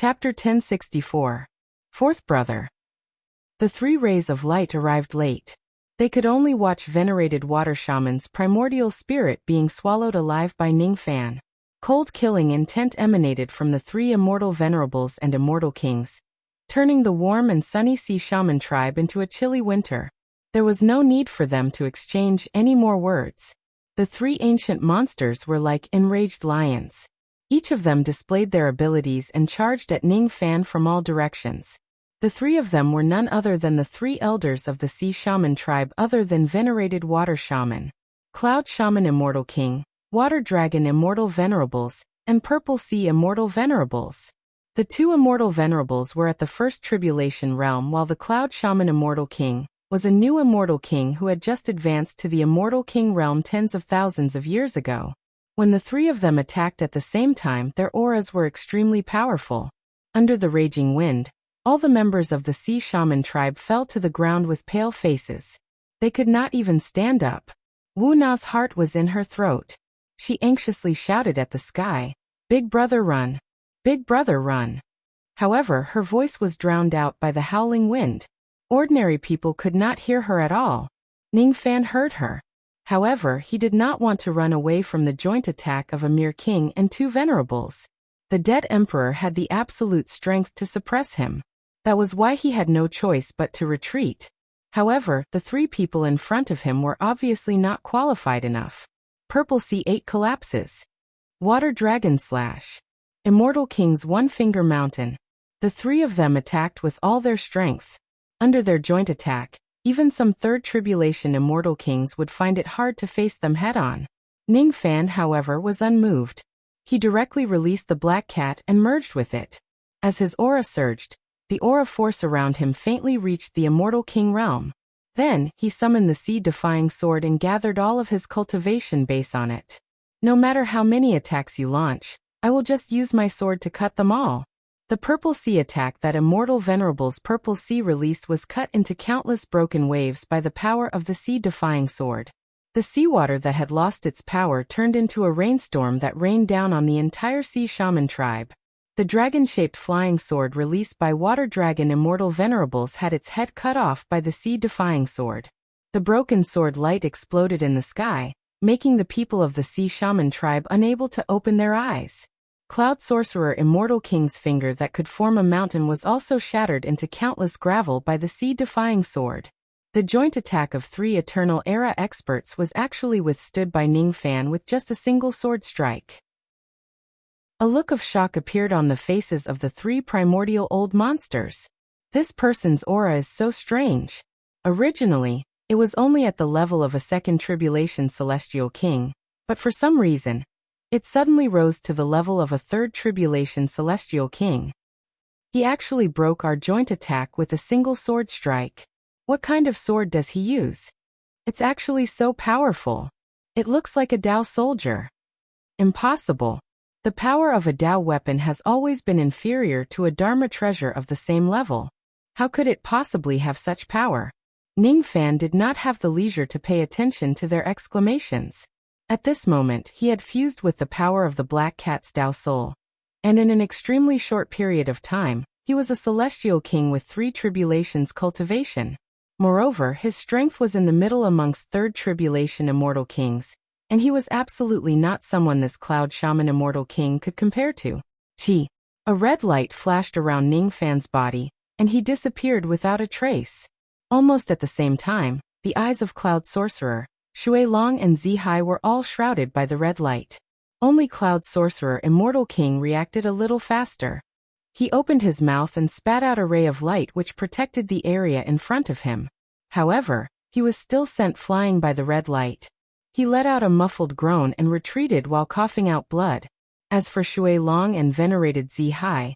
Chapter 1064. Fourth Brother. The three rays of light arrived late. They could only watch venerated water shaman's primordial spirit being swallowed alive by Ningfan. Cold killing intent emanated from the three immortal venerables and immortal kings, turning the warm and sunny sea shaman tribe into a chilly winter. There was no need for them to exchange any more words. The three ancient monsters were like enraged lions. Each of them displayed their abilities and charged at Ningfan from all directions. The three of them were none other than the three elders of the sea shaman tribe other than venerated water shaman, cloud shaman immortal king, water dragon immortal venerables, and purple sea immortal venerables. The two immortal venerables were at the first tribulation realm, while the cloud shaman immortal king was a new immortal king who had just advanced to the immortal king realm tens of thousands of years ago. When the three of them attacked at the same time, their auras were extremely powerful. Under the raging wind, all the members of the sea shaman tribe fell to the ground with pale faces. They could not even stand up. Wu Na's heart was in her throat. She anxiously shouted at the sky, "Big brother, run! Big brother, run!" However, her voice was drowned out by the howling wind. Ordinary people could not hear her at all. Ningfan heard her. However, he did not want to run away from the joint attack of a mere king and two venerables. The dead emperor had the absolute strength to suppress him. That was why he had no choice but to retreat. However, the three people in front of him were obviously not qualified enough. Purple Sea 8 collapses. Water Dragon Slash. Immortal King's One Finger Mountain. The three of them attacked with all their strength. Under their joint attack, even some third tribulation immortal kings would find it hard to face them head-on. Ningfan, however, was unmoved. He directly released the black cat and merged with it. As his aura surged, the aura force around him faintly reached the immortal king realm. Then, he summoned the sea-defying sword and gathered all of his cultivation base on it. No matter how many attacks you launch, I will just use my sword to cut them all. The Purple Sea attack that Immortal Venerable's Purple Sea released was cut into countless broken waves by the power of the sea-defying sword. The seawater that had lost its power turned into a rainstorm that rained down on the entire sea shaman tribe. The dragon-shaped flying sword released by Water Dragon Immortal Venerables had its head cut off by the sea-defying sword. The broken sword light exploded in the sky, making the people of the sea shaman tribe unable to open their eyes. Cloud Sorcerer Immortal King's finger that could form a mountain was also shattered into countless gravel by the sea-defying sword. The joint attack of three Eternal Era experts was actually withstood by Ningfan with just a single sword strike. A look of shock appeared on the faces of the three primordial old monsters. This person's aura is so strange. Originally, it was only at the level of a second tribulation celestial king, but for some reason, it suddenly rose to the level of a third tribulation celestial king. He actually broke our joint attack with a single sword strike. What kind of sword does he use? It's actually so powerful. It looks like a Dao soldier. Impossible. The power of a Dao weapon has always been inferior to a Dharma treasure of the same level. How could it possibly have such power? Ningfan did not have the leisure to pay attention to their exclamations. At this moment, he had fused with the power of the Black Cat's Dao soul. And in an extremely short period of time, he was a celestial king with three tribulations cultivation. Moreover, his strength was in the middle amongst third tribulation immortal kings, and he was absolutely not someone this cloud shaman immortal king could compare to. A red light flashed around Ningfan's body, and he disappeared without a trace. Almost at the same time, the eyes of Cloud Sorcerer, Shui Long and Zihai were all shrouded by the red light. Only Cloud Sorcerer Immortal King reacted a little faster. He opened his mouth and spat out a ray of light which protected the area in front of him. However, he was still sent flying by the red light. He let out a muffled groan and retreated while coughing out blood. As for Shui Long and venerated Zihai,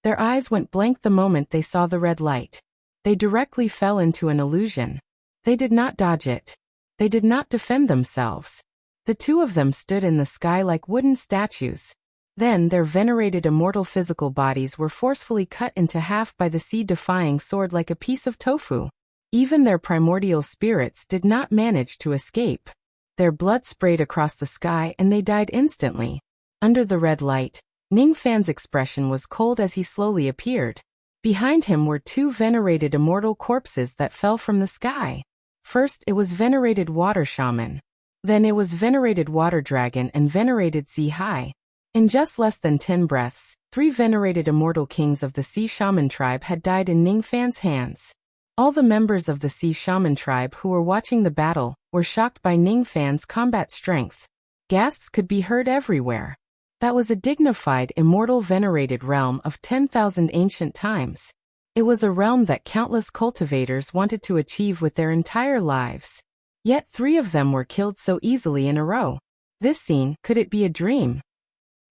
their eyes went blank the moment they saw the red light. They directly fell into an illusion. They did not dodge it. They did not defend themselves. The two of them stood in the sky like wooden statues. Then their venerated immortal physical bodies were forcefully cut into half by the sea-defying sword like a piece of tofu. Even their primordial spirits did not manage to escape. Their blood sprayed across the sky and they died instantly. Under the red light, Ning Fan's expression was cold as he slowly appeared. Behind him were two venerated immortal corpses that fell from the sky. First, it was venerated water shaman. Then it was venerated water dragon and venerated sea high. In just less than 10 breaths, 3 venerated immortal kings of the sea shaman tribe had died in Ning Fan's hands. All the members of the sea shaman tribe who were watching the battle were shocked by Ning Fan's combat strength. Gasps could be heard everywhere. That was a dignified, immortal venerated realm of 10,000 ancient times. It was a realm that countless cultivators wanted to achieve with their entire lives. Yet 3 of them were killed so easily in a row. This scene, could it be a dream?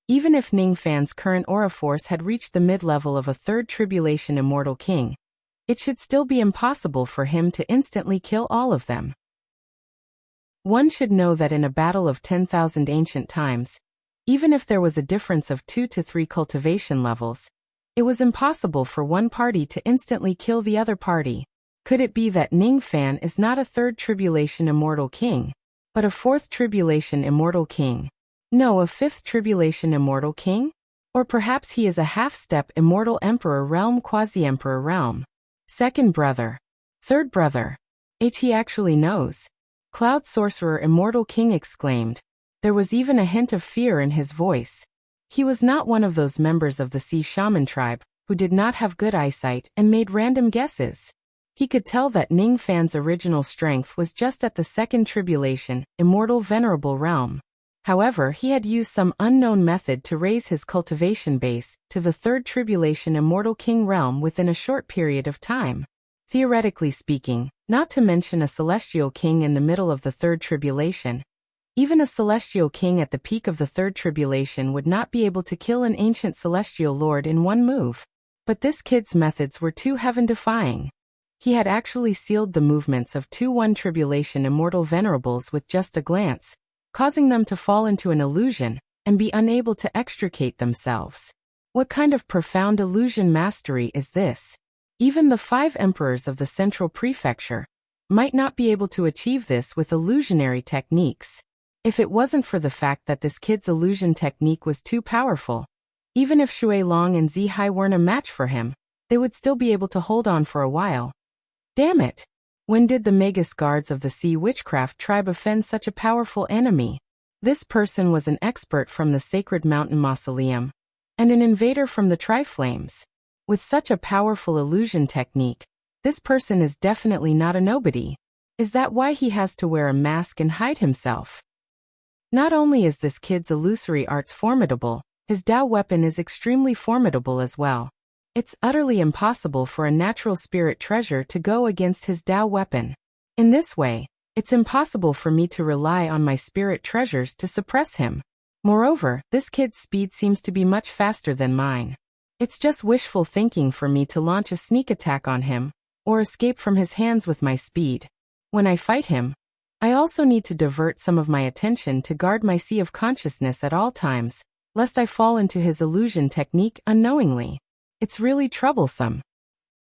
Even if Ning Fan's current aura force had reached the mid-level of a third tribulation immortal king, it should still be impossible for him to instantly kill all of them. One should know that in a battle of 10,000 ancient times, even if there was a difference of 2 to 3 cultivation levels, it was impossible for one party to instantly kill the other party. Could it be that Ning Fan is not a third tribulation immortal king, but a fourth tribulation immortal king? No, a fifth tribulation immortal king? Or perhaps he is a half-step immortal emperor realm quasi-emperor realm. Second brother. Third brother. He actually knows. Cloud Sorcerer Immortal King exclaimed. There was even a hint of fear in his voice. He was not one of those members of the Sea Shaman tribe who did not have good eyesight and made random guesses. He could tell that Ning Fan's original strength was just at the second tribulation, immortal venerable realm. However, he had used some unknown method to raise his cultivation base to the third tribulation immortal king realm within a short period of time. Theoretically speaking, not to mention a celestial king in the middle of the third tribulation, even a celestial king at the peak of the third tribulation would not be able to kill an ancient celestial lord in one move. But this kid's methods were too heaven-defying. He had actually sealed the movements of 2-1 tribulation immortal venerables with just a glance, causing them to fall into an illusion and be unable to extricate themselves. What kind of profound illusion mastery is this? Even the 5 emperors of the central prefecture might not be able to achieve this with illusionary techniques. If it wasn't for the fact that this kid's illusion technique was too powerful, even if Shui Long and Zi Hai weren't a match for him, they would still be able to hold on for a while. Damn it! When did the Magus guards of the Sea Witchcraft tribe offend such a powerful enemy? This person was an expert from the Sacred Mountain Mausoleum, and an invader from the Triflames. With such a powerful illusion technique, this person is definitely not a nobody. Is that why he has to wear a mask and hide himself? Not only is this kid's illusory arts formidable, his Dao weapon is extremely formidable as well. It's utterly impossible for a natural spirit treasure to go against his Dao weapon. In this way, it's impossible for me to rely on my spirit treasures to suppress him. Moreover, this kid's speed seems to be much faster than mine. It's just wishful thinking for me to launch a sneak attack on him, or escape from his hands with my speed. When I fight him, I also need to divert some of my attention to guard my sea of consciousness at all times, lest I fall into his illusion technique unknowingly. It's really troublesome.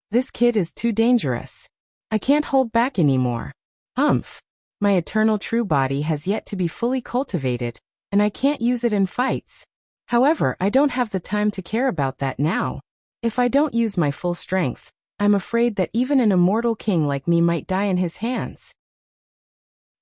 This kid is too dangerous. I can't hold back anymore. Humph. My eternal true body has yet to be fully cultivated, and I can't use it in fights. However, I don't have the time to care about that now. If I don't use my full strength, I'm afraid that even an immortal king like me might die in his hands.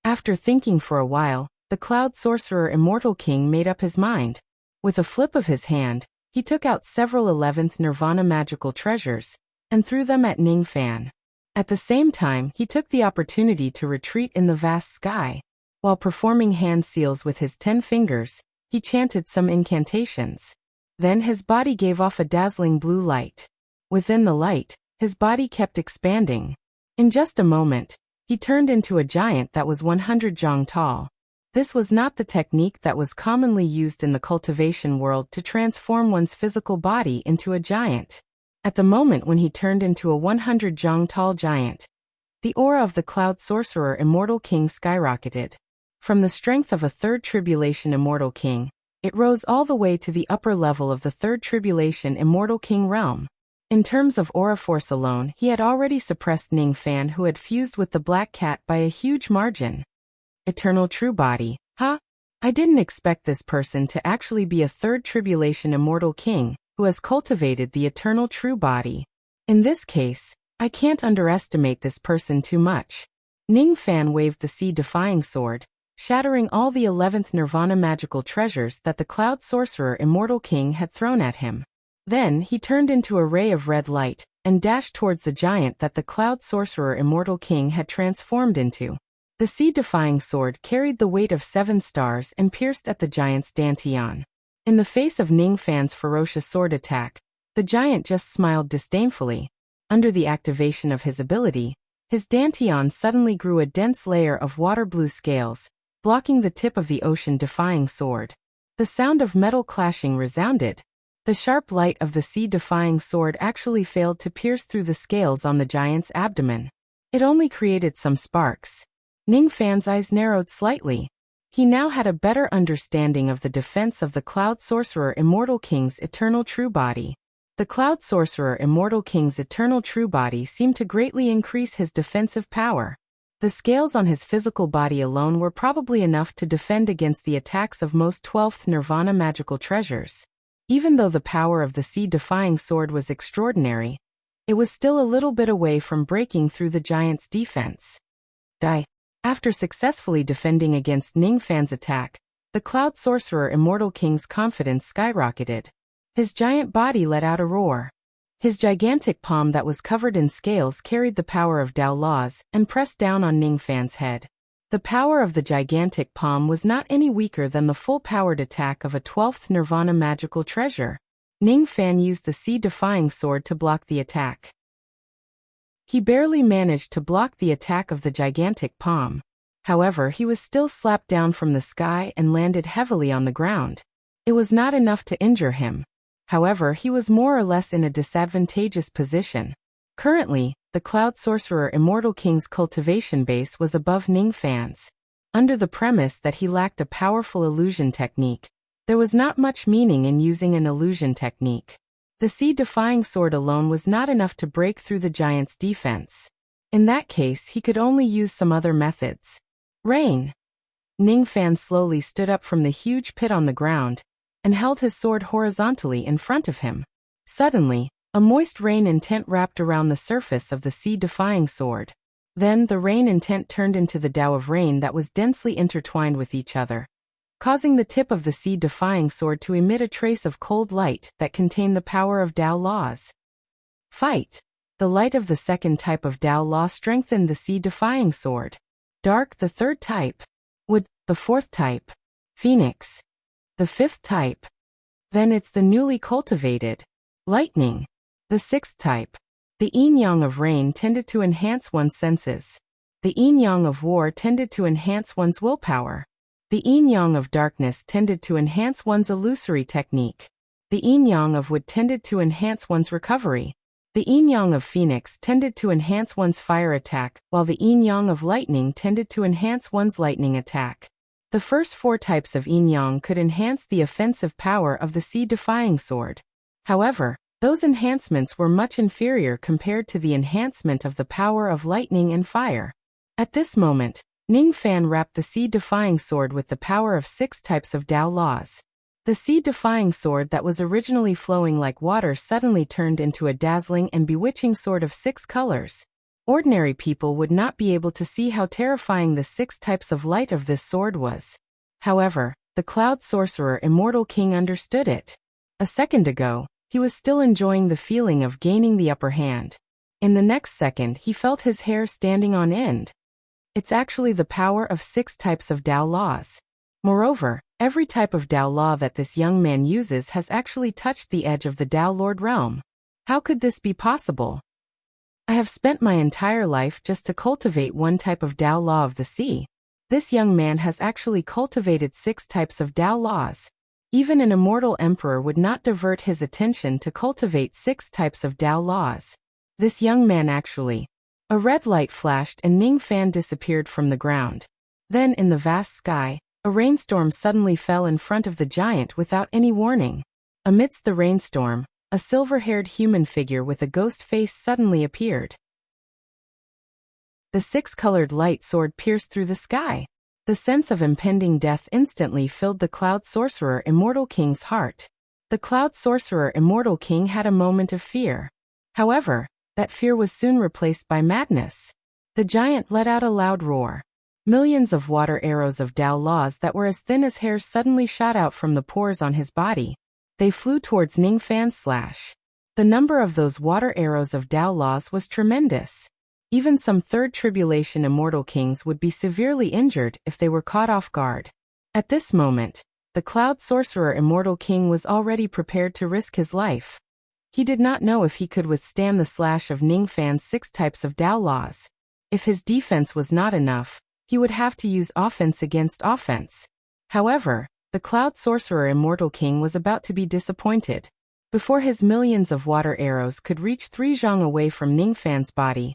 After thinking for a while, the Cloud Sorcerer Immortal King made up his mind. With a flip of his hand, he took out several 11th Nirvana magical treasures and threw them at Ning Fan. At the same time, he took the opportunity to retreat in the vast sky. While performing hand seals with his 10 fingers, he chanted some incantations. Then his body gave off a dazzling blue light. Within the light, his body kept expanding. In just a moment, he turned into a giant that was 100 zhang tall. This was not the technique that was commonly used in the cultivation world to transform one's physical body into a giant. At the moment when he turned into a 100 zhang tall giant, the aura of the Cloud Sorcerer Immortal King skyrocketed. From the strength of a third tribulation Immortal King, it rose all the way to the upper level of the third tribulation Immortal King realm. In terms of aura force alone, he had already suppressed Ning Fan, who had fused with the Black Cat by a huge margin. Eternal True Body, huh? I didn't expect this person to actually be a third tribulation immortal king, who has cultivated the eternal true body. In this case, I can't underestimate this person too much. Ning Fan waved the sea-defying sword, shattering all the 11th Nirvana magical treasures that the Cloud Sorcerer Immortal King had thrown at him. Then he turned into a ray of red light, and dashed towards the giant that the Cloud Sorcerer Immortal King had transformed into. The sea-defying sword carried the weight of 7 stars and pierced at the giant's dantian. In the face of Ning Fan's ferocious sword attack, the giant just smiled disdainfully. Under the activation of his ability, his dantian suddenly grew a dense layer of water-blue scales, blocking the tip of the ocean-defying sword. The sound of metal clashing resounded. The sharp light of the sea-defying sword actually failed to pierce through the scales on the giant's abdomen. It only created some sparks. Ning Fan's eyes narrowed slightly. He now had a better understanding of the defense of the Cloud Sorcerer Immortal King's eternal true body. The Cloud Sorcerer Immortal King's eternal true body seemed to greatly increase his defensive power. The scales on his physical body alone were probably enough to defend against the attacks of most 12th Nirvana magical treasures. Even though the power of the sea-defying sword was extraordinary, it was still a little bit away from breaking through the giant's defense. After successfully defending against Ning Fan's attack, the Cloud Sorcerer Immortal King's confidence skyrocketed. His giant body let out a roar. His gigantic palm that was covered in scales carried the power of Dao laws and pressed down on Ning Fan's head. The power of the gigantic palm was not any weaker than the full-powered attack of a 12th Nirvana magical treasure. Ning Fan used the sea-defying sword to block the attack. He barely managed to block the attack of the gigantic palm. However, he was still slapped down from the sky and landed heavily on the ground. It was not enough to injure him. However, he was more or less in a disadvantageous position. Currently, the Cloud Sorcerer Immortal King's cultivation base was above Ning Fan's. Under the premise that he lacked a powerful illusion technique, there was not much meaning in using an illusion technique. The sea-defying sword alone was not enough to break through the giant's defense. In that case, he could only use some other methods. Rain. Ning Fan slowly stood up from the huge pit on the ground and held his sword horizontally in front of him. Suddenly, a moist rain intent wrapped around the surface of the sea-defying sword. Then the rain intent turned into the Tao of rain that was densely intertwined with each other, causing the tip of the sea-defying sword to emit a trace of cold light that contained the power of Tao laws. Fight. The light of the second type of Tao law strengthened the sea-defying sword. Dark, the third type. Wood, the fourth type. Phoenix, the fifth type. Then it's the newly cultivated lightning, the sixth type. The yin-yang of rain tended to enhance one's senses. The yin-yang of war tended to enhance one's willpower. The yin-yang of darkness tended to enhance one's illusory technique. The yin-yang of wood tended to enhance one's recovery. The yin-yang of phoenix tended to enhance one's fire attack, while the yin-yang of lightning tended to enhance one's lightning attack. The first 4 types of yin-yang could enhance the offensive power of the sea-defying sword. However, those enhancements were much inferior compared to the enhancement of the power of lightning and fire. At this moment, Ning Fan wrapped the sea-defying sword with the power of 6 types of Tao laws. The sea-defying sword that was originally flowing like water suddenly turned into a dazzling and bewitching sword of 6 colors. Ordinary people would not be able to see how terrifying the 6 types of light of this sword was. However, the Cloud Sorcerer Immortal King understood it. A second ago, he was still enjoying the feeling of gaining the upper hand. In the next second, he felt his hair standing on end. It's actually the power of 6 types of Tao laws. Moreover, every type of Tao law that this young man uses has actually touched the edge of the Tao Lord realm. How could this be possible? I have spent my entire life just to cultivate one type of Tao law of the sea. This young man has actually cultivated 6 types of Tao laws. Even an immortal emperor would not divert his attention to cultivate 6 types of Tao laws. This young man actually. A red light flashed and Ning Fan disappeared from the ground. Then in the vast sky, a rainstorm suddenly fell in front of the giant without any warning. Amidst the rainstorm, a silver-haired human figure with a ghost face suddenly appeared. The 6-colored light sword pierced through the sky. The sense of impending death instantly filled the Cloud Sorcerer Immortal King's heart. The Cloud Sorcerer Immortal King had a moment of fear. However, that fear was soon replaced by madness. The giant let out a loud roar. Millions of water arrows of Tao laws that were as thin as hairs suddenly shot out from the pores on his body. They flew towards Ningfan's slash. The number of those water arrows of Tao laws was tremendous. Even some third tribulation immortal kings would be severely injured if they were caught off guard. At this moment, the Cloud Sorcerer Immortal King was already prepared to risk his life. He did not know if he could withstand the slash of Ningfan's 6 types of Tao laws. If his defense was not enough, he would have to use offense against offense. However, the Cloud Sorcerer Immortal King was about to be disappointed. Before his millions of water arrows could reach 3 zhang away from Ningfan's body,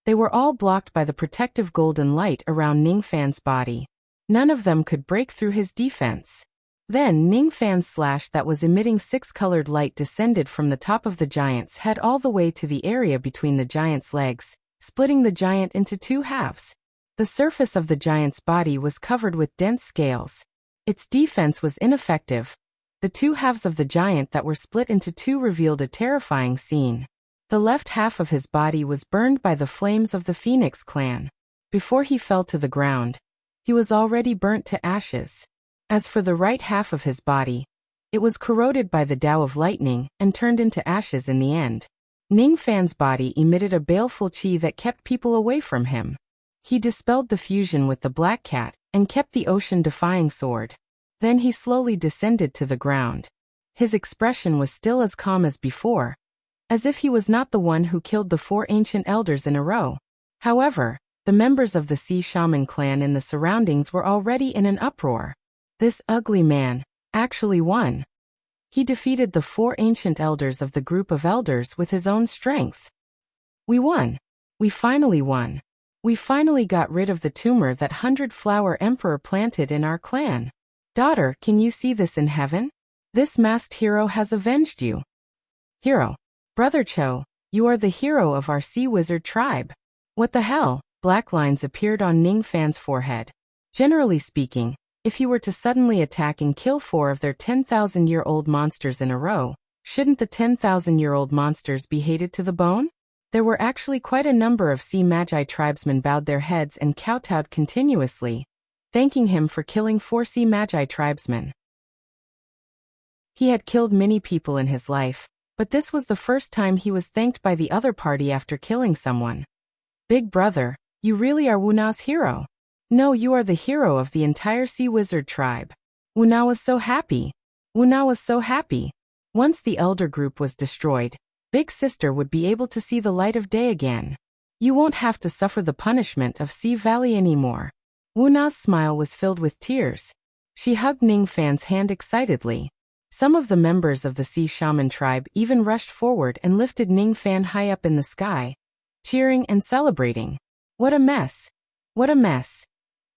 they were all blocked by the protective golden light around Ningfan's body. None of them could break through his defense. Then Ningfan's slash that was emitting 6-colored light descended from the top of the giant's head all the way to the area between the giant's legs, splitting the giant into 2 halves. The surface of the giant's body was covered with dense scales. Its defense was ineffective. The 2 halves of the giant that were split into 2 revealed a terrifying scene. The left half of his body was burned by the flames of the Phoenix clan. Before he fell to the ground, he was already burnt to ashes. As for the right half of his body, it was corroded by the Tao of lightning and turned into ashes in the end. Ningfan's body emitted a baleful qi that kept people away from him. He dispelled the fusion with the black cat and kept the ocean-defying sword. Then he slowly descended to the ground. His expression was still as calm as before, as if he was not the one who killed the 4 ancient elders in a row. However, the members of the Sea Shaman clan in the surroundings were already in an uproar. This ugly man actually won. He defeated the 4 ancient elders of the group of elders with his own strength. We won. We finally won. We finally got rid of the tumor that 100-flower emperor planted in our clan. Daughter, can you see this in heaven? This masked hero has avenged you. Hero. Brother Cho, you are the hero of our sea wizard tribe. What the hell? Black lines appeared on Ningfan's forehead. Generally speaking, if he were to suddenly attack and kill 4 of their 10,000-year-old monsters in a row, shouldn't the 10,000-year-old monsters be hated to the bone? There were actually quite a number of Sea Magi tribesmen bowed their heads and kowtowed continuously, thanking him for killing 4 Sea Magi tribesmen. He had killed many people in his life, but this was the first time he was thanked by the other party after killing someone. Big brother, you really are Wuna's hero. No, you are the hero of the entire Sea Wizard tribe. Wuna was so happy. Wuna was so happy. Once the elder group was destroyed, Big Sister would be able to see the light of day again. You won't have to suffer the punishment of Sea Valley anymore. Wuna's smile was filled with tears. She hugged Ningfan's hand excitedly. Some of the members of the Sea Shaman tribe even rushed forward and lifted Ningfan high up in the sky, cheering and celebrating. What a mess! What a mess!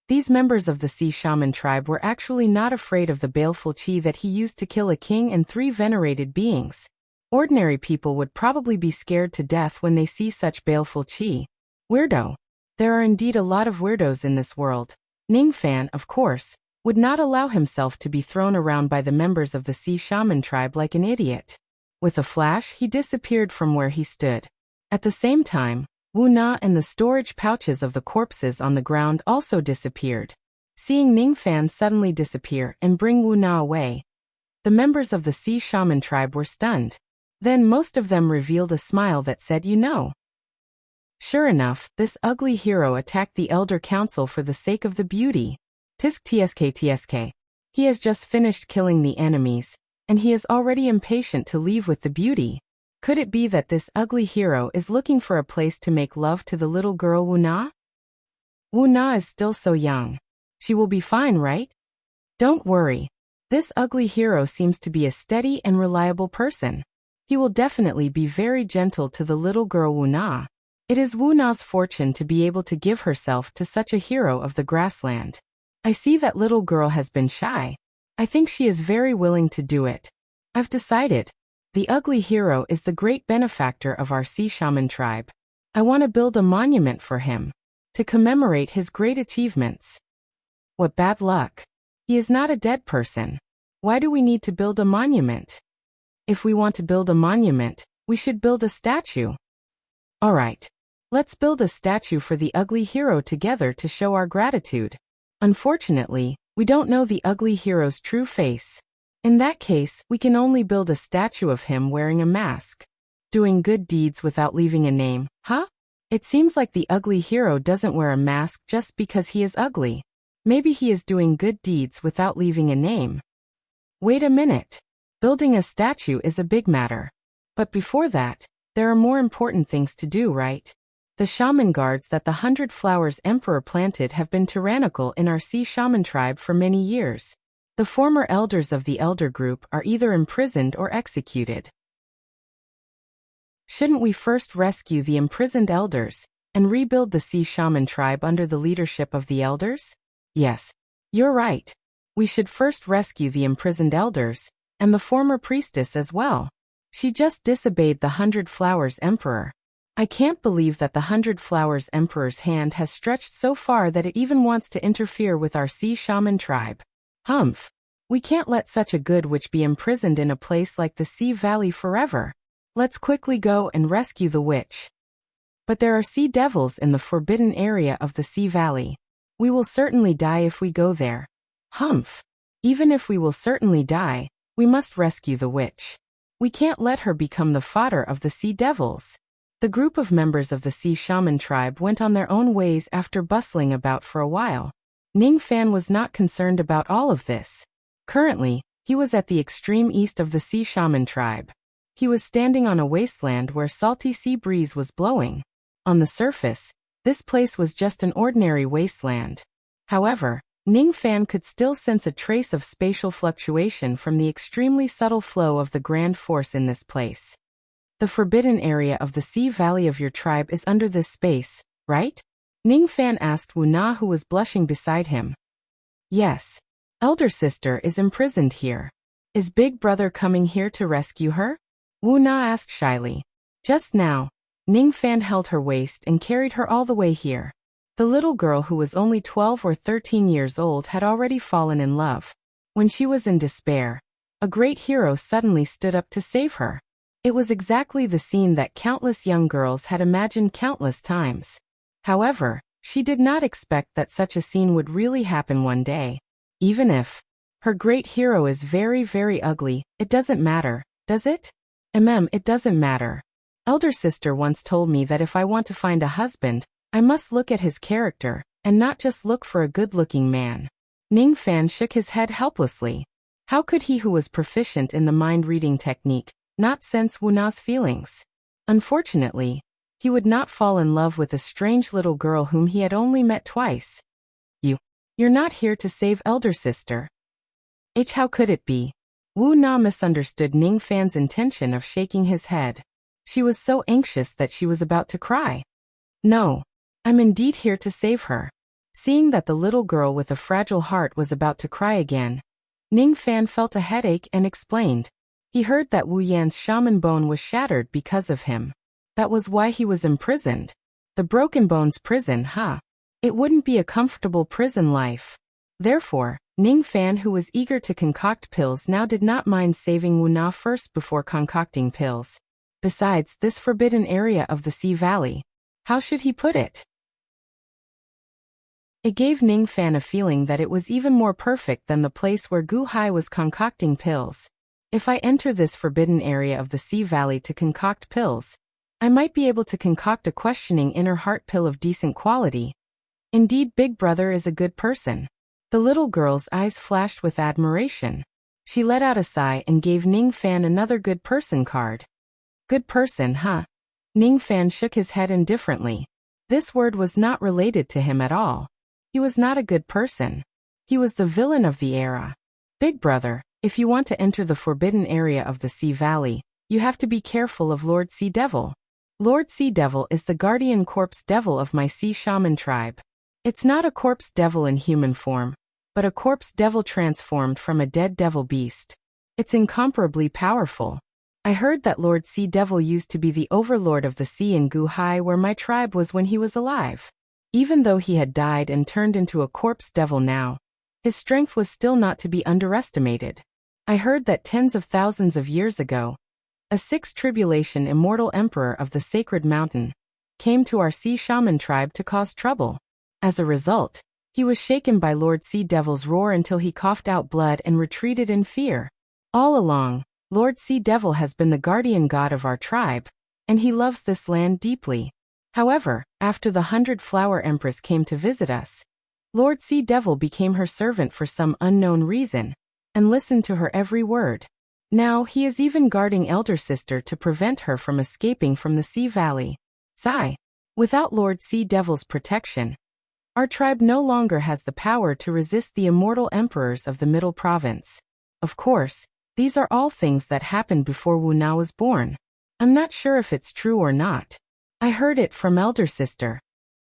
These members of the Sea Shaman tribe were actually not afraid of the baleful qi that he used to kill a king and 3 venerated beings. Ordinary people would probably be scared to death when they see such baleful qi. Weirdo. There are indeed a lot of weirdos in this world. Ningfan, of course, would not allow himself to be thrown around by the members of the Sea Shaman tribe like an idiot. With a flash, he disappeared from where he stood. At the same time, Wu Na and the storage pouches of the corpses on the ground also disappeared. Seeing Ningfan suddenly disappear and bring Wu Na away, the members of the Sea Shaman tribe were stunned. Then most of them revealed a smile that said, you know. Sure enough, this ugly hero attacked the Elder Council for the sake of the beauty. Tisk tsk. He has just finished killing the enemies, and he is already impatient to leave with the beauty. Could it be that this ugly hero is looking for a place to make love to the little girl Wu Na? Wu Na is still so young. She will be fine, right? Don't worry. This ugly hero seems to be a steady and reliable person. He will definitely be very gentle to the little girl Wu Na. It is Wu Na's fortune to be able to give herself to such a hero of the grassland. I see that little girl has been shy. I think she is very willing to do it. I've decided. The ugly hero is the great benefactor of our Sea Shaman tribe. I want to build a monument for him, to commemorate his great achievements. What bad luck. He is not a dead person. Why do we need to build a monument? If we want to build a monument, we should build a statue. Alright. Let's build a statue for the ugly hero together to show our gratitude. Unfortunately, we don't know the ugly hero's true face. In that case, we can only build a statue of him wearing a mask. Doing good deeds without leaving a name, huh? It seems like the ugly hero doesn't wear a mask just because he is ugly. Maybe he is doing good deeds without leaving a name. Wait a minute. Building a statue is a big matter. But before that, there are more important things to do, right? The shaman guards that the 100 Flowers Emperor planted have been tyrannical in our sea shaman tribe for many years. The former elders of the elder group are either imprisoned or executed. Shouldn't we first rescue the imprisoned elders and rebuild the sea shaman tribe under the leadership of the elders? Yes, you're right. We should first rescue the imprisoned elders and the former priestess as well. She just disobeyed the 100 Flowers Emperor. I can't believe that the 100 Flowers Emperor's hand has stretched so far that it even wants to interfere with our sea shaman tribe. Humph. We can't let such a good witch be imprisoned in a place like the Sea Valley forever. Let's quickly go and rescue the witch. But there are sea devils in the forbidden area of the Sea Valley. We will certainly die if we go there. Humph. Even if we will certainly die, we must rescue the witch. We can't let her become the fodder of the sea devils. The group of members of the sea shaman tribe went on their own ways after bustling about for a while. Ning Fan was not concerned about all of this. Currently, he was at the extreme east of the sea shaman tribe. He was standing on a wasteland where salty sea breeze was blowing. On the surface, this place was just an ordinary wasteland. However, Ning Fan could still sense a trace of spatial fluctuation from the extremely subtle flow of the grand force in this place. The forbidden area of the Sea Valley of your tribe is under this space, right? Ning Fan asked Wu Na, who was blushing beside him. Yes. Elder sister is imprisoned here. Is Big Brother coming here to rescue her? Wu Na asked shyly. Just now, Ning Fan held her waist and carried her all the way here. The little girl, who was only 12 or 13 years old, had already fallen in love. When she was in despair, a great hero suddenly stood up to save her. It was exactly the scene that countless young girls had imagined countless times. However, she did not expect that such a scene would really happen one day. Even if her great hero is very, very ugly, it doesn't matter, does it? It doesn't matter. Elder sister once told me that if I want to find a husband, I must look at his character, and not just look for a good-looking man. Ning Fan shook his head helplessly. How could he, who was proficient in the mind-reading technique, not sense Wu Na's feelings? Unfortunately, he would not fall in love with a strange little girl whom he had only met twice. You're not here to save elder sister. How could it be? Wu Na misunderstood Ning Fan's intention of shaking his head. She was so anxious that she was about to cry. No, I'm indeed here to save her. Seeing that the little girl with a fragile heart was about to cry again, Ning Fan felt a headache and explained. He heard that Wu Yan's shaman bone was shattered because of him. That was why he was imprisoned. The Broken Bones prison, huh? It wouldn't be a comfortable prison life. Therefore, Ning Fan, who was eager to concoct pills, now did not mind saving Wu Na first before concocting pills. Besides, this forbidden area of the Sea Valley, how should he put it? It gave Ning Fan a feeling that it was even more perfect than the place where Gu Hai was concocting pills. If I enter this forbidden area of the Sea Valley to concoct pills, I might be able to concoct a questioning inner heart pill of decent quality. Indeed, Big Brother is a good person. The little girl's eyes flashed with admiration. She let out a sigh and gave Ning Fan another good person card. Good person, huh? Ning Fan shook his head indifferently. This word was not related to him at all. He was not a good person. He was the villain of the era. Big Brother, if you want to enter the forbidden area of the Sea Valley, you have to be careful of Lord Sea Devil. Lord Sea Devil is the guardian corpse devil of my sea shaman tribe. It's not a corpse devil in human form, but a corpse devil transformed from a dead devil beast. It's incomparably powerful. I heard that Lord Sea Devil used to be the overlord of the sea in Gu Hai, where my tribe was when he was alive. Even though he had died and turned into a corpse devil now, His strength was still not to be underestimated. I heard that tens of thousands of years ago, a sixth tribulation immortal emperor of the sacred mountain came to our sea shaman tribe to cause trouble. As a result, he was shaken by Lord Sea Devil's roar until he coughed out blood and retreated in fear. All along, Lord Sea Devil has been the guardian god of our tribe, and he loves this land deeply. However, after the 100-Flower Empress came to visit us, Lord Sea Devil became her servant for some unknown reason, and listened to her every word. Now he is even guarding Elder Sister to prevent her from escaping from the Sea Valley. Sigh. Without Lord Sea Devil's protection, our tribe no longer has the power to resist the immortal emperors of the Middle Province. Of course, these are all things that happened before Wu Na was born. I'm not sure if it's true or not. I heard it from Elder Sister.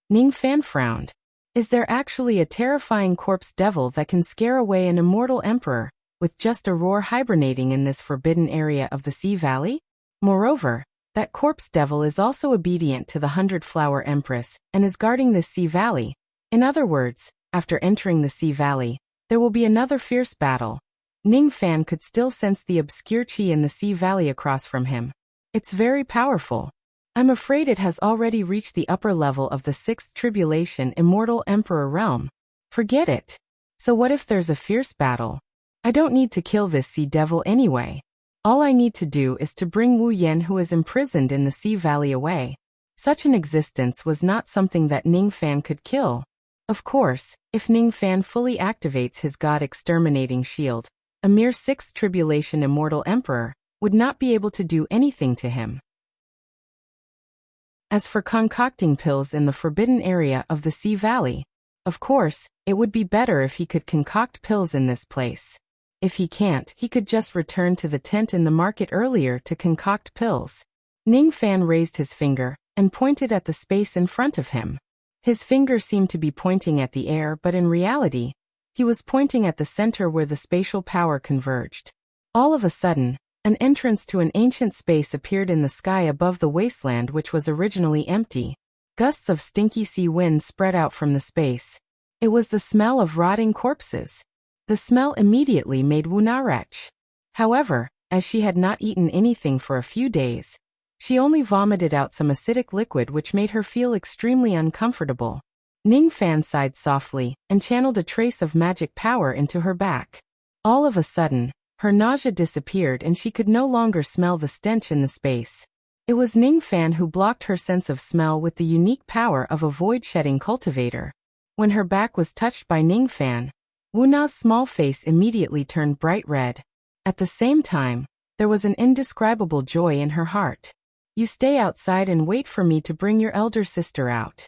Ning Fan frowned. Is there actually a terrifying corpse devil that can scare away an immortal emperor, with just a roar hibernating in this forbidden area of the Sea Valley? Moreover, that corpse devil is also obedient to the 100-Flower Empress, and is guarding this Sea Valley. In other words, after entering the Sea Valley, there will be another fierce battle. Ning Fan could still sense the obscure chi in the Sea Valley across from him. It's very powerful. I'm afraid it has already reached the upper level of the 6th Tribulation Immortal Emperor realm. Forget it. So what if there's a fierce battle? I don't need to kill this sea devil anyway. All I need to do is to bring Wu Yan, who is imprisoned in the Sea Valley, away. Such an existence was not something that Ning Fan could kill. Of course, if Ning Fan fully activates his God-exterminating shield, a mere 6th Tribulation Immortal Emperor would not be able to do anything to him. As for concocting pills in the forbidden area of the Sea Valley, of course, it would be better if he could concoct pills in this place. If he can't, he could just return to the tent in the market earlier to concoct pills. Ning Fan raised his finger and pointed at the space in front of him. His finger seemed to be pointing at the air, but in reality, he was pointing at the center where the spatial power converged. All of a sudden, an entrance to an ancient space appeared in the sky above the wasteland, which was originally empty. Gusts of stinky sea wind spread out from the space. It was the smell of rotting corpses. The smell immediately made Wu Na retch. However, as she had not eaten anything for a few days, she only vomited out some acidic liquid which made her feel extremely uncomfortable. Ning Fan sighed softly and channeled a trace of magic power into her back. All of a sudden, her nausea disappeared and she could no longer smell the stench in the space. It was Ning Fan who blocked her sense of smell with the unique power of a void-shedding cultivator. When her back was touched by Ning Fan, Wu Na's small face immediately turned bright red. At the same time, there was an indescribable joy in her heart. You stay outside and wait for me to bring your elder sister out.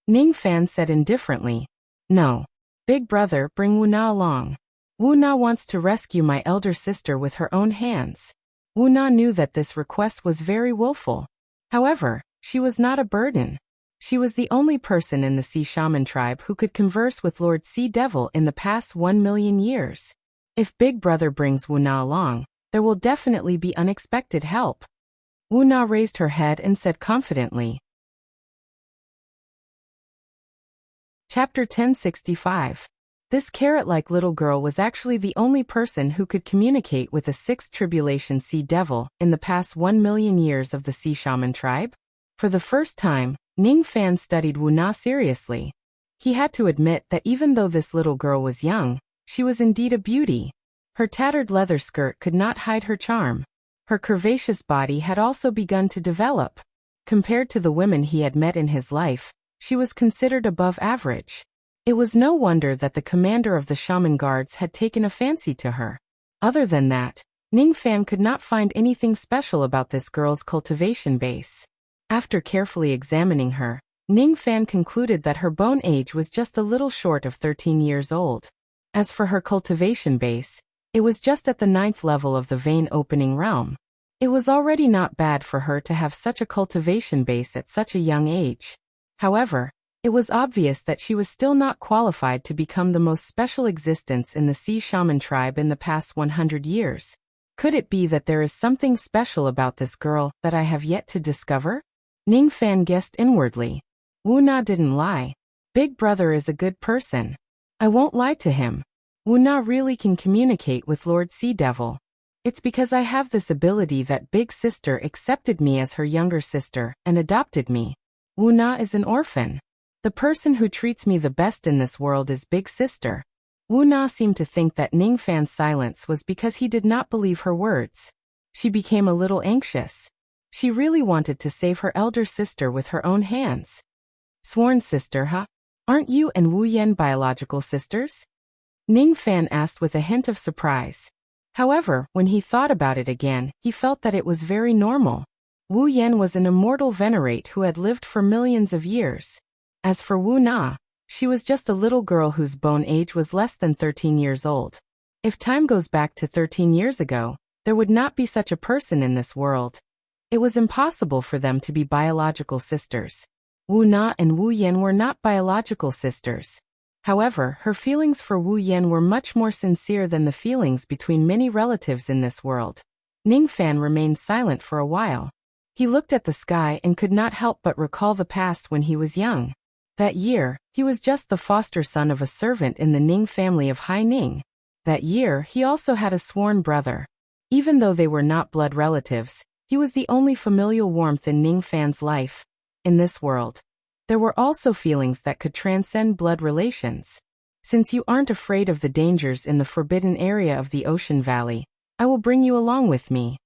Ning Fan said indifferently. No. Big brother, bring Wu Na along. Wu Na wants to rescue my elder sister with her own hands. Wu Na knew that this request was very willful. However, she was not a burden. She was the only person in the Sea Shaman tribe who could converse with Lord Sea Devil in the past 1 million years. If Big Brother brings Wu Na along, there will definitely be unexpected help. Wu Na raised her head and said confidently. Chapter 1065. This carrot-like little girl was actually the only person who could communicate with the 6th Tribulation Sea Devil in the past 1 million years of the Sea Shaman tribe. For the first time, Ning Fan studied Wu Na seriously. He had to admit that even though this little girl was young, she was indeed a beauty. Her tattered leather skirt could not hide her charm. Her curvaceous body had also begun to develop. Compared to the women he had met in his life, she was considered above average. It was no wonder that the commander of the shaman guards had taken a fancy to her. Other than that, Ning Fan could not find anything special about this girl's cultivation base. After carefully examining her, Ning Fan concluded that her bone age was just a little short of 13 years old. As for her cultivation base, it was just at the 9th level of the vein opening realm. It was already not bad for her to have such a cultivation base at such a young age. However, it was obvious that she was still not qualified to become the most special existence in the Sea Shaman tribe in the past 100 years. Could it be that there is something special about this girl that I have yet to discover? Ning Fan guessed inwardly. Wu Na didn't lie. Big Brother is a good person. I won't lie to him. Wu Na really can communicate with Lord Sea Devil. It's because I have this ability that Big Sister accepted me as her younger sister and adopted me. Wu Na is an orphan. The person who treats me the best in this world is Big Sister. Wu Na seemed to think that Ning Fan's silence was because he did not believe her words. She became a little anxious. She really wanted to save her elder sister with her own hands. Sworn sister, huh? Aren't you and Wu Yan biological sisters? Ning Fan asked with a hint of surprise. However, when he thought about it again, he felt that it was very normal. Wu Yan was an immortal venerate who had lived for millions of years. As for Wu Na, she was just a little girl whose bone age was less than 13 years old. If time goes back to 13 years ago, there would not be such a person in this world. It was impossible for them to be biological sisters. Wu Na and Wu Yan were not biological sisters. However, her feelings for Wu Yan were much more sincere than the feelings between many relatives in this world. Ning Fan remained silent for a while. He looked at the sky and could not help but recall the past when he was young. That year, he was just the foster son of a servant in the Ning family of Hai Ning. That year, he also had a sworn brother. Even though they were not blood relatives, he was the only familial warmth in Ning Fan's life. In this world, there were also feelings that could transcend blood relations. Since you aren't afraid of the dangers in the forbidden area of the Ocean Valley, I will bring you along with me.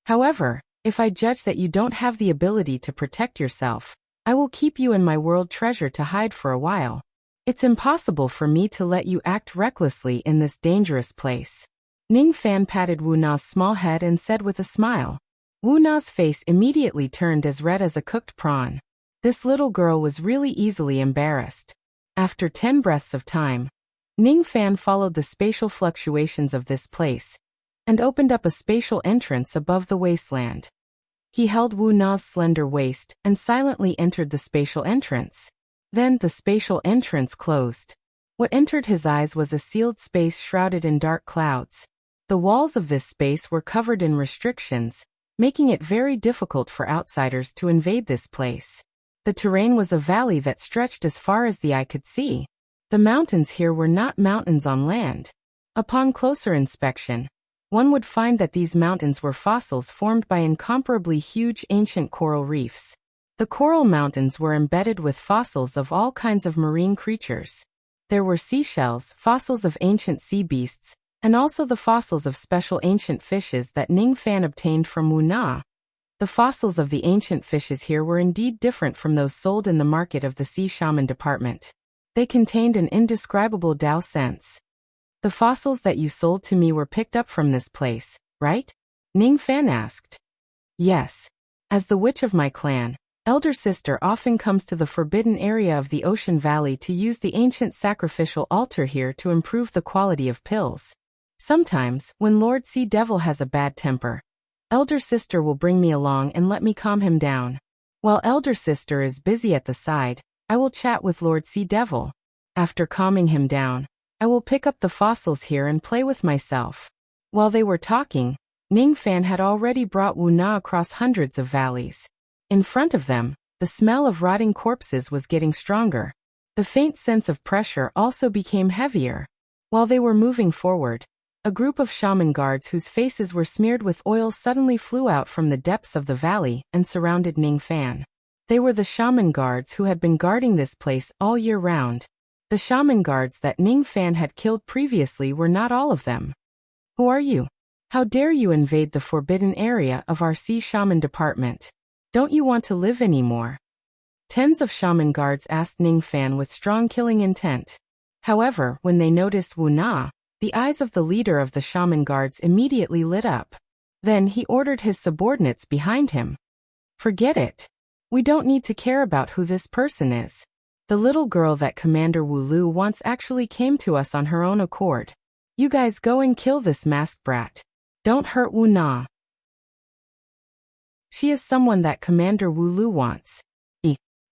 However, if I judge that you don't have the ability to protect yourself, I will keep you in my world treasure to hide for a while. It's impossible for me to let you act recklessly in this dangerous place. Ning Fan patted Wu Na's small head and said with a smile. Wu Na's face immediately turned as red as a cooked prawn. This little girl was really easily embarrassed. After 10 breaths of time, Ning Fan followed the spatial fluctuations of this place and opened up a spatial entrance above the wasteland. He held Wu Na's slender waist and silently entered the spatial entrance. Then the spatial entrance closed. What entered his eyes was a sealed space shrouded in dark clouds. The walls of this space were covered in restrictions, making it very difficult for outsiders to invade this place. The terrain was a valley that stretched as far as the eye could see. The mountains here were not mountains on land. Upon closer inspection, one would find that these mountains were fossils formed by incomparably huge ancient coral reefs. The coral mountains were embedded with fossils of all kinds of marine creatures. There were seashells, fossils of ancient sea beasts, and also the fossils of special ancient fishes that Ning Fan obtained from Wu Na. The fossils of the ancient fishes here were indeed different from those sold in the market of the Sea Shaman department. They contained an indescribable Tao sense. The fossils that you sold to me were picked up from this place, right? Ning Fan asked. Yes. As the witch of my clan, elder sister often comes to the forbidden area of the Ocean Valley to use the ancient sacrificial altar here to improve the quality of pills. Sometimes, when Lord Sea Devil has a bad temper, elder sister will bring me along and let me calm him down. While elder sister is busy at the side, I will chat with Lord Sea Devil. After calming him down, I will pick up the fossils here and play with myself. While they were talking, Ning Fan had already brought Wu Na across hundreds of valleys. In front of them, the smell of rotting corpses was getting stronger. The faint sense of pressure also became heavier. While they were moving forward, a group of shaman guards whose faces were smeared with oil suddenly flew out from the depths of the valley and surrounded Ning Fan. They were the shaman guards who had been guarding this place all year round. The shaman guards that Ning Fan had killed previously were not all of them. Who are you? How dare you invade the forbidden area of our Sea Shaman department? Don't you want to live anymore? Tens of shaman guards asked Ning Fan with strong killing intent. However, when they noticed Wu Na, the eyes of the leader of the shaman guards immediately lit up. Then he ordered his subordinates behind him. Forget it. We don't need to care about who this person is. The little girl that Commander Wu Lu once actually came to us on her own accord. You guys go and kill this masked brat. Don't hurt Wu Na. She is someone that Commander Wu Lu wants.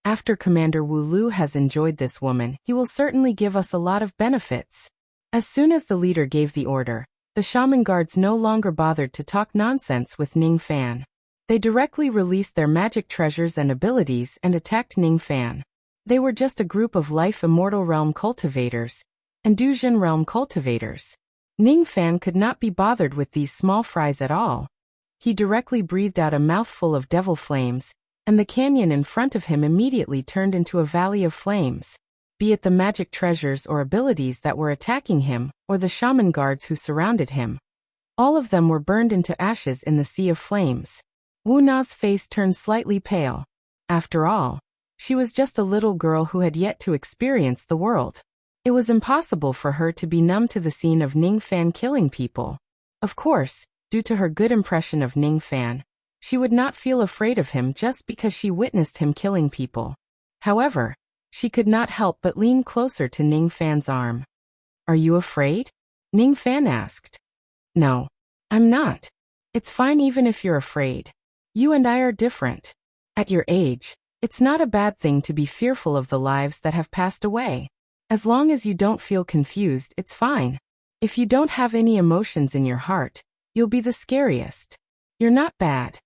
After Commander Wu Lu has enjoyed this woman, he will certainly give us a lot of benefits. As soon as the leader gave the order, the shaman guards no longer bothered to talk nonsense with Ning Fan. They directly released their magic treasures and abilities and attacked Ning Fan. They were just a group of life immortal realm cultivators, and Duzhen realm cultivators. Ningfan could not be bothered with these small fries at all. He directly breathed out a mouthful of devil flames, and the canyon in front of him immediately turned into a valley of flames. Be it the magic treasures or abilities that were attacking him, or the shaman guards who surrounded him, all of them were burned into ashes in the sea of flames. Wu Na's face turned slightly pale. After all, she was just a little girl who had yet to experience the world. It was impossible for her to be numb to the scene of Ningfan killing people. Of course, due to her good impression of Ningfan, she would not feel afraid of him just because she witnessed him killing people. However, she could not help but lean closer to Ningfan's arm. "Are you afraid?" Ningfan asked. "No, I'm not. It's fine even if you're afraid. You and I are different. At your age, it's not a bad thing to be fearful of the lives that have passed away. As long as you don't feel confused, it's fine. If you don't have any emotions in your heart, you'll be the scariest. You're not bad."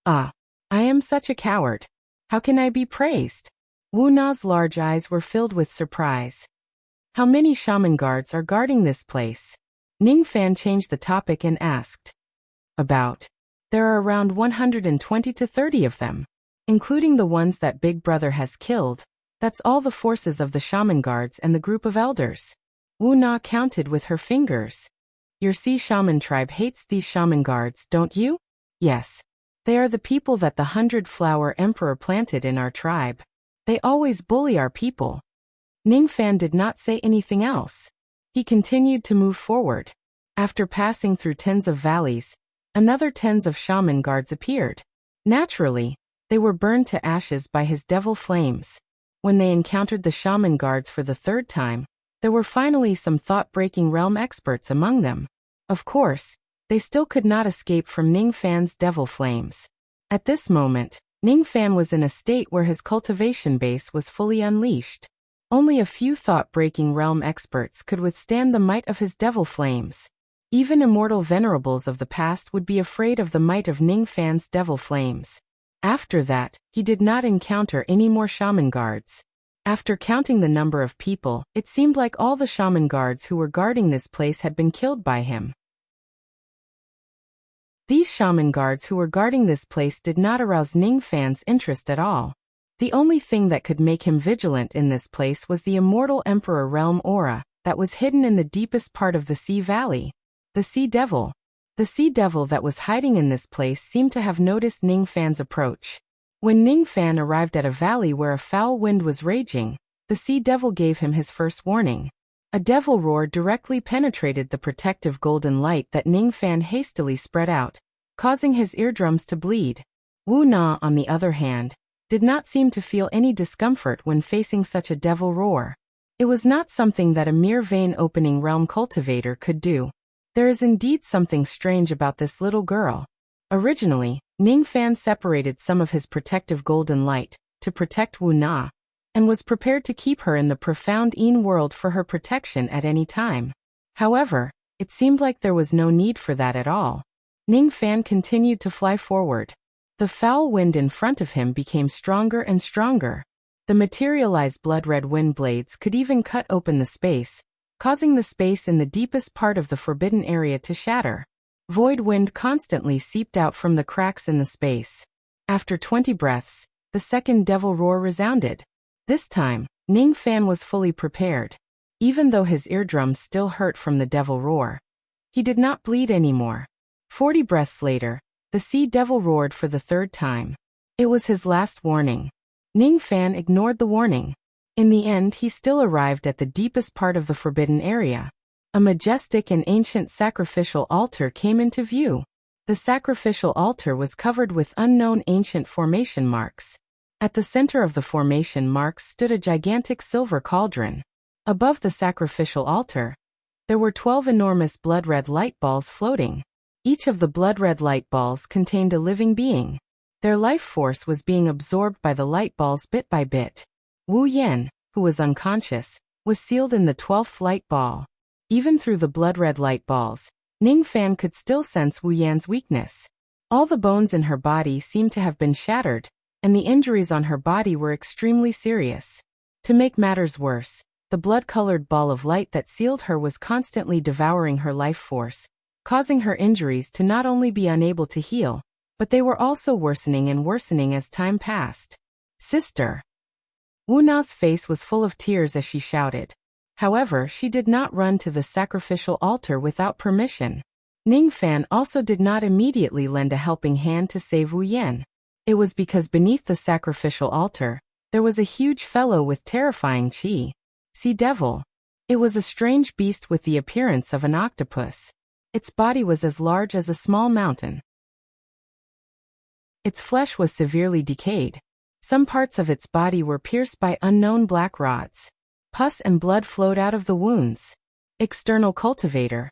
"Ah, I am such a coward. How can I be praised?" Wu Na's large eyes were filled with surprise. "How many shaman guards are guarding this place?" Ningfan changed the topic and asked. "About. There are around 120 to 30 of them, including the ones that Big Brother has killed. That's all the forces of the shaman guards and the group of elders." Wu Na counted with her fingers. "Your sea shaman tribe hates these shaman guards, don't you?" "Yes. They are the people that the 100-flower emperor planted in our tribe. They always bully our people." Ningfan did not say anything else. He continued to move forward. After passing through tens of valleys, another tens of shaman guards appeared. Naturally, they were burned to ashes by his devil flames. When they encountered the shaman guards for the third time, there were finally some thought-breaking realm experts among them. Of course, they still could not escape from Ningfan's devil flames. At this moment, Ningfan was in a state where his cultivation base was fully unleashed. Only a few thought-breaking realm experts could withstand the might of his devil flames. Even immortal venerables of the past would be afraid of the might of Ningfan's devil flames. After that, he did not encounter any more shaman guards. After counting the number of people, it seemed like all the shaman guards who were guarding this place had been killed by him. These shaman guards who were guarding this place did not arouse Ningfan's interest at all. The only thing that could make him vigilant in this place was the immortal Emperor realm aura that was hidden in the deepest part of the Sea Valley. The Sea Devil. The Sea Devil that was hiding in this place seemed to have noticed Ningfan's approach. When Ningfan arrived at a valley where a foul wind was raging, the Sea Devil gave him his first warning. A devil roar directly penetrated the protective golden light that Ningfan hastily spread out, causing his eardrums to bleed. Wu Na, on the other hand, did not seem to feel any discomfort when facing such a devil roar. It was not something that a mere vein-opening realm cultivator could do. There is indeed something strange about this little girl. Originally, Ningfan separated some of his protective golden light to protect Wu Na, and was prepared to keep her in the profound Yin world for her protection at any time. However, it seemed like there was no need for that at all. Ningfan continued to fly forward. The foul wind in front of him became stronger and stronger. The materialized blood-red wind blades could even cut open the space, causing the space in the deepest part of the forbidden area to shatter. Void wind constantly seeped out from the cracks in the space. After 20 breaths, the second devil roar resounded. This time, Ningfan was fully prepared. Even though his eardrums still hurt from the devil roar, he did not bleed anymore. 40 breaths later, the Sea Devil roared for the third time. It was his last warning. Ningfan ignored the warning. In the end, he still arrived at the deepest part of the forbidden area. A majestic and ancient sacrificial altar came into view. The sacrificial altar was covered with unknown ancient formation marks. At the center of the formation marks stood a gigantic silver cauldron. Above the sacrificial altar, there were 12 enormous blood-red light balls floating. Each of the blood-red light balls contained a living being. Their life force was being absorbed by the light balls bit by bit. Wu Yan, who was unconscious, was sealed in the 12th light ball. Even through the blood-red light balls, Ningfan could still sense Wu Yan's weakness. All the bones in her body seemed to have been shattered, and the injuries on her body were extremely serious. To make matters worse, The blood-colored ball of light that sealed her was constantly devouring her life force, causing her injuries to not only be unable to heal, but they were also worsening and worsening as time passed. Sister! Wu Na's face was full of tears as she shouted. However, she did not run to the sacrificial altar without permission. Ning Fan also did not immediately lend a helping hand to save Wu Yan. It was because beneath the sacrificial altar, there was a huge fellow with terrifying chi. Sea devil. It was a strange beast with the appearance of an octopus. Its body was as large as a small mountain. Its flesh was severely decayed. Some parts of its body were pierced by unknown black rods. Pus and blood flowed out of the wounds. External cultivator.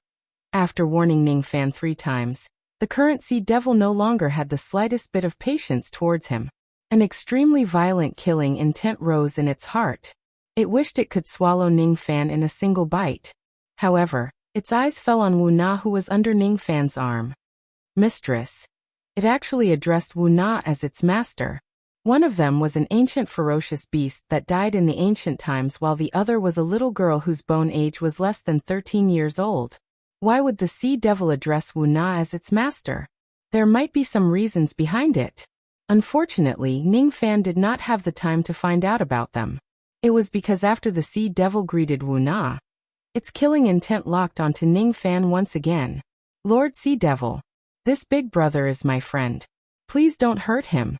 After warning Ning Fan 3 times, the current sea devil no longer had the slightest bit of patience towards him. An extremely violent killing intent rose in its heart. It wished it could swallow Ning Fan in a single bite. However, its eyes fell on Wu Na, who was under Ning Fan's arm. Mistress. It actually addressed Wu Na as its master. One of them was an ancient ferocious beast that died in the ancient times, while the other was a little girl whose bone age was less than 13 years old. Why would the sea devil address Wu Na as its master? There might be some reasons behind it. Unfortunately, Ning Fan did not have the time to find out about them. It was because after the sea devil greeted Wu Na, its killing intent locked onto Ning Fan once again. Lord Sea Devil, this big brother is my friend. Please don't hurt him.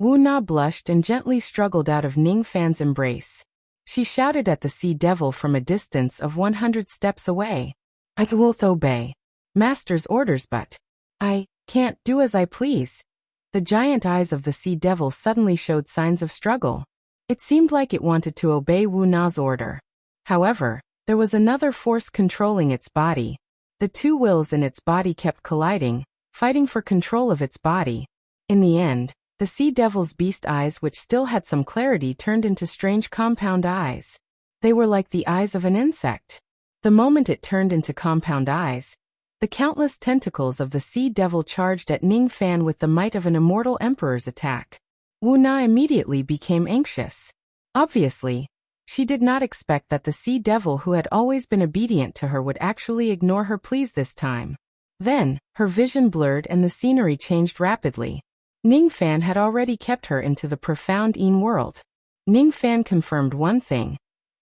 Wu Na blushed and gently struggled out of Ning Fan's embrace. She shouted at the sea devil from a distance of 100 steps away. I will obey Master's orders, but I can't do as I please. The giant eyes of the sea devil suddenly showed signs of struggle. It seemed like it wanted to obey Wu Na's order. However, there was another force controlling its body. The two wills in its body kept colliding, fighting for control of its body. In the end, the sea devil's beast eyes, which still had some clarity, turned into strange compound eyes. They were like the eyes of an insect. The moment it turned into compound eyes, the countless tentacles of the sea devil charged at Ning Fan with the might of an immortal emperor's attack. Wu Na immediately became anxious. Obviously, she did not expect that the sea devil, who had always been obedient to her, would actually ignore her pleas this time. Then, her vision blurred and the scenery changed rapidly. Ning Fan had already kept her into the profound Yin world. Ning Fan confirmed one thing,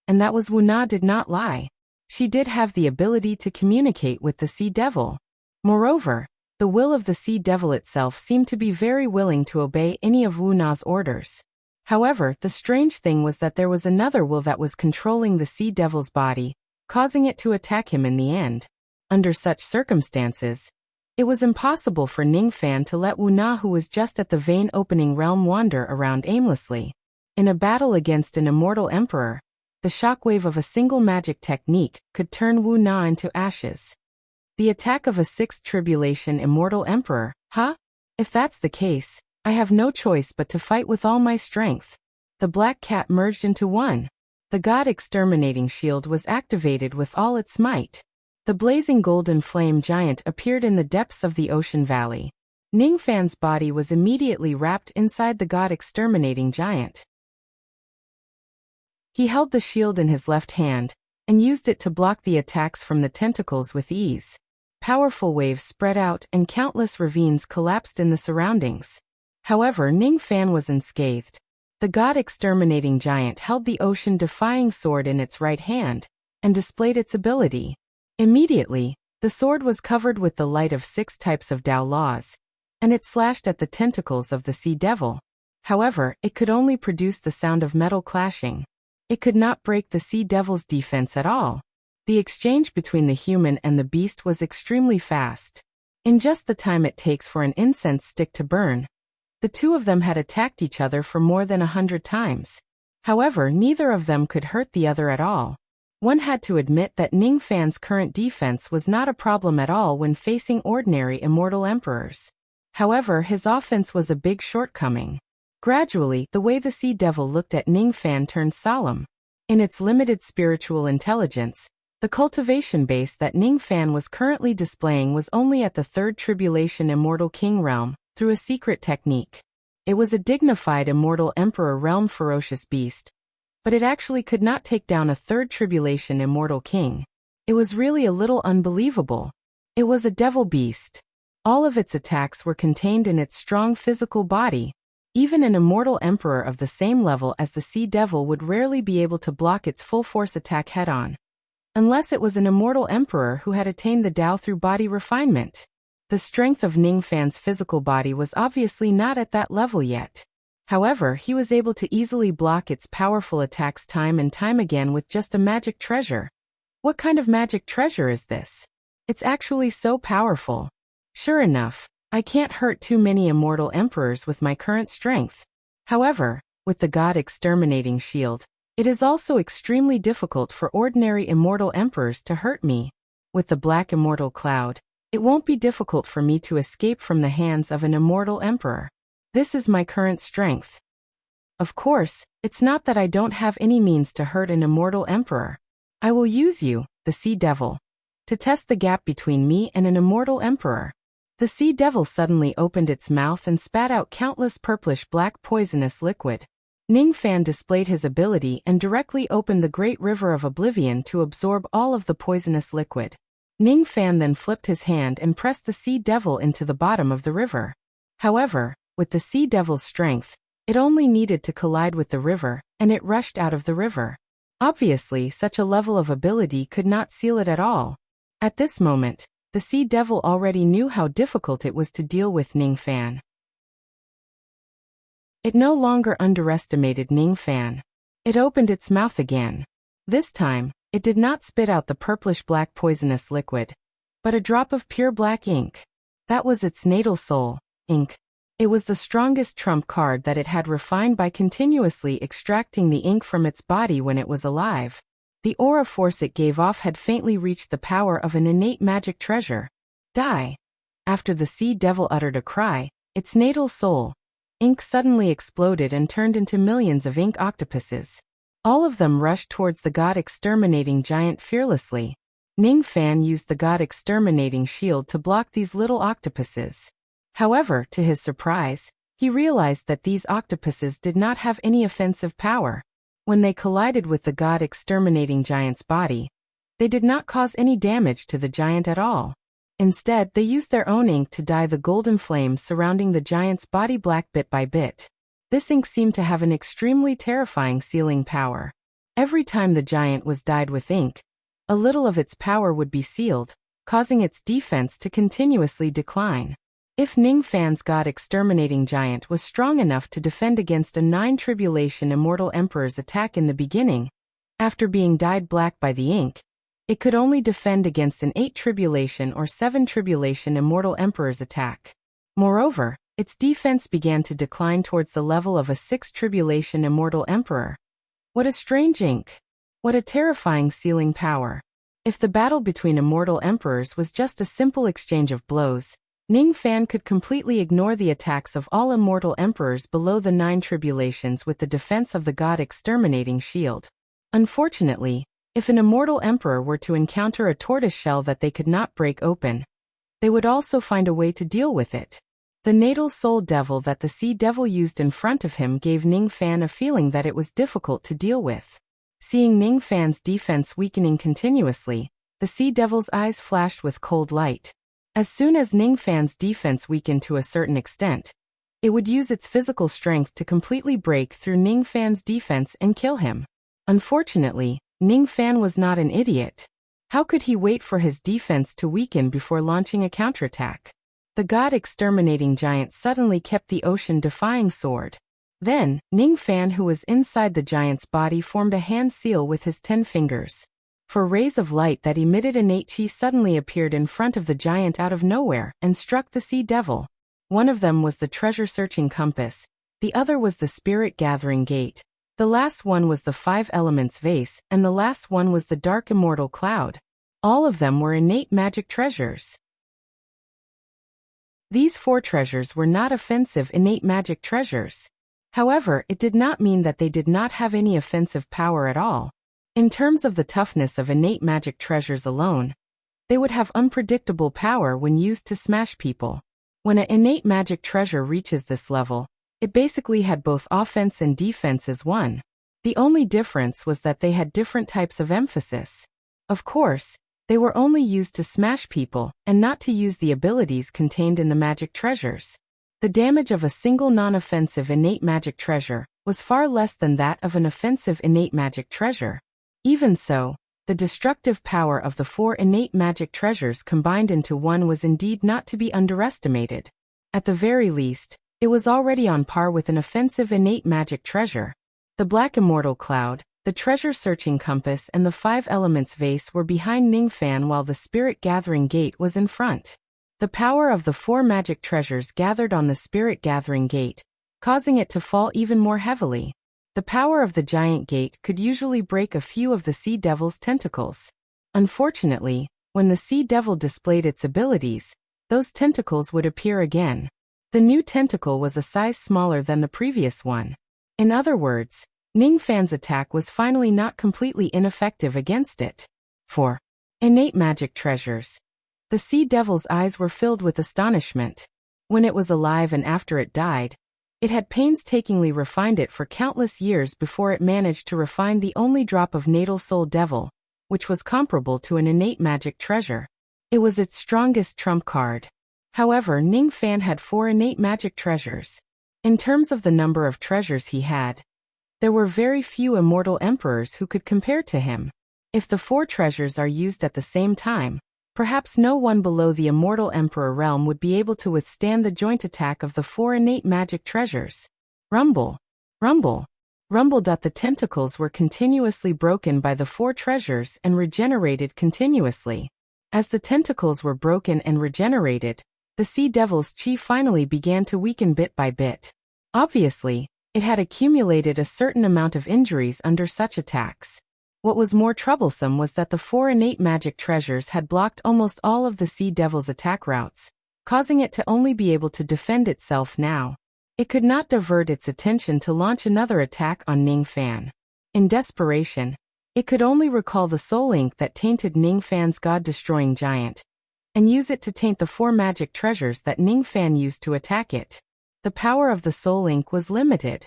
and that was Wu Na did not lie. She did have the ability to communicate with the sea devil. Moreover, the will of the sea devil itself seemed to be very willing to obey any of Wu Na's orders. However, the strange thing was that there was another will that was controlling the sea devil's body, causing it to attack him in the end. Under such circumstances, it was impossible for Ning Fan to let Wu Na, who was just at the vein-opening realm, wander around aimlessly. In a battle against an immortal emperor, the shockwave of a single magic technique could turn Wu Na into ashes. The attack of a sixth tribulation immortal emperor, huh? If that's the case, I have no choice but to fight with all my strength. The black cat merged into one. The god exterminating shield was activated with all its might. The blazing golden flame giant appeared in the depths of the ocean valley. Ning Fan's body was immediately wrapped inside the god exterminating giant. He held the shield in his left hand, and used it to block the attacks from the tentacles with ease. Powerful waves spread out and countless ravines collapsed in the surroundings. However, Ning Fan was unscathed. The god-exterminating giant held the ocean-defying sword in its right hand, and displayed its ability. Immediately, the sword was covered with the light of 6 types of Tao laws, and it slashed at the tentacles of the sea devil. However, it could only produce the sound of metal clashing. It could not break the sea devil's defense at all. The exchange between the human and the beast was extremely fast. In just the time it takes for an incense stick to burn, the two of them had attacked each other for more than 100 times. However, neither of them could hurt the other at all. One had to admit that Ning Fan's current defense was not a problem at all when facing ordinary immortal emperors. However, his offense was a big shortcoming. Gradually, the way the sea devil looked at Ning Fan turned solemn. In its limited spiritual intelligence, the cultivation base that Ning Fan was currently displaying was only at the 3rd Tribulation Immortal King realm, through a secret technique. It was a dignified Immortal Emperor realm ferocious beast, but it actually could not take down a third tribulation immortal king. It was really a little unbelievable. It was a devil beast. All of its attacks were contained in its strong physical body. Even an immortal emperor of the same level as the sea devil would rarely be able to block its full-force attack head-on. Unless it was an immortal emperor who had attained the Tao through body refinement. The strength of Ningfan's physical body was obviously not at that level yet. However, he was able to easily block its powerful attacks time and time again with just a magic treasure. What kind of magic treasure is this? It's actually so powerful. Sure enough, I can't hurt too many immortal emperors with my current strength. However, with the God Exterminating Shield, it is also extremely difficult for ordinary immortal emperors to hurt me. With the Black Immortal Cloud, it won't be difficult for me to escape from the hands of an immortal emperor. This is my current strength. Of course, it's not that I don't have any means to hurt an immortal emperor. I will use you, the Sea Devil, to test the gap between me and an immortal emperor. The Sea Devil suddenly opened its mouth and spat out countless purplish-black poisonous liquid. Ningfan displayed his ability and directly opened the Great River of Oblivion to absorb all of the poisonous liquid. Ningfan then flipped his hand and pressed the Sea Devil into the bottom of the river. However, with the Sea Devil's strength, it only needed to collide with the river, and it rushed out of the river. Obviously, such a level of ability could not seal it at all. At this moment, the Sea Devil already knew how difficult it was to deal with Ningfan. It no longer underestimated Ningfan. It opened its mouth again. This time, it did not spit out the purplish-black poisonous liquid, but a drop of pure black ink. That was its natal soul, ink. It was the strongest trump card that it had refined by continuously extracting the ink from its body when it was alive. The aura force it gave off had faintly reached the power of an innate magic treasure. Die. After the Sea Devil uttered a cry, its natal soul, ink, suddenly exploded and turned into millions of ink octopuses. All of them rushed towards the God Exterminating Giant fearlessly. Ningfan used the God Exterminating Shield to block these little octopuses. However, to his surprise, he realized that these octopuses did not have any offensive power. When they collided with the God Exterminating Giant's body, they did not cause any damage to the giant at all. Instead, they used their own ink to dye the golden flames surrounding the giant's body black bit by bit. This ink seemed to have an extremely terrifying sealing power. Every time the giant was dyed with ink, a little of its power would be sealed, causing its defense to continuously decline. If Ningfan's God Exterminating Giant was strong enough to defend against a 9 Tribulation Immortal Emperor's attack in the beginning, after being dyed black by the ink, it could only defend against an 8 Tribulation or 7 Tribulation Immortal Emperor's attack. Moreover, its defense began to decline towards the level of a 6 Tribulation Immortal Emperor. What a strange ink! What a terrifying sealing power! If the battle between immortal emperors was just a simple exchange of blows, Ningfan could completely ignore the attacks of all immortal emperors below the 9 tribulations with the defense of the God Exterminating Shield. Unfortunately, if an immortal emperor were to encounter a tortoise shell that they could not break open, they would also find a way to deal with it. The natal soul devil that the Sea Devil used in front of him gave Ningfan a feeling that it was difficult to deal with. Seeing Ningfan's defense weakening continuously, the Sea Devil's eyes flashed with cold light. As soon as Ningfan's defense weakened to a certain extent, it would use its physical strength to completely break through Ningfan's defense and kill him. Unfortunately, Ningfan was not an idiot. How could he wait for his defense to weaken before launching a counterattack? The God Exterminating Giant suddenly kept the ocean-defying sword. Then, Ningfan, who was inside the giant's body, formed a hand seal with his 10 fingers. For rays of light that emitted innate chi suddenly appeared in front of the giant out of nowhere and struck the Sea Devil. One of them was the treasure-searching compass, the other was the spirit-gathering gate, the last one was the 5 elements vase, and the last one was the dark immortal cloud. All of them were innate magic treasures. These 4 treasures were not offensive innate magic treasures. However, it did not mean that they did not have any offensive power at all. In terms of the toughness of innate magic treasures alone, they would have unpredictable power when used to smash people. When an innate magic treasure reaches this level, it basically had both offense and defense as one. The only difference was that they had different types of emphasis. Of course, they were only used to smash people and not to use the abilities contained in the magic treasures. The damage of a single non-offensive innate magic treasure was far less than that of an offensive innate magic treasure. Even so, the destructive power of the 4 innate magic treasures combined into one was indeed not to be underestimated. At the very least, it was already on par with an offensive innate magic treasure. The Black Immortal Cloud, the treasure-searching compass and the 5 elements vase were behind Ningfan while the spirit-gathering gate was in front. The power of the 4 magic treasures gathered on the spirit-gathering gate, causing it to fall even more heavily. The power of the giant gate could usually break a few of the Sea Devil's tentacles. Unfortunately, when the Sea Devil displayed its abilities, those tentacles would appear again. The new tentacle was a size smaller than the previous one. In other words, Ningfan's attack was finally not completely ineffective against it. 4. Innate magic treasures. The Sea Devil's eyes were filled with astonishment. When it was alive and after it died, it had painstakingly refined it for countless years before it managed to refine the only drop of Natal Soul Devil, which was comparable to an innate magic treasure. It was its strongest trump card. However, Ningfan had 4 innate magic treasures. In terms of the number of treasures he had, there were very few immortal emperors who could compare to him. If the 4 treasures are used at the same time, perhaps no one below the immortal emperor realm would be able to withstand the joint attack of the 4 innate magic treasures. Rumble. Rumble. Rumble. The tentacles were continuously broken by the 4 treasures and regenerated continuously. As the tentacles were broken and regenerated, the Sea Devil's chi finally began to weaken bit by bit. Obviously, it had accumulated a certain amount of injuries under such attacks. What was more troublesome was that the 4 innate magic treasures had blocked almost all of the Sea Devil's attack routes, causing it to only be able to defend itself now. It could not divert its attention to launch another attack on Ningfan. In desperation, it could only recall the soul ink that tainted Ningfan's god-destroying giant, and use it to taint the 4 magic treasures that Ningfan used to attack it. The power of the soul ink was limited.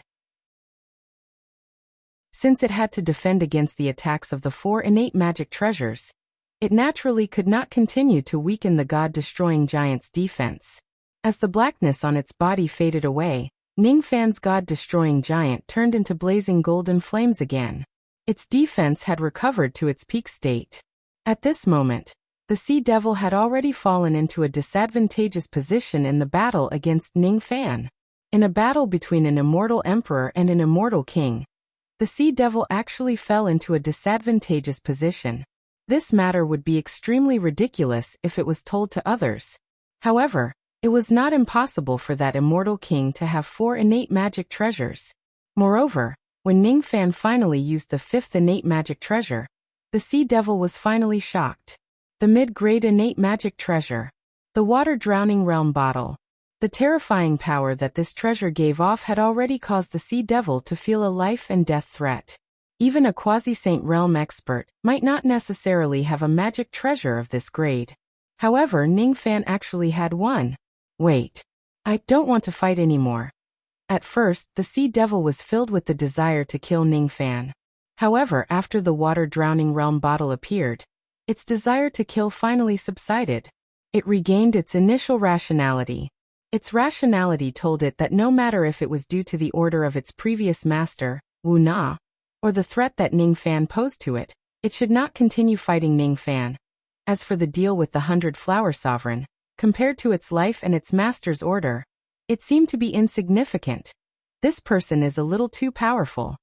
Since it had to defend against the attacks of the 4 innate magic treasures, it naturally could not continue to weaken the god-destroying giant's defense. As the blackness on its body faded away, Ningfan's god-destroying giant turned into blazing golden flames again. Its defense had recovered to its peak state. At this moment, the Sea Devil had already fallen into a disadvantageous position in the battle against Ningfan. In a battle between an immortal emperor and an immortal king, the Sea Devil actually fell into a disadvantageous position. This matter would be extremely ridiculous if it was told to others. However, it was not impossible for that immortal king to have 4 innate magic treasures. Moreover, when Ningfan finally used the 5th innate magic treasure, the Sea Devil was finally shocked. The mid-grade innate magic treasure. The water-drowning realm bottle. The terrifying power that this treasure gave off had already caused the Sea Devil to feel a life-and-death threat. Even a quasi-saint realm expert might not necessarily have a magic treasure of this grade. However, Ningfan actually had one. Wait. I don't want to fight anymore. At first, the Sea Devil was filled with the desire to kill Ningfan. However, after the water-drowning realm bottle appeared, its desire to kill finally subsided. It regained its initial rationality. Its rationality told it that no matter if it was due to the order of its previous master, Wu Na, or the threat that Ningfan posed to it, it should not continue fighting Ningfan. As for the deal with the 100-flower sovereign, compared to its life and its master's order, it seemed to be insignificant. This person is a little too powerful.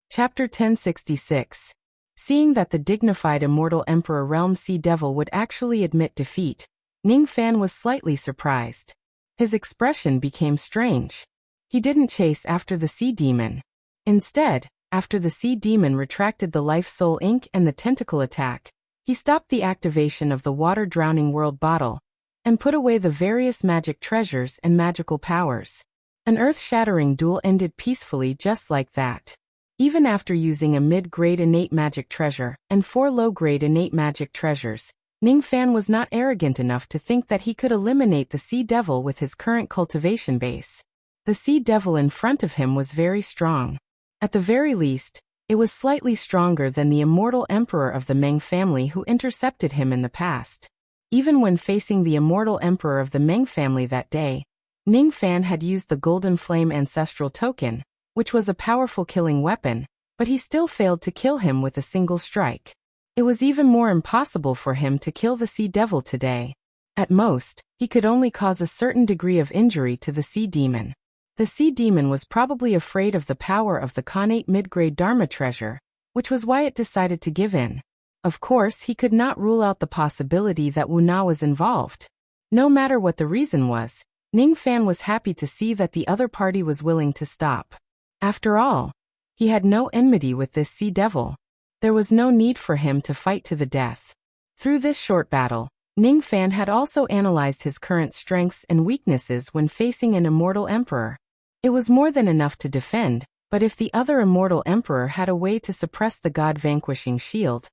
Chapter 1066. Seeing that the dignified immortal Emperor Realm Sea Devil would actually admit defeat, Ningfan was slightly surprised. His expression became strange. He didn't chase after the Sea Demon. Instead, after the Sea Demon retracted the Life Soul Ink and the tentacle attack, he stopped the activation of the water-drowning world bottle, and put away the various magic treasures and magical powers. An earth-shattering duel ended peacefully just like that. Even after using a mid-grade innate magic treasure and 4 low-grade innate magic treasures, Ningfan was not arrogant enough to think that he could eliminate the Sea Devil with his current cultivation base. The sea devil in front of him was very strong. At the very least, it was slightly stronger than the immortal emperor of the Meng family who intercepted him in the past. Even when facing the immortal emperor of the Meng family that day, Ning Fan had used the Golden Flame ancestral token, which was a powerful killing weapon, but he still failed to kill him with a single strike. It was even more impossible for him to kill the sea devil today. At most, he could only cause a certain degree of injury to the sea demon. The sea demon was probably afraid of the power of the Khanate mid-grade Dharma treasure, which was why it decided to give in. Of course, he could not rule out the possibility that Wu Na was involved. No matter what the reason was, Ning Fan was happy to see that the other party was willing to stop. After all, he had no enmity with this sea devil. There was no need for him to fight to the death. Through this short battle, Ning Fan had also analyzed his current strengths and weaknesses when facing an immortal emperor. It was more than enough to defend, but if the other immortal emperor had a way to suppress the god-vanquishing shield,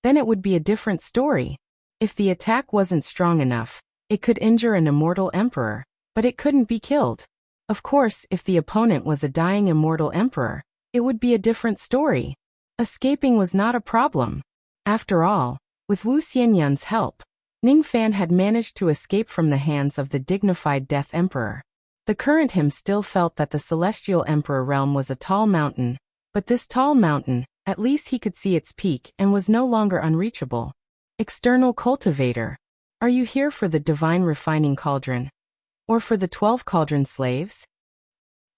then it would be a different story. If the attack wasn't strong enough, it could injure an immortal emperor, but it couldn't be killed. Of course, if the opponent was a dying immortal emperor, it would be a different story. Escaping was not a problem. After all, with Wu Xianyun's help, Ning Fan had managed to escape from the hands of the dignified Death Emperor. The current him still felt that the Celestial Emperor realm was a tall mountain, but this tall mountain, at least he could see its peak and was no longer unreachable. External Cultivator, are you here for the Divine Refining Cauldron? Or for the 12 Cauldron Slaves?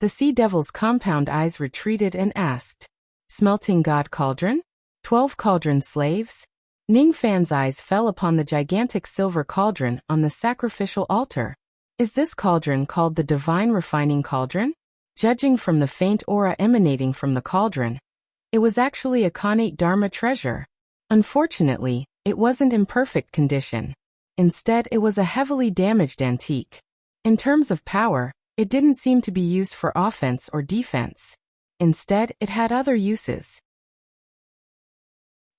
The Sea Devil's compound eyes retreated and asked, Smelting God Cauldron? 12 Cauldron Slaves? Ning Fan's eyes fell upon the gigantic silver cauldron on the sacrificial altar. Is this cauldron called the Divine Refining Cauldron? Judging from the faint aura emanating from the cauldron, it was actually a Khanate Dharma treasure. Unfortunately, it wasn't in perfect condition. Instead, it was a heavily damaged antique. In terms of power, it didn't seem to be used for offense or defense. Instead, it had other uses.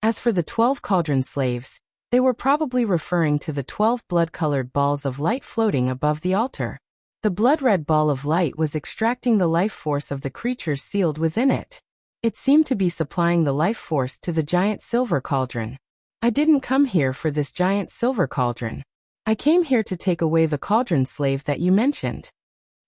As for the 12 Cauldron Slaves, they were probably referring to the 12 blood-colored balls of light floating above the altar. The blood-red ball of light was extracting the life force of the creatures sealed within it. It seemed to be supplying the life force to the giant silver cauldron. I didn't come here for this giant silver cauldron. I came here to take away the cauldron slave that you mentioned.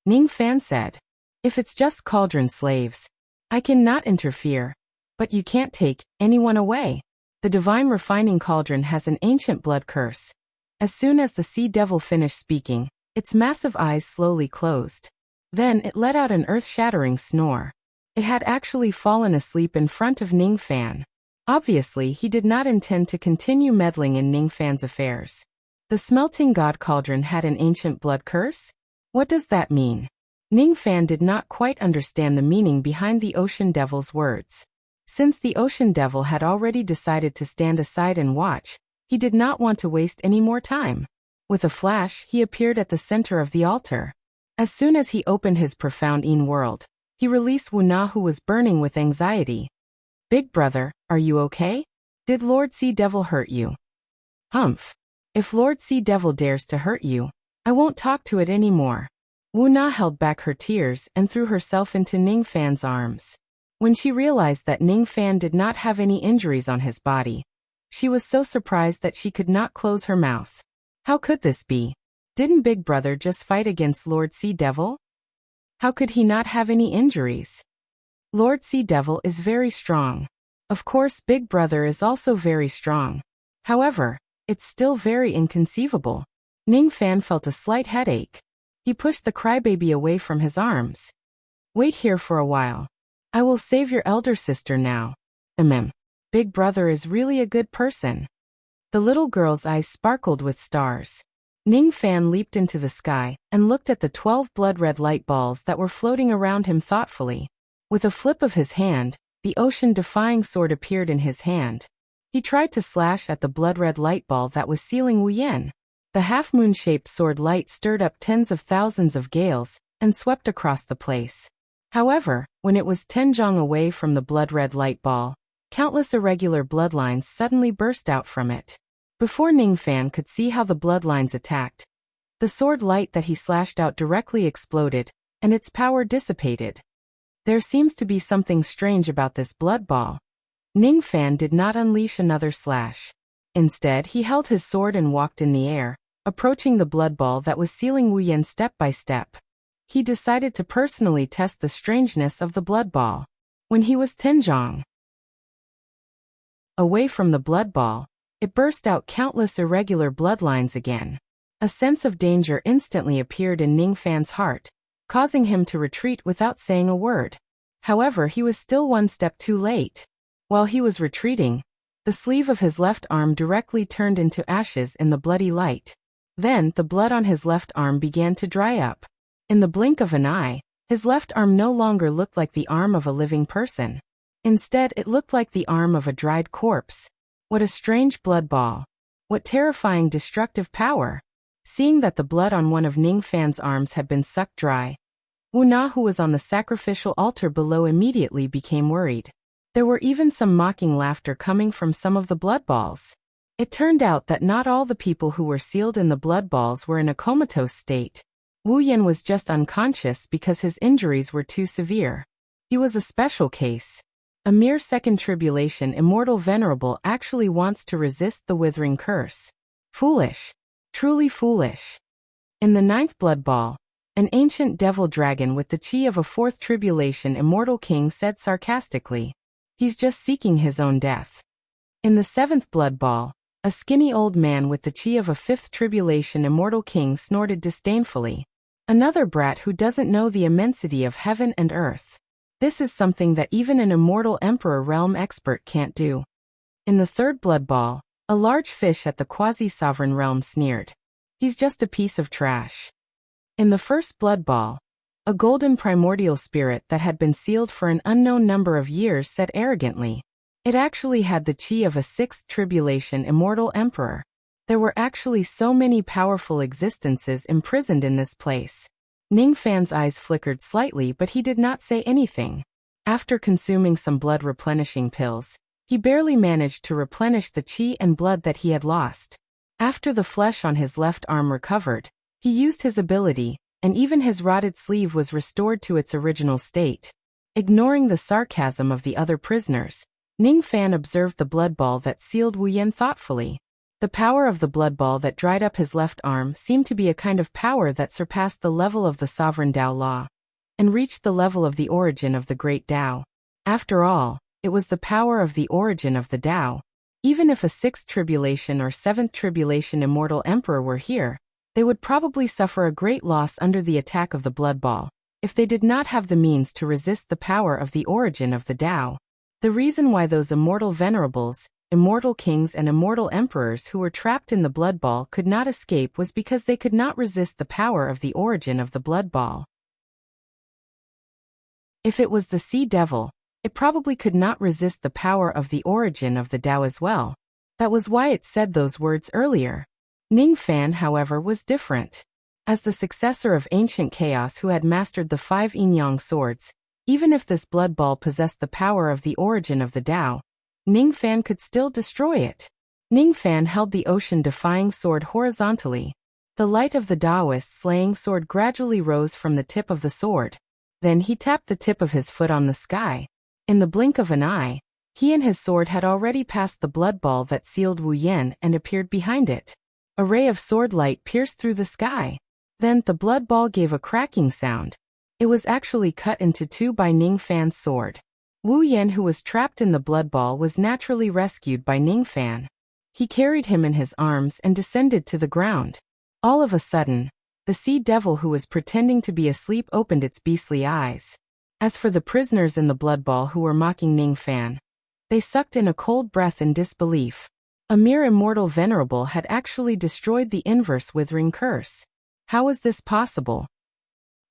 Ning Fan said. If it's just cauldron slaves, I cannot interfere, but you can't take anyone away. The Divine Refining Cauldron has an ancient blood curse. As soon as the sea devil finished speaking, its massive eyes slowly closed. Then it let out an earth-shattering snore. It had actually fallen asleep in front of Ning Fan. Obviously, he did not intend to continue meddling in Ning Fan's affairs. The Smelting God Cauldron had an ancient blood curse? What does that mean? Ning Fan did not quite understand the meaning behind the Ocean Devil's words. Since the Ocean Devil had already decided to stand aside and watch, he did not want to waste any more time. With a flash, he appeared at the center of the altar. As soon as he opened his profound Yin world, he released Wu Na, who was burning with anxiety. Big brother, are you okay? Did Lord Sea Devil hurt you? Humph. If Lord Sea Devil dares to hurt you, I won't talk to it anymore. Wu Na held back her tears and threw herself into Ning Fan's arms. When she realized that Ning Fan did not have any injuries on his body, she was so surprised that she could not close her mouth. How could this be? Didn't Big Brother just fight against Lord Sea Devil? How could he not have any injuries? Lord Sea Devil is very strong. Of course, Big Brother is also very strong. However, it's still very inconceivable. Ning Fan felt a slight headache. He pushed the crybaby away from his arms. Wait here for a while. I will save your elder sister now. Big Brother is really a good person. The little girl's eyes sparkled with stars. Ning Fan leaped into the sky and looked at the 12 blood-red light balls that were floating around him thoughtfully. With a flip of his hand, the ocean-defying sword appeared in his hand. He tried to slash at the blood-red light ball that was sealing Wu Yan. The half-moon-shaped sword light stirred up tens of thousands of gales and swept across the place. However, when it was 10 zhang away from the blood-red light ball, countless irregular bloodlines suddenly burst out from it. Before Ning Fan could see how the bloodlines attacked, the sword light that he slashed out directly exploded, and its power dissipated. There seems to be something strange about this blood ball. Ning Fan did not unleash another slash. Instead, he held his sword and walked in the air, approaching the blood ball that was sealing Wu Yan step by step. He decided to personally test the strangeness of the blood ball. When he was Tenjong away from the blood ball, it burst out countless irregular bloodlines again. A sense of danger instantly appeared in Ning Fan's heart, causing him to retreat without saying a word. However, he was still one step too late. While he was retreating, the sleeve of his left arm directly turned into ashes in the bloody light. Then, the blood on his left arm began to dry up. In the blink of an eye, his left arm no longer looked like the arm of a living person. Instead, it looked like the arm of a dried corpse. What a strange blood ball. What terrifying destructive power. Seeing that the blood on one of Ning Fan's arms had been sucked dry, Wu Na, who was on the sacrificial altar below, immediately became worried. There were even some mocking laughter coming from some of the blood balls. It turned out that not all the people who were sealed in the blood balls were in a comatose state. Wu Yan was just unconscious because his injuries were too severe. He was a special case. A mere second tribulation immortal venerable actually wants to resist the withering curse. Foolish. Truly foolish. In the ninth blood ball, an ancient devil dragon with the chi of a fourth tribulation immortal king said sarcastically, "He's just seeking his own death." In the seventh blood ball, a skinny old man with the chi of a fifth tribulation immortal king snorted disdainfully. Another brat who doesn't know the immensity of heaven and earth. This is something that even an immortal emperor realm expert can't do. In the third blood ball, a large fish at the quasi-sovereign realm sneered, "He's just a piece of trash." In the first blood ball, a golden primordial spirit that had been sealed for an unknown number of years said arrogantly, it actually had the chi of a sixth tribulation immortal emperor. There were actually so many powerful existences imprisoned in this place. Ning Fan's eyes flickered slightly, but he did not say anything. After consuming some blood replenishing pills, he barely managed to replenish the chi and blood that he had lost. After the flesh on his left arm recovered, he used his ability, and even his rotted sleeve was restored to its original state. Ignoring the sarcasm of the other prisoners, Ning Fan observed the blood ball that sealed Wu Yan thoughtfully. The power of the blood ball that dried up his left arm seemed to be a kind of power that surpassed the level of the sovereign Tao law, and reached the level of the origin of the great Tao. After all, it was the power of the origin of the Tao. Even if a sixth tribulation or seventh tribulation immortal emperor were here, they would probably suffer a great loss under the attack of the blood ball, if they did not have the means to resist the power of the origin of the Tao. The reason why those immortal venerables, immortal kings and immortal emperors who were trapped in the blood ball could not escape was because they could not resist the power of the origin of the blood ball. If it was the sea devil, it probably could not resist the power of the origin of the Tao as well. That was why it said those words earlier. Ning Fan, however, was different. As the successor of ancient chaos who had mastered the 5 yin-yang swords, even if this blood ball possessed the power of the origin of the Tao, Ning Fan could still destroy it. Ning Fan held the ocean-defying sword horizontally. The light of the Taoist slaying sword gradually rose from the tip of the sword. Then he tapped the tip of his foot on the sky. In the blink of an eye, he and his sword had already passed the blood ball that sealed Wu Yan and appeared behind it. A ray of sword light pierced through the sky. Then the blood ball gave a cracking sound. It was actually cut into two by Ning Fan's sword. Wu Yan, who was trapped in the blood ball, was naturally rescued by Ning Fan. He carried him in his arms and descended to the ground. All of a sudden, the sea devil who was pretending to be asleep opened its beastly eyes. As for the prisoners in the blood ball who were mocking Ning Fan, they sucked in a cold breath in disbelief. A mere immortal venerable had actually destroyed the inverse withering curse. How was this possible?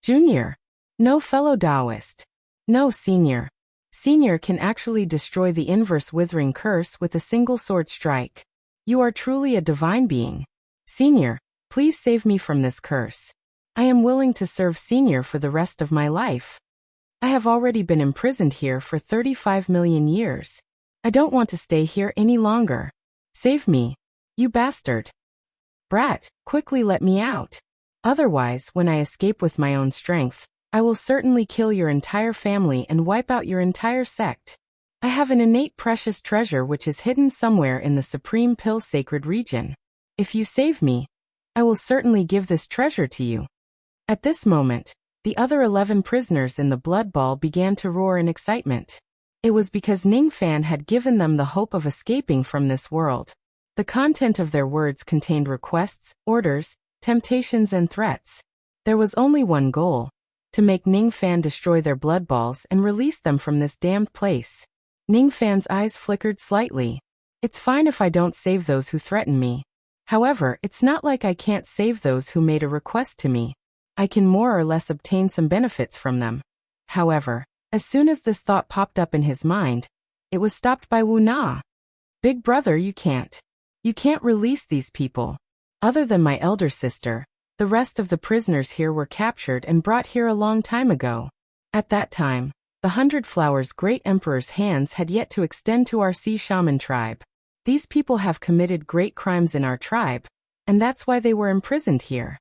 Junior. No, fellow Taoist. No, senior. Senior can actually destroy the inverse withering curse with a single sword strike. You are truly a divine being. Senior, please save me from this curse. I am willing to serve Senior for the rest of my life. I have already been imprisoned here for 35 million years. I don't want to stay here any longer. Save me, you bastard. Brat, quickly let me out. Otherwise, when I escape with my own strength, I will certainly kill your entire family and wipe out your entire sect. I have an innate precious treasure which is hidden somewhere in the Supreme Pill sacred region. If you save me, I will certainly give this treasure to you." At this moment, the other 11 prisoners in the blood ball began to roar in excitement. It was because Ning Fan had given them the hope of escaping from this world. The content of their words contained requests, orders, temptations and threats. There was only one goal: to make Ning Fan destroy their blood balls and release them from this damned place. Ning Fan's eyes flickered slightly. "It's fine if I don't save those who threaten me. However, it's not like I can't save those who made a request to me. I can more or less obtain some benefits from them." However, as soon as this thought popped up in his mind, it was stopped by Wu Na. "Big brother, you can't. You can't release these people. Other than my elder sister, the rest of the prisoners here were captured and brought here a long time ago. At that time, the 100 Flowers Great Emperor's hands had yet to extend to our Sea Shaman tribe. These people have committed great crimes in our tribe, and that's why they were imprisoned here.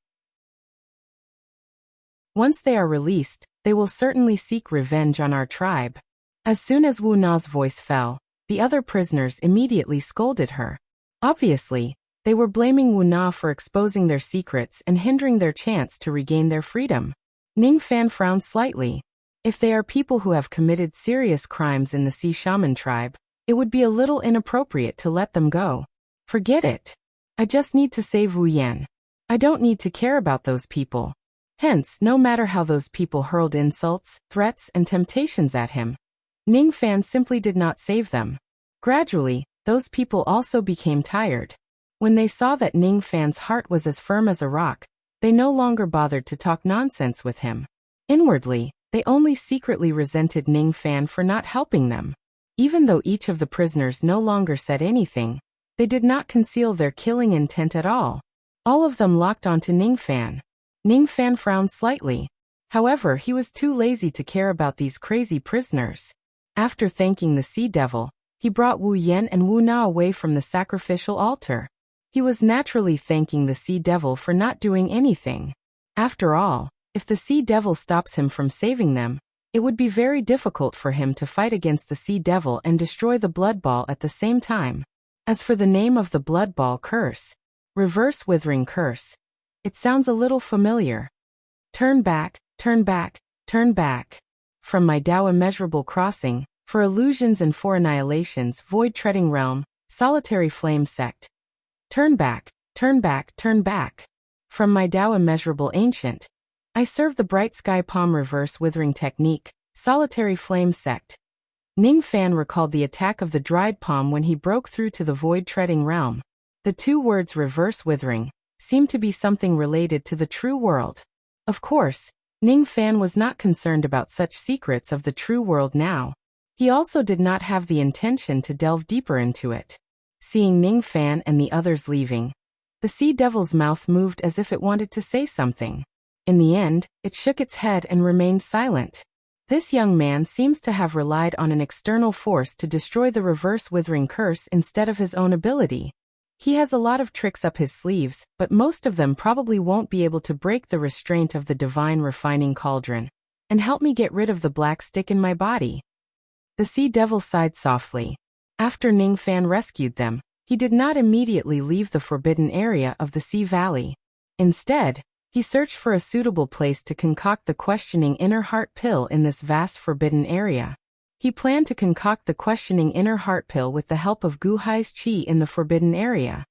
Once they are released, they will certainly seek revenge on our tribe." As soon as Wu Na's voice fell, the other prisoners immediately scolded her. Obviously, they were blaming Wu Na for exposing their secrets and hindering their chance to regain their freedom. Ning Fan frowned slightly. If they are people who have committed serious crimes in the Sea Shaman tribe, it would be a little inappropriate to let them go. Forget it. I just need to save Wu Yan. I don't need to care about those people. Hence, no matter how those people hurled insults, threats, and temptations at him, Ning Fan simply did not save them. Gradually, those people also became tired. When they saw that Ning Fan's heart was as firm as a rock, they no longer bothered to talk nonsense with him. Inwardly, they only secretly resented Ning Fan for not helping them. Even though each of the prisoners no longer said anything, they did not conceal their killing intent at all. All of them locked onto Ning Fan. Ning Fan frowned slightly. However, he was too lazy to care about these crazy prisoners. After thanking the Sea Devil, he brought Wu Yan and Wu Na away from the sacrificial altar. He was naturally thanking the Sea Devil for not doing anything. After all, if the Sea Devil stops him from saving them, it would be very difficult for him to fight against the Sea Devil and destroy the Blood Ball at the same time. As for the name of the Blood Ball curse, Reverse Withering Curse, it sounds a little familiar. Turn back, turn back, turn back. From my Tao Immeasurable Crossing, for illusions and for annihilations, Void Treading Realm, Solitary Flame Sect. Turn back, turn back, turn back. From my Tao Immeasurable Ancient, I serve the Bright Sky Palm Reverse Withering Technique, Solitary Flame Sect. Ning Fan recalled the attack of the dried palm when he broke through to the Void Treading Realm. The two words reverse withering seemed to be something related to the true world. Of course, Ning Fan was not concerned about such secrets of the true world now. He also did not have the intention to delve deeper into it. Seeing Ning Fan and the others leaving, the Sea Devil's mouth moved as if it wanted to say something. In the end, it shook its head and remained silent. This young man seems to have relied on an external force to destroy the reverse withering curse instead of his own ability. He has a lot of tricks up his sleeves, but most of them probably won't be able to break the restraint of the divine refining cauldron and help me get rid of the black stick in my body. The Sea Devil sighed softly. After Ning Fan rescued them, he did not immediately leave the forbidden area of the Sea Valley. Instead, he searched for a suitable place to concoct the questioning inner heart pill in this vast forbidden area. He planned to concoct the questioning inner heart pill with the help of Gu Hai's Qi in the forbidden area.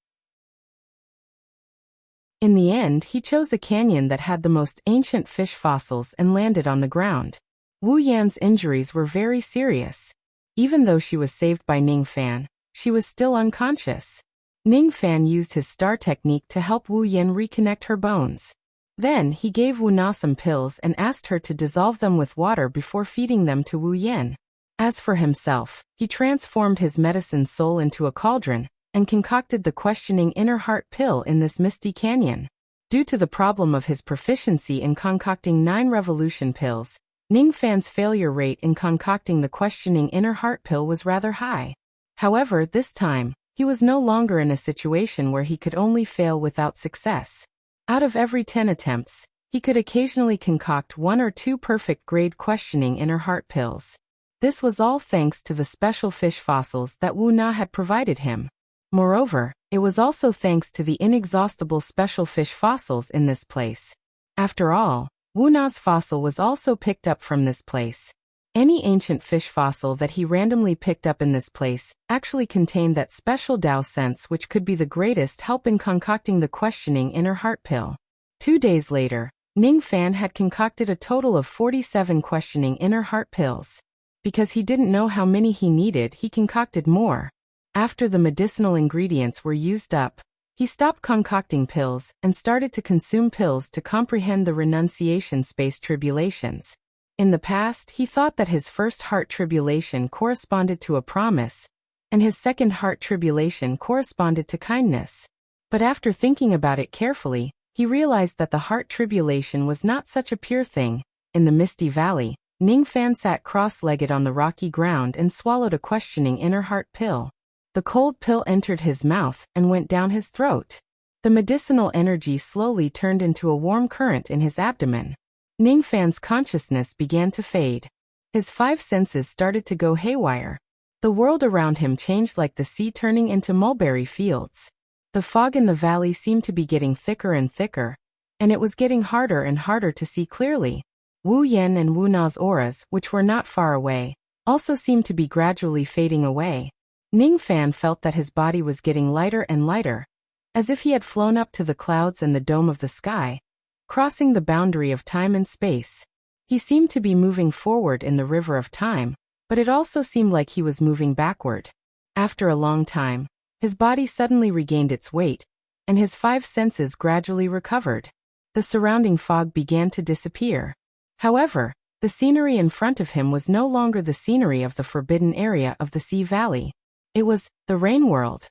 In the end, he chose a canyon that had the most ancient fish fossils and landed on the ground. Wu Yan's injuries were very serious. Even though she was saved by Ning Fan, she was still unconscious. Ning Fan used his star technique to help Wu Yan reconnect her bones. Then, he gave Wu Na some pills and asked her to dissolve them with water before feeding them to Wu Yan. As for himself, he transformed his medicine soul into a cauldron and concocted the questioning inner heart pill in this misty canyon. Due to the problem of his proficiency in concocting 9 revolution pills, Ning Fan's failure rate in concocting the questioning inner heart pill was rather high. However, this time, he was no longer in a situation where he could only fail without success. Out of every 10 attempts, He could occasionally concoct 1 or 2 perfect-grade questioning inner heart pills. This was all thanks to the special fish fossils that Wu Na had provided him. Moreover, it was also thanks to the inexhaustible special fish fossils in this place. After all, Wu Na's fossil was also picked up from this place. Any ancient fish fossil that he randomly picked up in this place actually contained that special Tao sense which could be the greatest help in concocting the questioning inner heart pill. 2 days later, Ning Fan had concocted a total of 47 questioning inner heart pills. Because he didn't know how many he needed, he concocted more. After the medicinal ingredients were used up, he stopped concocting pills and started to consume pills to comprehend the renunciation space tribulations. In the past, he thought that his first heart tribulation corresponded to a promise, and his second heart tribulation corresponded to kindness. But after thinking about it carefully, he realized that the heart tribulation was not such a pure thing. In the misty valley, Ning Fan sat cross-legged on the rocky ground and swallowed a questioning inner heart pill. The cold pill entered his mouth and went down his throat. The medicinal energy slowly turned into a warm current in his abdomen. Ning Fan's consciousness began to fade. His 5 senses started to go haywire. The world around him changed like the sea turning into mulberry fields. The fog in the valley seemed to be getting thicker and thicker, and it was getting harder and harder to see clearly. Wu Yan and Wu Na's auras, which were not far away, also seemed to be gradually fading away. Ning Fan felt that his body was getting lighter and lighter, as if he had flown up to the clouds and the dome of the sky, crossing the boundary of time and space. He seemed to be moving forward in the river of time, but it also seemed like he was moving backward. After a long time, his body suddenly regained its weight, and his 5 senses gradually recovered. The surrounding fog began to disappear. However, the scenery in front of him was no longer the scenery of the forbidden area of the Sea Valley. It was the Rain World.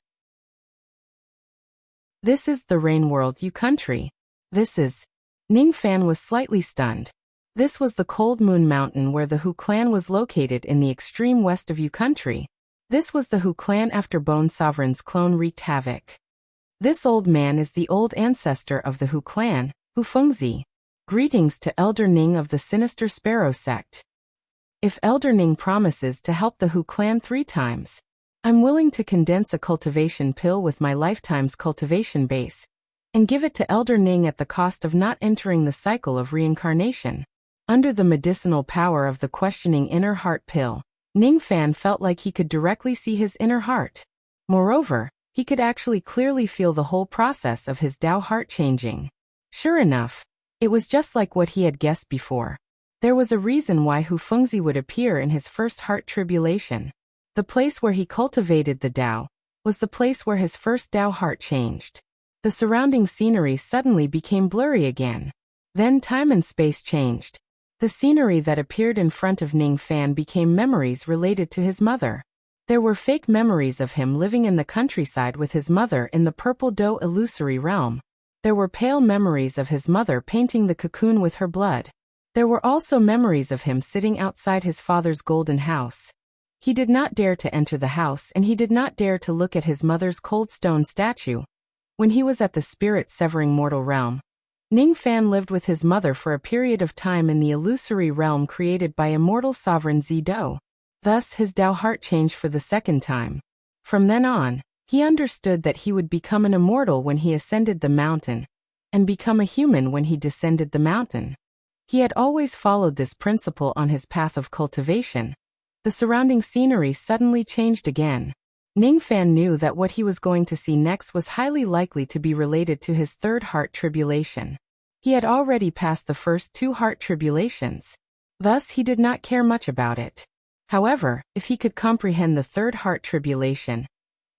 This is the Rain World, you country. This is... Ning Fan was slightly stunned. This was the Cold Moon Mountain where the Hu clan was located in the extreme west of Yu country. This was the Hu clan after Bone Sovereign's clone wreaked havoc. This old man is the old ancestor of the Hu clan, Hu Fengzi. Greetings to Elder Ning of the Sinister Sparrow sect. If Elder Ning promises to help the Hu clan 3 times, I'm willing to condense a cultivation pill with my lifetime's cultivation base, and give it to Elder Ning at the cost of not entering the cycle of reincarnation. Under the medicinal power of the questioning inner heart pill, Ning Fan felt like he could directly see his inner heart. Moreover, he could actually clearly feel the whole process of his Tao heart changing. Sure enough, it was just like what he had guessed before. There was a reason why Hu Fengzi would appear in his first heart tribulation. The place where he cultivated the Tao was the place where his first Tao heart changed. The surrounding scenery suddenly became blurry again. Then time and space changed. The scenery that appeared in front of Ning Fan became memories related to his mother. There were fake memories of him living in the countryside with his mother in the Purple Doe illusory realm. There were pale memories of his mother painting the cocoon with her blood. There were also memories of him sitting outside his father's golden house. He did not dare to enter the house and he did not dare to look at his mother's cold stone statue. When he was at the spirit-severing mortal realm, Ning Fan lived with his mother for a period of time in the illusory realm created by immortal sovereign Zido. Thus his Tao heart changed for the second time. From then on, he understood that he would become an immortal when he ascended the mountain, and become a human when he descended the mountain. He had always followed this principle on his path of cultivation. The surrounding scenery suddenly changed again. Ning Fan knew that what he was going to see next was highly likely to be related to his third heart tribulation. He had already passed the first 2 heart tribulations. Thus he did not care much about it. However, if he could comprehend the third heart tribulation,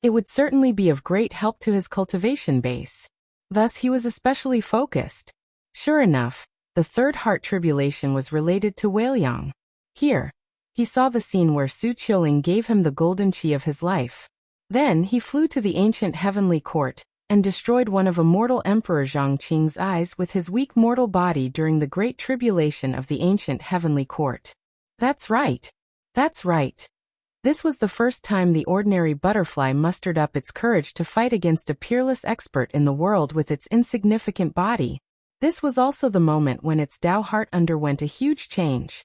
it would certainly be of great help to his cultivation base. Thus he was especially focused. Sure enough, the third heart tribulation was related to Whaleyang. Here, he saw the scene where Su Qiuling gave him the golden chi of his life. Then he flew to the ancient heavenly court, and destroyed one of immortal Emperor Zhongqing's eyes with his weak mortal body during the great tribulation of the ancient heavenly court. That's right. That's right. This was the first time the ordinary butterfly mustered up its courage to fight against a peerless expert in the world with its insignificant body. This was also the moment when its Tao heart underwent a huge change.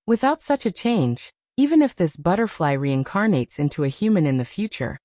Without such a change, even if this butterfly reincarnates into a human in the future,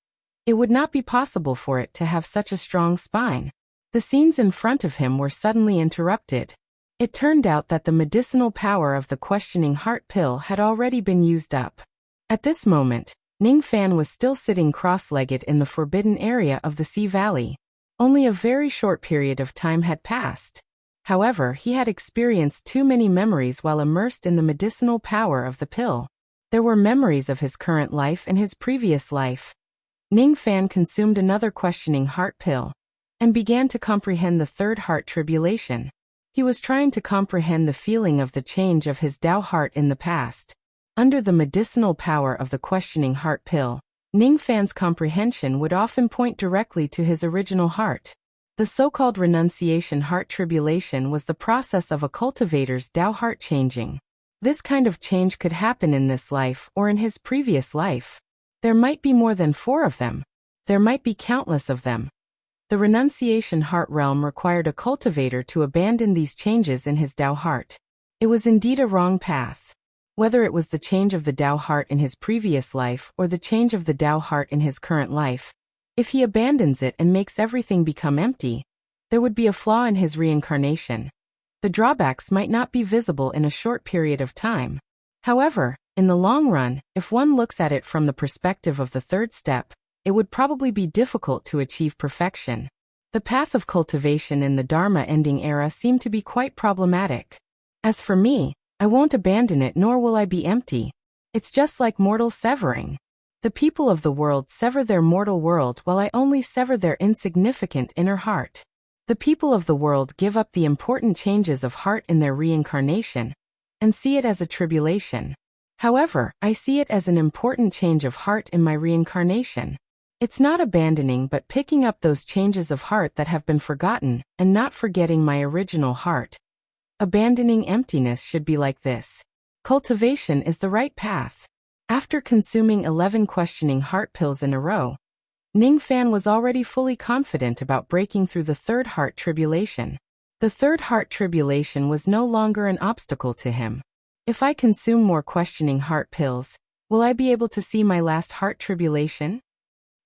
it would not be possible for it to have such a strong spine. The scenes in front of him were suddenly interrupted. It turned out that the medicinal power of the questioning heart pill had already been used up. At this moment, Ning Fan was still sitting cross-legged in the forbidden area of the Sea Valley. Only a very short period of time had passed. However, he had experienced too many memories while immersed in the medicinal power of the pill. There were memories of his current life and his previous life. Ning Fan consumed another questioning heart pill and began to comprehend the third heart tribulation. He was trying to comprehend the feeling of the change of his Tao heart in the past. Under the medicinal power of the questioning heart pill, Ning Fan's comprehension would often point directly to his original heart. The so-called renunciation heart tribulation was the process of a cultivator's Tao heart changing. This kind of change could happen in this life or in his previous life. There might be more than 4 of them. There might be countless of them. The renunciation heart realm required a cultivator to abandon these changes in his Tao heart. It was indeed a wrong path. Whether it was the change of the Tao heart in his previous life or the change of the Tao heart in his current life, if he abandons it and makes everything become empty, there would be a flaw in his reincarnation. The drawbacks might not be visible in a short period of time. However, in the long run, if one looks at it from the perspective of the third step, it would probably be difficult to achieve perfection. The path of cultivation in the Dharma ending era seemed to be quite problematic. As for me, I won't abandon it nor will I be empty. It's just like mortals severing. The people of the world sever their mortal world while I only sever their insignificant inner heart. The people of the world give up the important changes of heart in their reincarnation and see it as a tribulation. However, I see it as an important change of heart in my reincarnation. It's not abandoning but picking up those changes of heart that have been forgotten and not forgetting my original heart. Abandoning emptiness should be like this. Cultivation is the right path. After consuming 11 questioning heart pills in a row, Ning Fan was already fully confident about breaking through the third heart tribulation. The third heart tribulation was no longer an obstacle to him. If I consume more questioning heart pills, will I be able to see my last heart tribulation?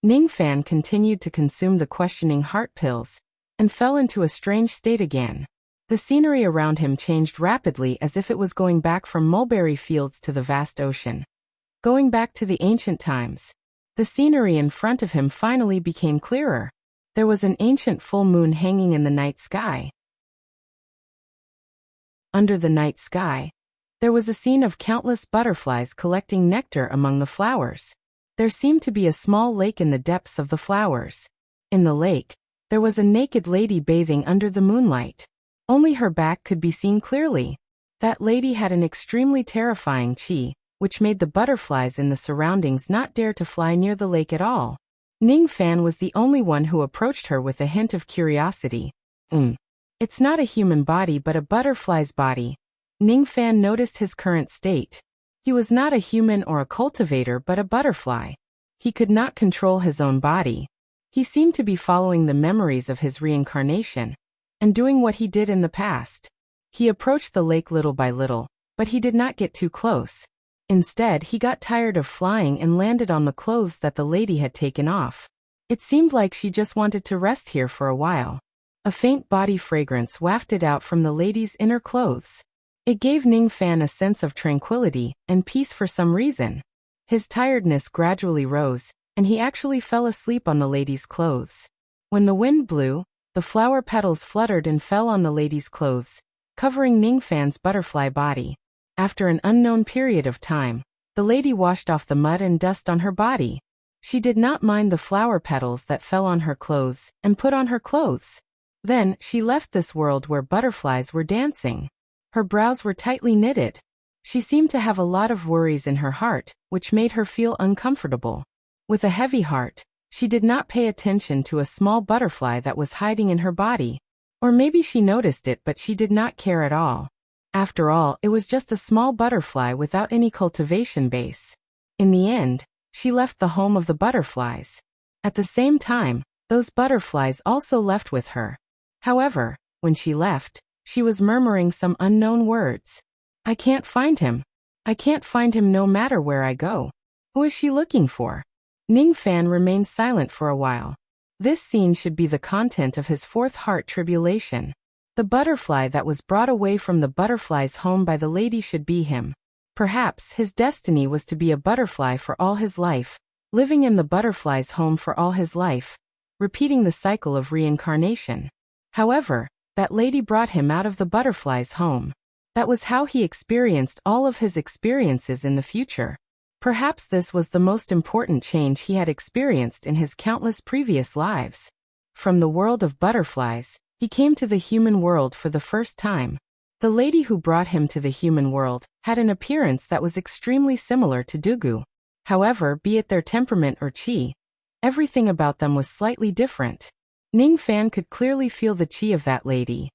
Ning Fan continued to consume the questioning heart pills and fell into a strange state again. The scenery around him changed rapidly as if it was going back from mulberry fields to the vast ocean. Going back to the ancient times. The scenery in front of him finally became clearer. There was an ancient full moon hanging in the night sky. Under the night sky, there was a scene of countless butterflies collecting nectar among the flowers. There seemed to be a small lake in the depths of the flowers. In the lake, there was a naked lady bathing under the moonlight. Only her back could be seen clearly. That lady had an extremely terrifying qi, which made the butterflies in the surroundings not dare to fly near the lake at all. Ning Fan was the only one who approached her with a hint of curiosity. It's not a human body but a butterfly's body. Ning Fan noticed his current state. He was not a human or a cultivator but a butterfly. He could not control his own body. He seemed to be following the memories of his reincarnation and doing what he did in the past. He approached the lake little by little, but he did not get too close. Instead, he got tired of flying and landed on the clothes that the lady had taken off. It seemed like she just wanted to rest here for a while. A faint body fragrance wafted out from the lady's inner clothes. It gave Ning Fan a sense of tranquility and peace for some reason. His tiredness gradually rose, and he actually fell asleep on the lady's clothes. When the wind blew, the flower petals fluttered and fell on the lady's clothes, covering Ning Fan's butterfly body. After an unknown period of time, the lady washed off the mud and dust on her body. She did not mind the flower petals that fell on her clothes and put on her clothes. Then, she left this world where butterflies were dancing. Her brows were tightly knitted. She seemed to have a lot of worries in her heart, which made her feel uncomfortable. With a heavy heart, she did not pay attention to a small butterfly that was hiding in her body. Or maybe she noticed it but she did not care at all. After all, it was just a small butterfly without any cultivation base. In the end, she left the home of the butterflies. At the same time, those butterflies also left with her. However, when she left, she was murmuring some unknown words. I can't find him. I can't find him no matter where I go. Who is she looking for? Ning Fan remained silent for a while. This scene should be the content of his fourth heart tribulation. The butterfly that was brought away from the butterfly's home by the lady should be him. Perhaps his destiny was to be a butterfly for all his life, living in the butterfly's home for all his life, repeating the cycle of reincarnation. However, that lady brought him out of the butterfly's home. That was how he experienced all of his experiences in the future. Perhaps this was the most important change he had experienced in his countless previous lives. From the world of butterflies, he came to the human world for the first time. The lady who brought him to the human world had an appearance that was extremely similar to Dugu. However, be it their temperament or chi, everything about them was slightly different. Ning Fan could clearly feel the chi of that lady.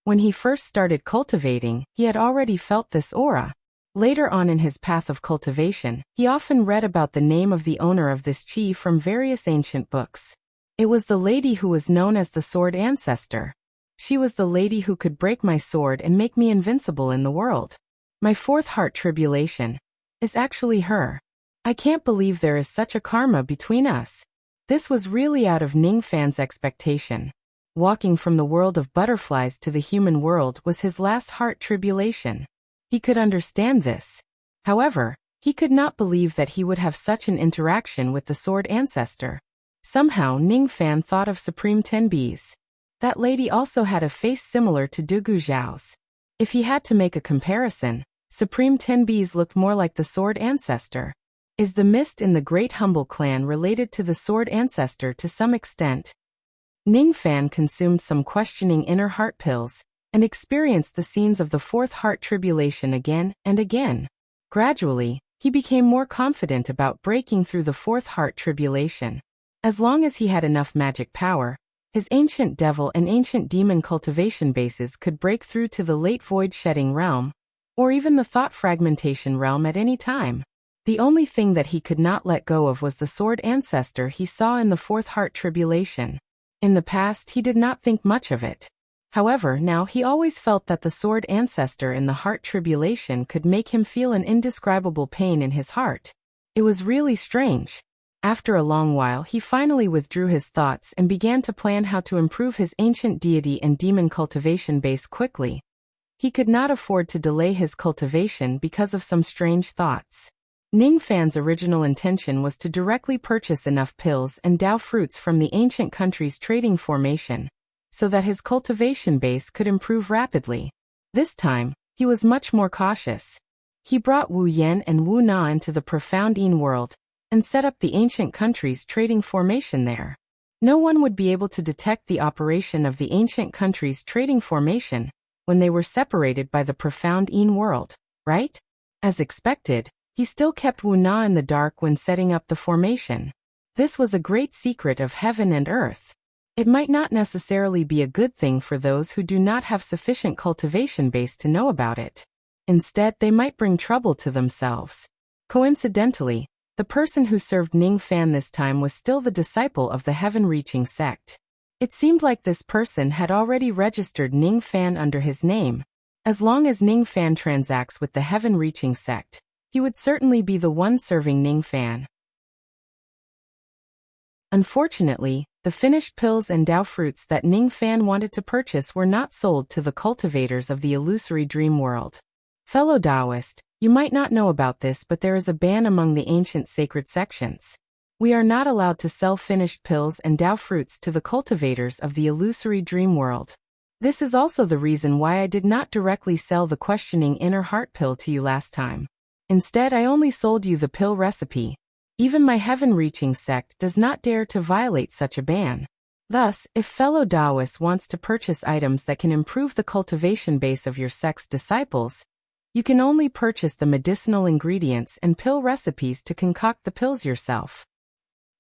When he first started cultivating, he had already felt this aura. Later on in his path of cultivation, he often read about the name of the owner of this chi from various ancient books. It was the lady who was known as the Sword Ancestor. She was the lady who could break my sword and make me invincible in the world. My fourth heart tribulation is actually her. I can't believe there is such a karma between us. This was really out of Ning Fan's expectation. Walking from the world of butterflies to the human world was his last heart tribulation. He could understand this. However, he could not believe that he would have such an interaction with the Sword Ancestor. Somehow Ning Fan thought of Supreme Tenbi's. That lady also had a face similar to Dugu Zhao's. If he had to make a comparison, Supreme Tenbi's looked more like the Sword Ancestor. Is the mist in the Great Humble clan related to the Sword Ancestor to some extent? Ning Fan consumed some questioning inner heart pills, and experienced the scenes of the fourth heart tribulation again and again. Gradually, he became more confident about breaking through the fourth heart tribulation. As long as he had enough magic power, his ancient devil and ancient demon cultivation bases could break through to the late void shedding realm, or even the thought fragmentation realm at any time. The only thing that he could not let go of was the Sword Ancestor he saw in the fourth heart tribulation. In the past, he did not think much of it. However, now he always felt that the Sword Ancestor in the heart tribulation could make him feel an indescribable pain in his heart. It was really strange. After a long while, he finally withdrew his thoughts and began to plan how to improve his ancient deity and demon cultivation base quickly. He could not afford to delay his cultivation because of some strange thoughts. Ning Fan's original intention was to directly purchase enough pills and Dao fruits from the ancient country's trading formation, so that his cultivation base could improve rapidly. This time, he was much more cautious. He brought Wu Yan and Wu Na into the profound Yin world, and set up the ancient country's trading formation there. No one would be able to detect the operation of the ancient country's trading formation when they were separated by the profound Yin world, right? As expected, he still kept Wu Na in the dark when setting up the formation. This was a great secret of heaven and earth. It might not necessarily be a good thing for those who do not have sufficient cultivation base to know about it. Instead, they might bring trouble to themselves. Coincidentally, the person who served Ning Fan this time was still the disciple of the heaven-reaching sect. It seemed like this person had already registered Ning Fan under his name. As long as Ning Fan transacts with the heaven-reaching sect, he would certainly be the one serving Ning Fan. Unfortunately, the finished pills and Dao fruits that Ning Fan wanted to purchase were not sold to the cultivators of the illusory dream world. Fellow Taoist, you might not know about this, but there is a ban among the ancient sacred sections. We are not allowed to sell finished pills and Dao fruits to the cultivators of the illusory dream world. This is also the reason why I did not directly sell the questioning inner heart pill to you last time. Instead, I only sold you the pill recipe. Even my heaven-reaching sect does not dare to violate such a ban. Thus, if fellow Taoist wants to purchase items that can improve the cultivation base of your sect's disciples, you can only purchase the medicinal ingredients and pill recipes to concoct the pills yourself.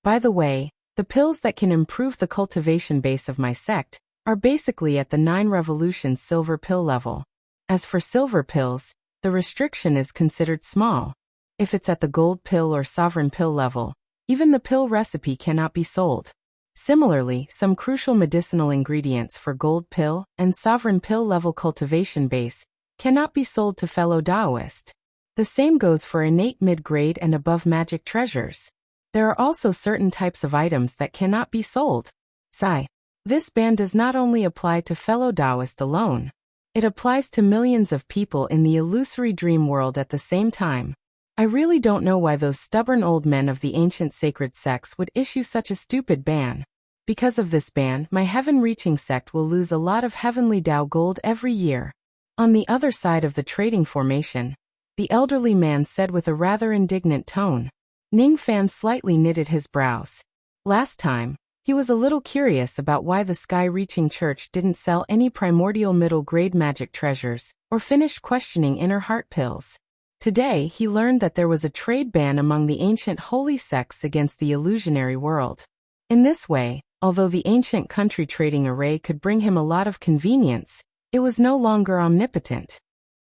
By the way, the pills that can improve the cultivation base of my sect are basically at the 9 revolutions silver pill level. As for silver pills, the restriction is considered small. If it's at the gold pill or sovereign pill level, even the pill recipe cannot be sold. Similarly, some crucial medicinal ingredients for gold pill and sovereign pill level cultivation base cannot be sold to fellow Daoist. The same goes for innate mid-grade and above magic treasures. There are also certain types of items that cannot be sold. Sigh. This ban does not only apply to fellow Daoist alone. It applies to millions of people in the illusory dream world at the same time. I really don't know why those stubborn old men of the ancient sacred sects would issue such a stupid ban. Because of this ban, my heaven-reaching sect will lose a lot of heavenly Dao gold every year. On the other side of the trading formation, the elderly man said with a rather indignant tone. Ning Fan slightly knitted his brows. Last time, he was a little curious about why the sky-reaching church didn't sell any primordial middle-grade magic treasures, or finished questioning inner heart pills. Today, he learned that there was a trade ban among the ancient holy sects against the illusionary world. In this way, although the ancient country trading array could bring him a lot of convenience, it was no longer omnipotent.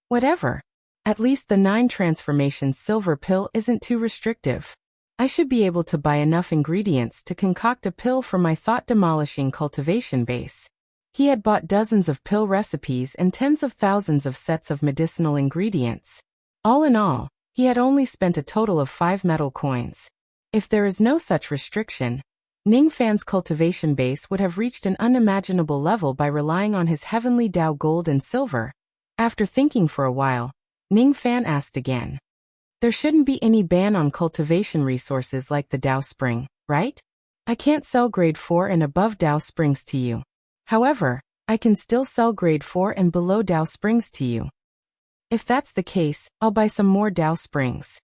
Whatever. At least the 9 transformations silver pill isn't too restrictive. I should be able to buy enough ingredients to concoct a pill for my thought-demolishing cultivation base. He had bought dozens of pill recipes and tens of thousands of sets of medicinal ingredients. All in all, he had only spent a total of 5 metal coins. If there is no such restriction, Ning Fan's cultivation base would have reached an unimaginable level by relying on his heavenly Dao gold and silver. After thinking for a while, Ning Fan asked again. There shouldn't be any ban on cultivation resources like the Dao Spring, right? I can't sell grade 4 and above Dao Springs to you. However, I can still sell grade 4 and below Dao Springs to you. If that's the case, I'll buy some more Dao Springs.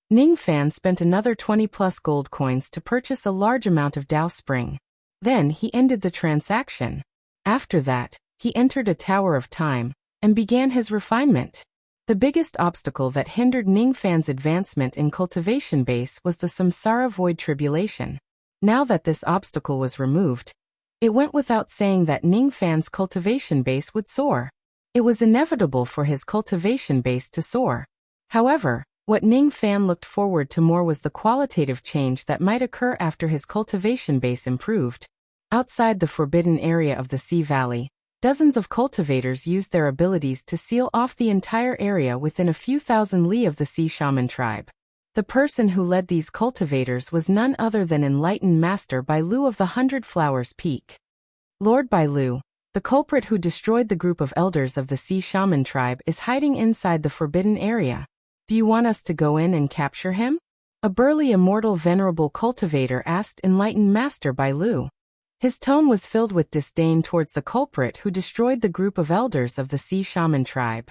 Ning Fan spent another 20+ gold coins to purchase a large amount of Dao Spring. Then he ended the transaction. After that, he entered a tower of time and began his refinement. The biggest obstacle that hindered Ning Fan's advancement in cultivation base was the samsara void tribulation. Now that this obstacle was removed, it went without saying that Ning Fan's cultivation base would soar. It was inevitable for his cultivation base to soar. However, what Ning Fan looked forward to more was the qualitative change that might occur after his cultivation base improved. Outside the forbidden area of the Sea Valley, dozens of cultivators used their abilities to seal off the entire area within a few thousand li of the Sea Shaman tribe. The person who led these cultivators was none other than enlightened Master Bailu of the 100 Flowers Peak. Lord Bailu, the culprit who destroyed the group of elders of the Sea Shaman tribe, is hiding inside the forbidden area. Do you want us to go in and capture him? A burly immortal venerable cultivator asked enlightened Master Bailu. His tone was filled with disdain towards the culprit who destroyed the group of elders of the Sea Shaman tribe.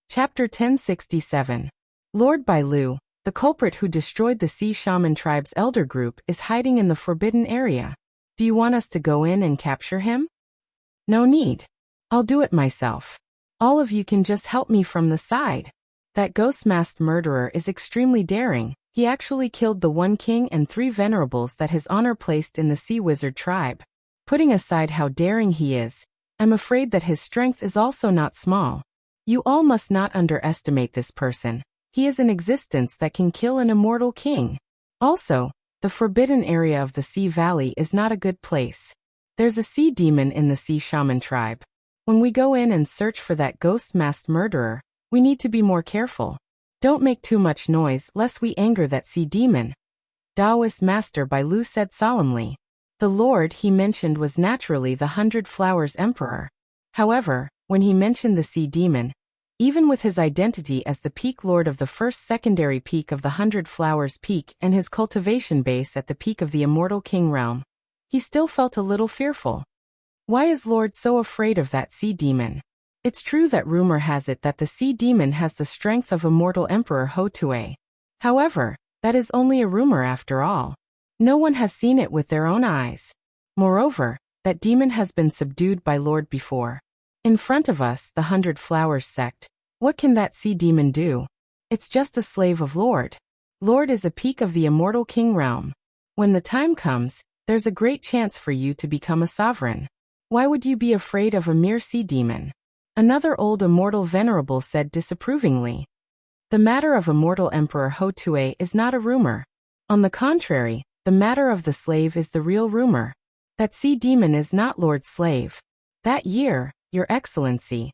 Chapter 1067. Lord Bailu, the culprit who destroyed the Sea Shaman tribe's elder group, is hiding in the forbidden area. Do you want us to go in and capture him? No need. I'll do it myself. All of you can just help me from the side. That ghost-masked murderer is extremely daring. He actually killed the 1 king and 3 venerables that his honor placed in the Sea Wizard tribe. Putting aside how daring he is, I'm afraid that his strength is also not small. You all must not underestimate this person. He is an existence that can kill an immortal king. Also, the forbidden area of the Sea Valley is not a good place. There's a sea demon in the Sea Shaman tribe. When we go in and search for that ghost-masked murderer, we need to be more careful. Don't make too much noise lest we anger that sea demon. Taoist Master Bailu said solemnly. The lord he mentioned was naturally the 100 Flowers Emperor. However, when he mentioned the sea demon, even with his identity as the peak lord of the first secondary peak of the 100 Flowers Peak and his cultivation base at the peak of the Immortal King realm, he still felt a little fearful. Why is Lord so afraid of that sea demon? It's true that rumor has it that the sea demon has the strength of immortal Emperor Hotue. However, that is only a rumor after all. No one has seen it with their own eyes. Moreover, that demon has been subdued by Lord before. In front of us, the 100 Flowers sect, what can that sea demon do? It's just a slave of Lord. Lord is a peak of the Immortal King realm. When the time comes, there's a great chance for you to become a sovereign. Why would you be afraid of a mere sea demon? Another old immortal venerable said disapprovingly. The matter of immortal Emperor Hotue is not a rumor. On the contrary, the matter of the slave is the real rumor. That sea demon is not Lord's slave. That year, Your Excellency.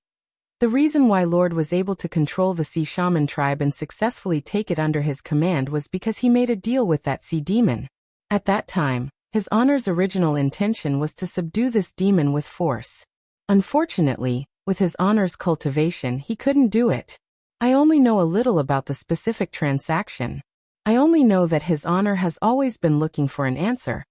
The reason why Lord was able to control the sea shaman tribe and successfully take it under his command was because he made a deal with that sea demon. At that time, his honor's original intention was to subdue this demon with force. Unfortunately, with his honor's cultivation, he couldn't do it. I only know a little about the specific transaction. I only know that his honor has always been looking for an answer.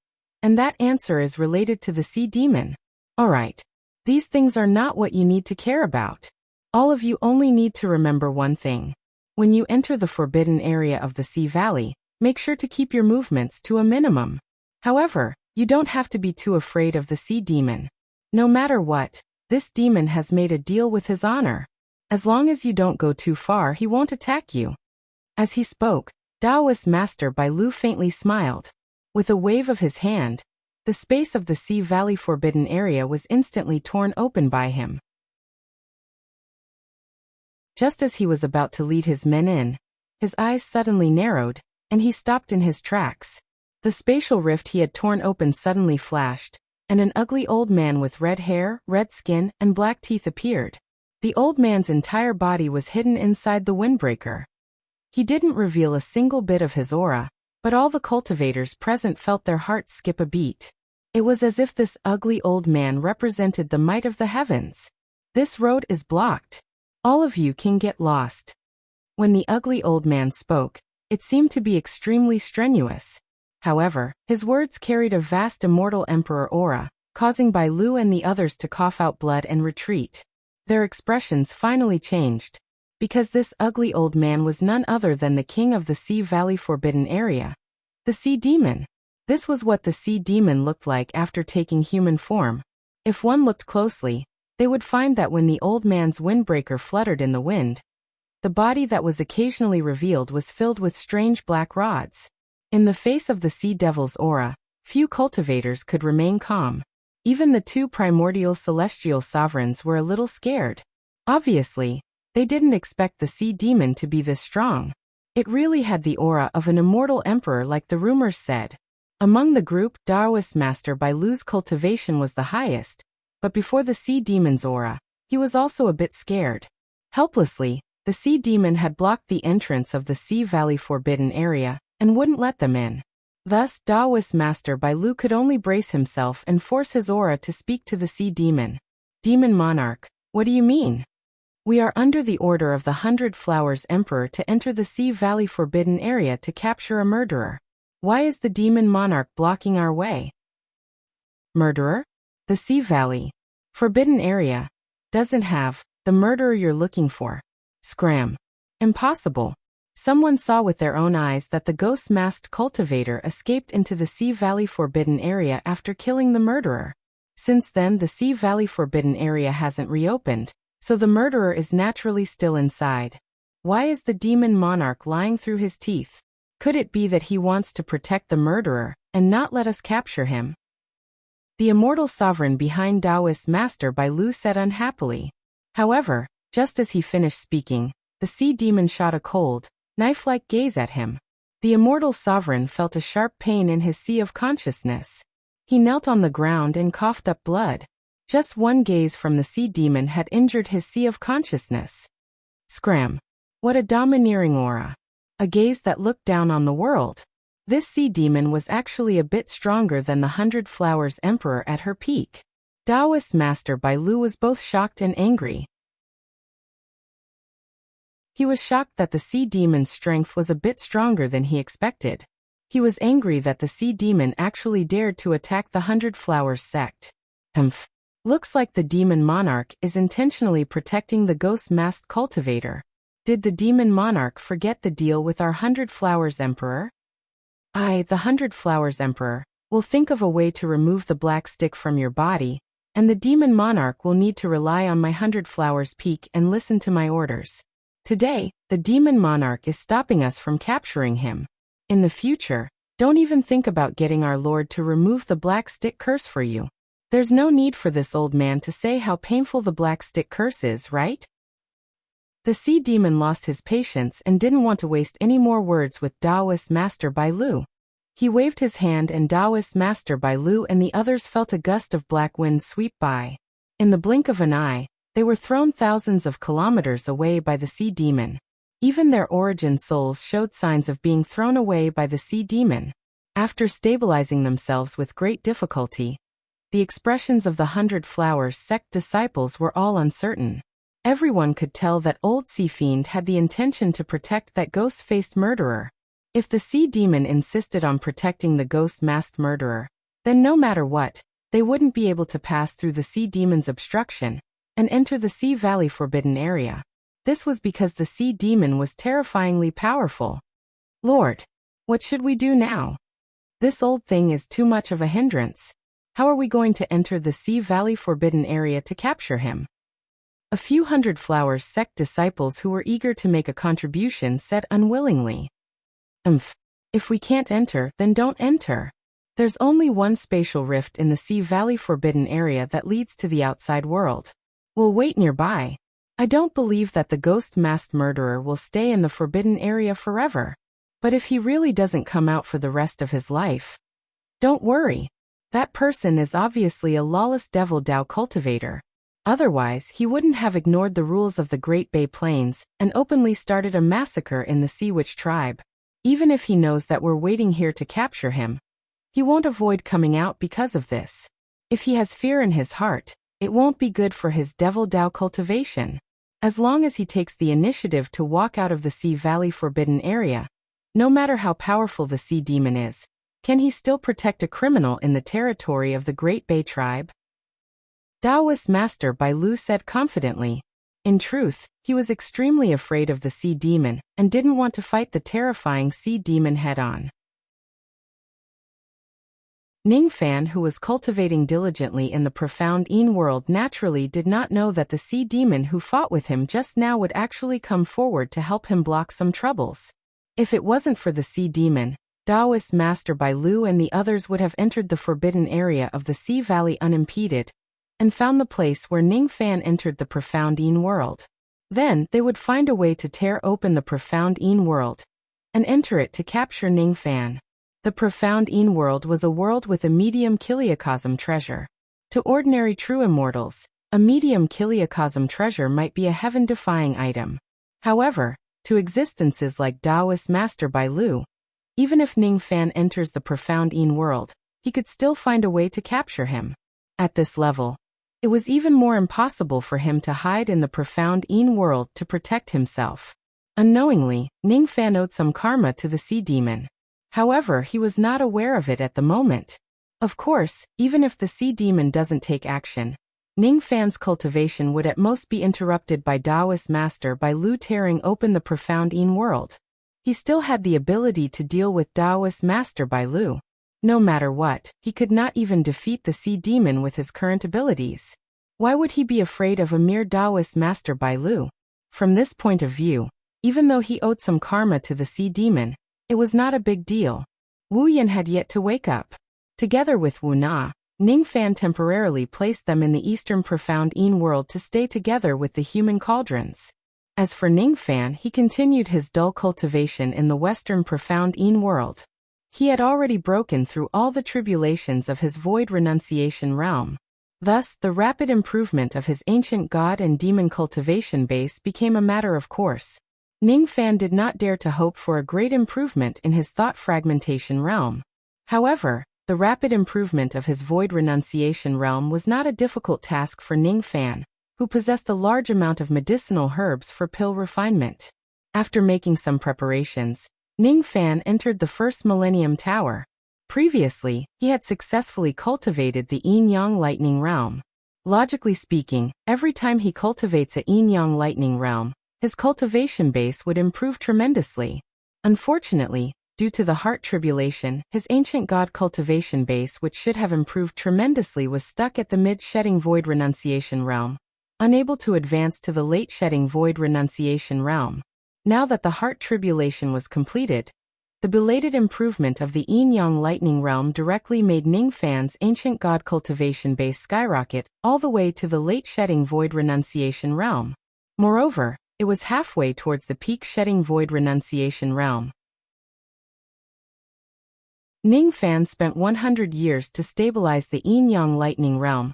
And that answer is related to the sea demon. Alright. These things are not what you need to care about. All of you only need to remember one thing. When you enter the forbidden area of the Sea Valley, make sure to keep your movements to a minimum. However, you don't have to be too afraid of the sea demon. No matter what, this demon has made a deal with his honor. As long as you don't go too far, he won't attack you. As he spoke, Taoist Master Bai Lu faintly smiled. With a wave of his hand, the space of the Sea Valley forbidden area was instantly torn open by him. Just as he was about to lead his men in, his eyes suddenly narrowed, and he stopped in his tracks. The spatial rift he had torn open suddenly flashed, and an ugly old man with red hair, red skin, and black teeth appeared. The old man's entire body was hidden inside the windbreaker. He didn't reveal a single bit of his aura, but all the cultivators present felt their hearts skip a beat. It was as if this ugly old man represented the might of the heavens. This road is blocked. All of you can get lost. When the ugly old man spoke, it seemed to be extremely strenuous. However, his words carried a vast immortal emperor aura, causing Bai Lu and the others to cough out blood and retreat. Their expressions finally changed. Because this ugly old man was none other than the king of the Sea Valley forbidden area. The sea demon. This was what the sea demon looked like after taking human form. If one looked closely, they would find that when the old man's windbreaker fluttered in the wind, the body that was occasionally revealed was filled with strange black rods. In the face of the sea devil's aura, few cultivators could remain calm. Even the two primordial celestial sovereigns were a little scared. Obviously, they didn't expect the sea demon to be this strong. It really had the aura of an immortal emperor like the rumors said. Among the group, Taoist Master Bai Lu's cultivation was the highest, but before the sea demon's aura, he was also a bit scared. Helplessly, the sea demon had blocked the entrance of the Sea Valley forbidden area and wouldn't let them in. Thus, Taoist Master Bai Lu could only brace himself and force his aura to speak to the sea demon. Demon Monarch, what do you mean? We are under the order of the 100 Flowers Emperor to enter the Sea Valley forbidden area to capture a murderer. Why is the Demon Monarch blocking our way? Murderer? The Sea Valley forbidden area doesn't have the murderer you're looking for. Scram. Impossible. Someone saw with their own eyes that the ghost-masked cultivator escaped into the Sea Valley forbidden area after killing the murderer. Since then, the Sea Valley forbidden area hasn't reopened, so the murderer is naturally still inside. Why is the demon monarch lying through his teeth? Could it be that he wants to protect the murderer and not let us capture him? The immortal sovereign behind Taoist Master Bai Lu said unhappily. However, just as he finished speaking, the sea demon shot a cold, knife-like gaze at him. The immortal sovereign felt a sharp pain in his sea of consciousness. He knelt on the ground and coughed up blood. Just one gaze from the sea demon had injured his sea of consciousness. Scram. What a domineering aura. A gaze that looked down on the world. This sea demon was actually a bit stronger than the 100 Flowers Emperor at her peak. Taoist Master Bai Lu was both shocked and angry. He was shocked that the sea demon's strength was a bit stronger than he expected. He was angry that the sea demon actually dared to attack the 100 Flowers sect. Looks like the demon monarch is intentionally protecting the ghost-masked cultivator. Did the demon monarch forget the deal with our 100 Flowers Emperor? I, the 100 Flowers Emperor, will think of a way to remove the black stick from your body, and the demon monarch will need to rely on my 100 Flowers peak and listen to my orders. Today, the demon monarch is stopping us from capturing him. In the future, don't even think about getting our lord to remove the black stick curse for you. There's no need for this old man to say how painful the black stick curse is, right? The sea demon lost his patience and didn't want to waste any more words with Taoist Master Bai Lu. He waved his hand and Taoist Master Bai Lu and the others felt a gust of black wind sweep by. In the blink of an eye, they were thrown thousands of kilometers away by the sea demon. Even their origin souls showed signs of being thrown away by the sea demon. After stabilizing themselves with great difficulty, the expressions of the 100 Flowers sect disciples were all uncertain. Everyone could tell that old sea fiend had the intention to protect that ghost-faced murderer. If the sea demon insisted on protecting the ghost-masked murderer, then no matter what, they wouldn't be able to pass through the sea demon's obstruction and enter the Sea Valley Forbidden Area. This was because the sea demon was terrifyingly powerful. Lord, what should we do now? This old thing is too much of a hindrance. How are we going to enter the Sea Valley Forbidden Area to capture him? A few 100 Flowers sect disciples who were eager to make a contribution said unwillingly. If we can't enter, then don't enter. There's only one spatial rift in the Sea Valley Forbidden Area that leads to the outside world. We'll wait nearby. I don't believe that the ghost-masked murderer will stay in the Forbidden Area forever. But if he really doesn't come out for the rest of his life, don't worry. That person is obviously a lawless devil Dao cultivator. Otherwise, he wouldn't have ignored the rules of the Great Bay Plains and openly started a massacre in the Sea Witch tribe. Even if he knows that we're waiting here to capture him, he won't avoid coming out because of this. If he has fear in his heart, it won't be good for his devil Dao cultivation. As long as he takes the initiative to walk out of the Sea Valley Forbidden Area, no matter how powerful the sea demon is, can he still protect a criminal in the territory of the Great Bay tribe? Taoist Master Bai Lu said confidently. In truth, he was extremely afraid of the sea demon and didn't want to fight the terrifying sea demon head-on. Ning Fan, who was cultivating diligently in the profound Yin world, naturally did not know that the sea demon who fought with him just now would actually come forward to help him block some troubles. If it wasn't for the sea demon, Taoist Master Bai Lu and the others would have entered the forbidden area of the Sea Valley unimpeded and found the place where Ning Fan entered the profound Yin world. Then, they would find a way to tear open the profound Yin world and enter it to capture Ning Fan. The profound Yin world was a world with a medium kiliacosm treasure. To ordinary true immortals, a medium kiliacosm treasure might be a heaven-defying item. However, to existences like Taoist Master Bai Lu, even if Ning Fan enters the profound Yin world, he could still find a way to capture him. At this level, it was even more impossible for him to hide in the profound Yin world to protect himself. Unknowingly, Ning Fan owed some karma to the sea demon. However, he was not aware of it at the moment. Of course, even if the sea demon doesn't take action, Ning Fan's cultivation would at most be interrupted by Taoist Master Bai Lu tearing open the profound Yin world. He still had the ability to deal with Taoist Master Bai Lu. No matter what, he could not even defeat the sea demon with his current abilities. Why would he be afraid of a mere Taoist Master Bai Lu? From this point of view, even though he owed some karma to the sea demon, it was not a big deal. Wu Yan had yet to wake up. Together with Wu Na, Ning Fan temporarily placed them in the eastern profound Yin world to stay together with the human cauldrons. As for Ning Fan, he continued his dull cultivation in the western profound Yin world. He had already broken through all the tribulations of his void renunciation realm. Thus, the rapid improvement of his ancient god and demon cultivation base became a matter of course. Ning Fan did not dare to hope for a great improvement in his thought fragmentation realm. However, the rapid improvement of his void renunciation realm was not a difficult task for Ning Fan, who possessed a large amount of medicinal herbs for pill refinement. After making some preparations, Ning Fan entered the first Millennium Tower. Previously, he had successfully cultivated the Yin-Yang Lightning Realm. Logically speaking, every time he cultivates a Yin-Yang Lightning Realm, his cultivation base would improve tremendously. Unfortunately, due to the heart tribulation, his ancient god cultivation base, which should have improved tremendously, was stuck at the mid-shedding void renunciation realm, unable to advance to the late-shedding void renunciation realm. Now that the heart tribulation was completed, the belated improvement of the Yin-Yang Lightning Realm directly made Ning Fan's ancient god cultivation base skyrocket all the way to the late-shedding void renunciation realm. Moreover, It was halfway towards the peak shedding void renunciation realm. Ning Fan spent 100 years to stabilize the yin-yang lightning realm,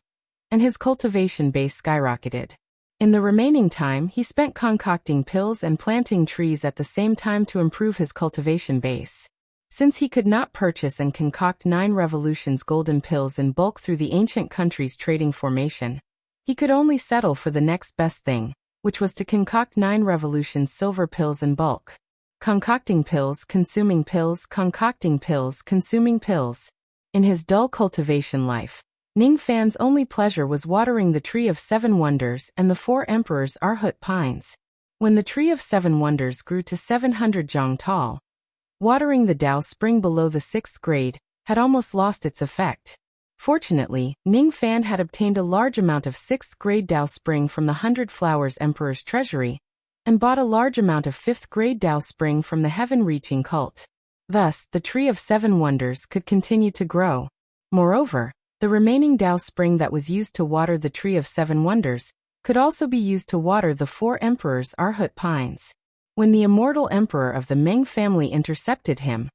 and his cultivation base skyrocketed. In the remaining time, he spent concocting pills and planting trees at the same time to improve his cultivation base. Since he could not purchase and concoct 9 revolutions golden pills in bulk through the ancient country's trading formation, he could only settle for the next best thing, which was to concoct 9 revolutions silver pills in bulk. Concocting pills, consuming pills, concocting pills, consuming pills. In his dull cultivation life, Ning Fan's only pleasure was watering the Tree of 7 Wonders and the 4 Emperors' Arhut pines. When the Tree of 7 Wonders grew to 700 zhang tall, watering the Dao spring below the 6th grade had almost lost its effect. Fortunately, Ning Fan had obtained a large amount of 6th grade Dao spring from the 100 Flowers Emperor's treasury, and bought a large amount of 5th grade Dao spring from the heaven-reaching cult. Thus, the Tree of 7 Wonders could continue to grow. Moreover, the remaining Dao spring that was used to water the Tree of 7 Wonders could also be used to water the 4 Emperors' Arhut pines. When the immortal emperor of the Ming family intercepted him,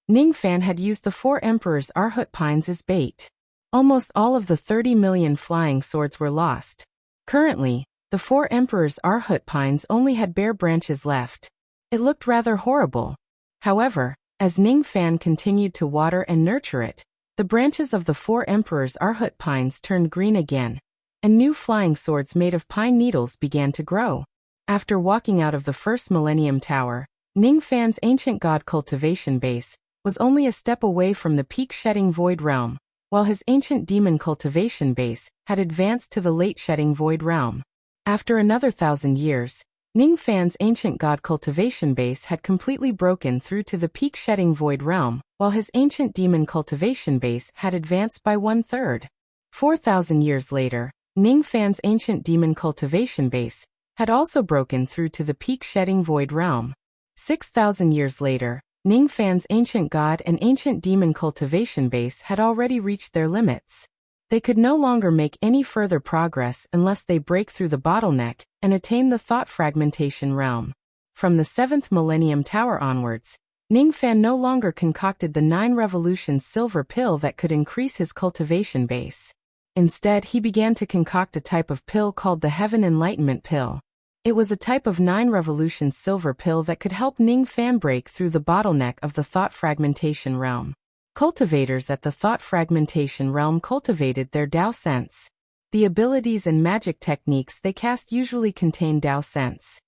Ning Fan had used the 4 Emperors' Arhut pines as bait. Almost all of the 30 million flying swords were lost. Currently, the 4 Emperors' Arhut pines only had bare branches left. It looked rather horrible. However, as Ning Fan continued to water and nurture it, the branches of the 4 Emperors' Arhut pines turned green again, and new flying swords made of pine needles began to grow. After walking out of the first Millennium Tower, Ning Fan's ancient god cultivation base was only a step away from the peak shedding void realm, while his ancient demon cultivation base had advanced to the late shedding void realm. After another 1,000 years, Ning Fan's ancient god cultivation base had completely broken through to the peak shedding void realm, while his ancient demon cultivation base had advanced by 1/3. 4,000 years later, Ning Fan's ancient demon cultivation base had also broken through to the peak shedding void realm. 6,000 years later, Ning Fan's ancient god and ancient demon cultivation base had already reached their limits. They could no longer make any further progress unless they break through the bottleneck and attain the thought fragmentation realm. From the 7th Millennium Tower onwards, Ning Fan no longer concocted the 9 revolutions silver pill that could increase his cultivation base. Instead, he began to concoct a type of pill called the Heaven Enlightenment Pill. It was a type of 9 revolutions silver pill that could help Ning Fan break through the bottleneck of the thought fragmentation realm. Cultivators at the thought fragmentation realm cultivated their Dao sense. The abilities and magic techniques they cast usually contain Dao sense.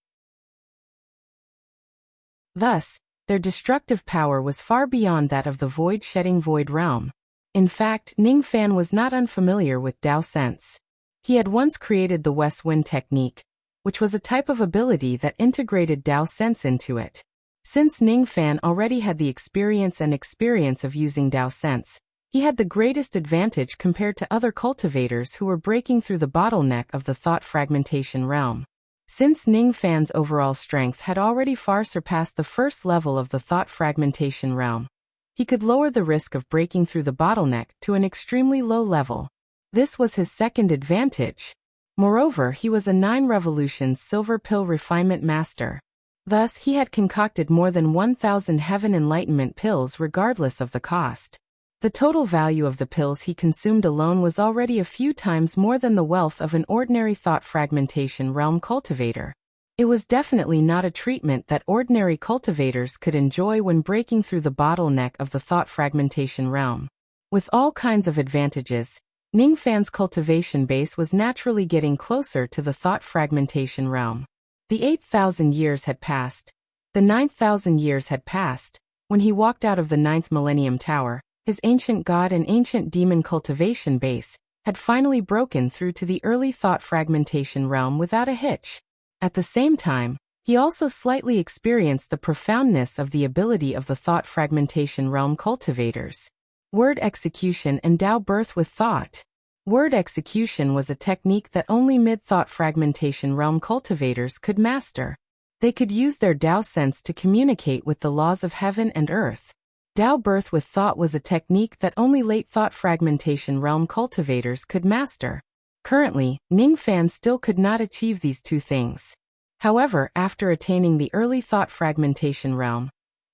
Thus, their destructive power was far beyond that of the void-shedding void realm. In fact, Ning Fan was not unfamiliar with Dao sense. He had once created the West Wind technique, which was a type of ability that integrated Dao sense into it. Since Ning Fan already had the experience of using Dao sense, he had the greatest advantage compared to other cultivators who were breaking through the bottleneck of the thought fragmentation realm. Since Ning Fan's overall strength had already far surpassed the first level of the thought fragmentation realm, he could lower the risk of breaking through the bottleneck to an extremely low level. This was his second advantage. Moreover, he was a 9 revolutions silver pill refinement master. Thus, he had concocted more than 1,000 Heaven Enlightenment pills regardless of the cost. The total value of the pills he consumed alone was already a few times more than the wealth of an ordinary thought fragmentation realm cultivator. It was definitely not a treatment that ordinary cultivators could enjoy when breaking through the bottleneck of the thought fragmentation realm. With all kinds of advantages, Ning Fan's cultivation base was naturally getting closer to the thought fragmentation realm. The 8,000 years had passed. The 9,000 years had passed. When he walked out of the 9th Millennium Tower, his ancient god and ancient demon cultivation base had finally broken through to the early thought fragmentation realm without a hitch. At the same time, he also slightly experienced the profoundness of the ability of the thought fragmentation realm cultivators. Word execution and Dao birth with thought. Word execution was a technique that only mid-thought fragmentation realm cultivators could master. They could use their Dao sense to communicate with the laws of heaven and earth. Dao birth with thought was a technique that only late thought fragmentation realm cultivators could master. Currently, Ning Fan still could not achieve these two things. However, after attaining the early thought fragmentation realm,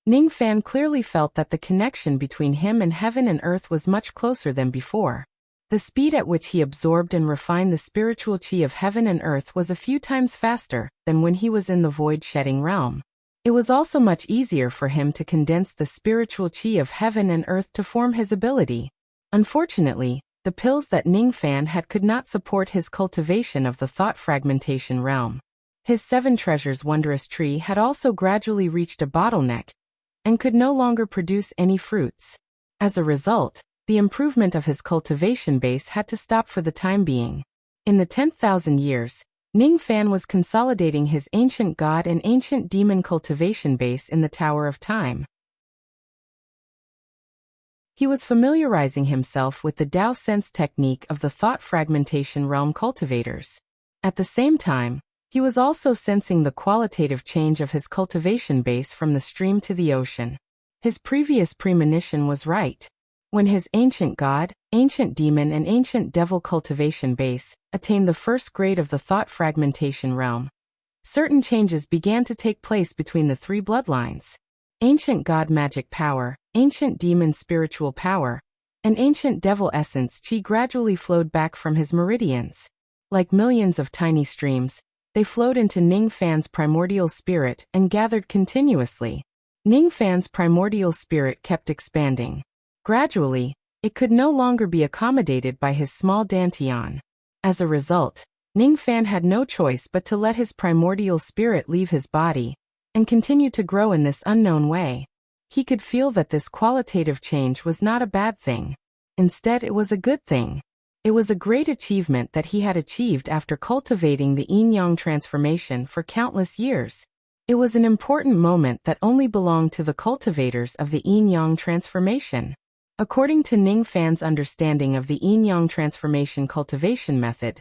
Ning Fan clearly felt that the connection between him and heaven and earth was much closer than before. The speed at which he absorbed and refined the spiritual qi of heaven and earth was a few times faster than when he was in the void-shedding realm. It was also much easier for him to condense the spiritual qi of heaven and earth to form his ability. Unfortunately, the pills that Ning Fan had could not support his cultivation of the thought fragmentation realm. His 7 treasures wondrous tree had also gradually reached a bottleneck and could no longer produce any fruits. As a result, the improvement of his cultivation base had to stop for the time being. In the 10,000 years, Ning Fan was consolidating his ancient god and ancient demon cultivation base in the Tower of Time. He was familiarizing himself with the Tao sense technique of the thought fragmentation realm cultivators. At the same time, he was also sensing the qualitative change of his cultivation base from the stream to the ocean. His previous premonition was right. When his ancient god, ancient demon and ancient devil cultivation base attained the first grade of the thought fragmentation realm, certain changes began to take place between the 3 bloodlines. Ancient god magic power, ancient demon spiritual power, and ancient devil essence qi gradually flowed back from his meridians. Like millions of tiny streams, they flowed into Ning Fan's primordial spirit and gathered continuously. Ning Fan's primordial spirit kept expanding. Gradually, it could no longer be accommodated by his small dantian. As a result, Ning Fan had no choice but to let his primordial spirit leave his body and continue to grow in this unknown way. He could feel that this qualitative change was not a bad thing. Instead, it was a good thing. It was a great achievement that he had achieved after cultivating the yin-yang transformation for countless years. It was an important moment that only belonged to the cultivators of the yin-yang transformation. According to Ning Fan's understanding of the yin-yang transformation cultivation method,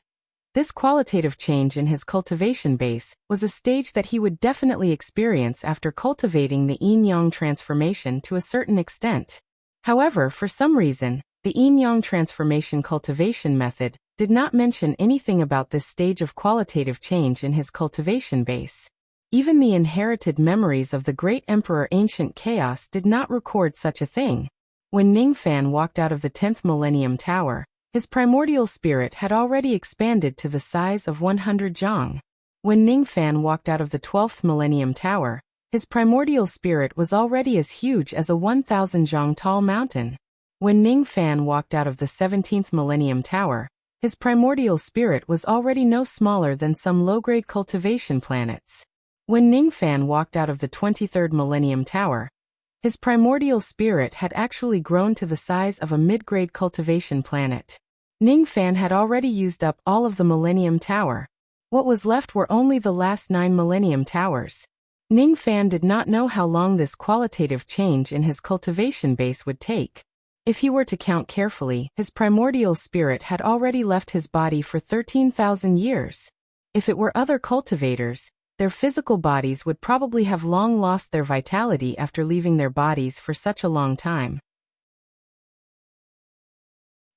this qualitative change in his cultivation base was a stage that he would definitely experience after cultivating the yin-yang transformation to a certain extent. However, for some reason, the yin-yang transformation cultivation method did not mention anything about this stage of qualitative change in his cultivation base. Even the inherited memories of the great Emperor Ancient Chaos did not record such a thing. When Ning Fan walked out of the 10th Millennium Tower, his primordial spirit had already expanded to the size of 100 zhang. When Ning Fan walked out of the 12th Millennium Tower, his primordial spirit was already as huge as a 1,000 zhang tall mountain. When Ning Fan walked out of the 17th Millennium Tower, his primordial spirit was already no smaller than some low-grade cultivation planets. When Ning Fan walked out of the 23rd Millennium Tower, his primordial spirit had actually grown to the size of a mid-grade cultivation planet. Ning Fan had already used up all of the Millennium Tower. What was left were only the last 9 Millennium Towers. Ning Fan did not know how long this qualitative change in his cultivation base would take. If he were to count carefully, his primordial spirit had already left his body for 13,000 years. If it were other cultivators, their physical bodies would probably have long lost their vitality after leaving their bodies for such a long time.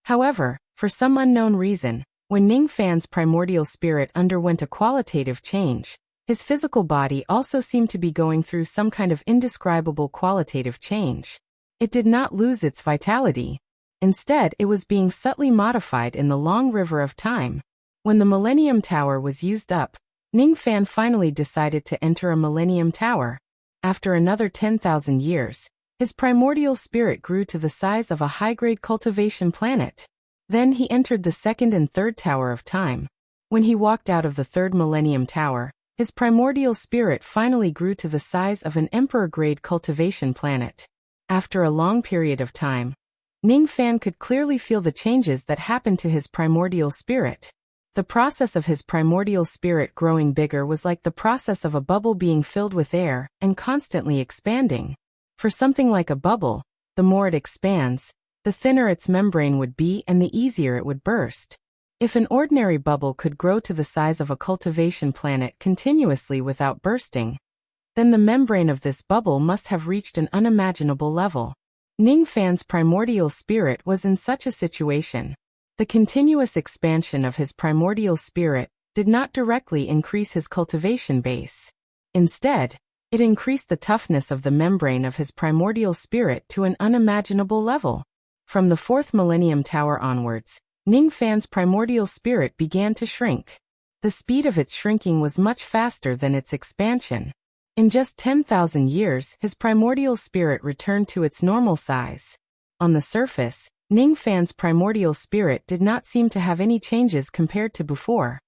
However, for some unknown reason, when Ning Fan's primordial spirit underwent a qualitative change, his physical body also seemed to be going through some kind of indescribable qualitative change. It did not lose its vitality. Instead, it was being subtly modified in the long river of time. When the Millennium Tower was used up, Ning Fan finally decided to enter a Millennium Tower. After another 10,000 years, his primordial spirit grew to the size of a high-grade cultivation planet. Then he entered the 2nd and 3rd Tower of Time. When he walked out of the 3rd Millennium Tower, his primordial spirit finally grew to the size of an emperor-grade cultivation planet. After a long period of time, Ning Fan could clearly feel the changes that happened to his primordial spirit. The process of his primordial spirit growing bigger was like the process of a bubble being filled with air and constantly expanding. For something like a bubble, the more it expands, the thinner its membrane would be and the easier it would burst. If an ordinary bubble could grow to the size of a cultivation planet continuously without bursting, then the membrane of this bubble must have reached an unimaginable level. Ning Fan's primordial spirit was in such a situation. The continuous expansion of his primordial spirit did not directly increase his cultivation base. Instead, it increased the toughness of the membrane of his primordial spirit to an unimaginable level. From the 4th millennium tower onwards, Ning Fan's primordial spirit began to shrink. The speed of its shrinking was much faster than its expansion. In just 10,000 years, his primordial spirit returned to its normal size. On the surface, Ning Fan's primordial spirit did not seem to have any changes compared to before.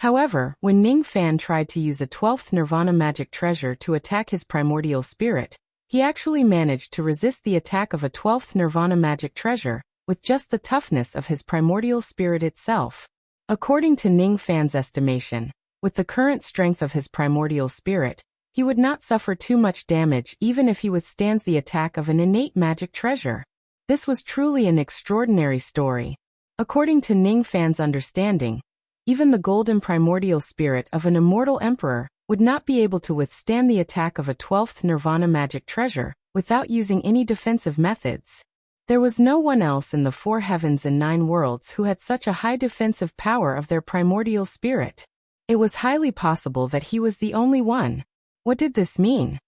However, when Ning Fan tried to use a 12th Nirvana magic treasure to attack his primordial spirit, he actually managed to resist the attack of a 12th Nirvana magic treasure, with just the toughness of his primordial spirit itself. According to Ning Fan's estimation, with the current strength of his primordial spirit, he would not suffer too much damage even if he withstands the attack of an innate magic treasure. This was truly an extraordinary story. According to Ning Fan's understanding, even the golden primordial spirit of an immortal emperor would not be able to withstand the attack of a 12th Nirvana magic treasure without using any defensive methods. There was no one else in the 4 heavens and 9 worlds who had such a high defensive power of their primordial spirit. It was highly possible that he was the only one. What did this mean?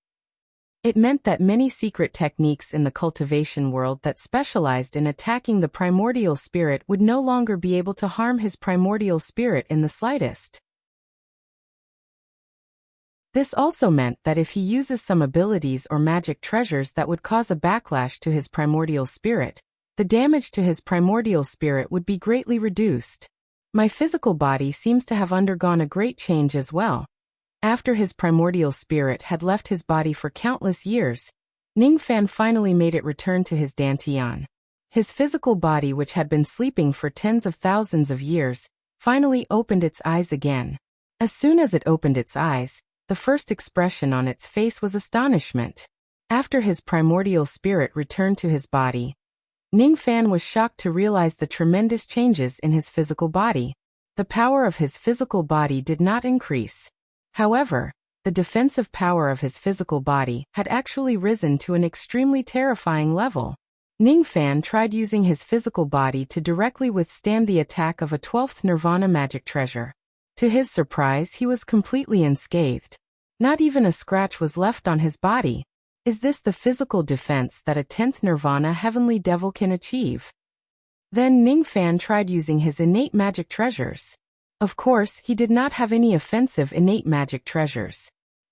It meant that many secret techniques in the cultivation world that specialized in attacking the primordial spirit would no longer be able to harm his primordial spirit in the slightest. This also meant that if he uses some abilities or magic treasures that would cause a backlash to his primordial spirit, the damage to his primordial spirit would be greatly reduced. My physical body seems to have undergone a great change as well. After his primordial spirit had left his body for countless years, Ning Fan finally made it return to his dantian. His physical body, which had been sleeping for tens of thousands of years, finally opened its eyes again. As soon as it opened its eyes, the first expression on its face was astonishment. After his primordial spirit returned to his body, Ning Fan was shocked to realize the tremendous changes in his physical body. The power of his physical body did not increase. However, the defensive power of his physical body had actually risen to an extremely terrifying level. Ning Fan tried using his physical body to directly withstand the attack of a 12th Nirvana magic treasure. To his surprise, he was completely unscathed. Not even a scratch was left on his body. Is this the physical defense that a 10th Nirvana heavenly devil can achieve? Then Ning Fan tried using his innate magic treasures. Of course, he did not have any offensive innate magic treasures.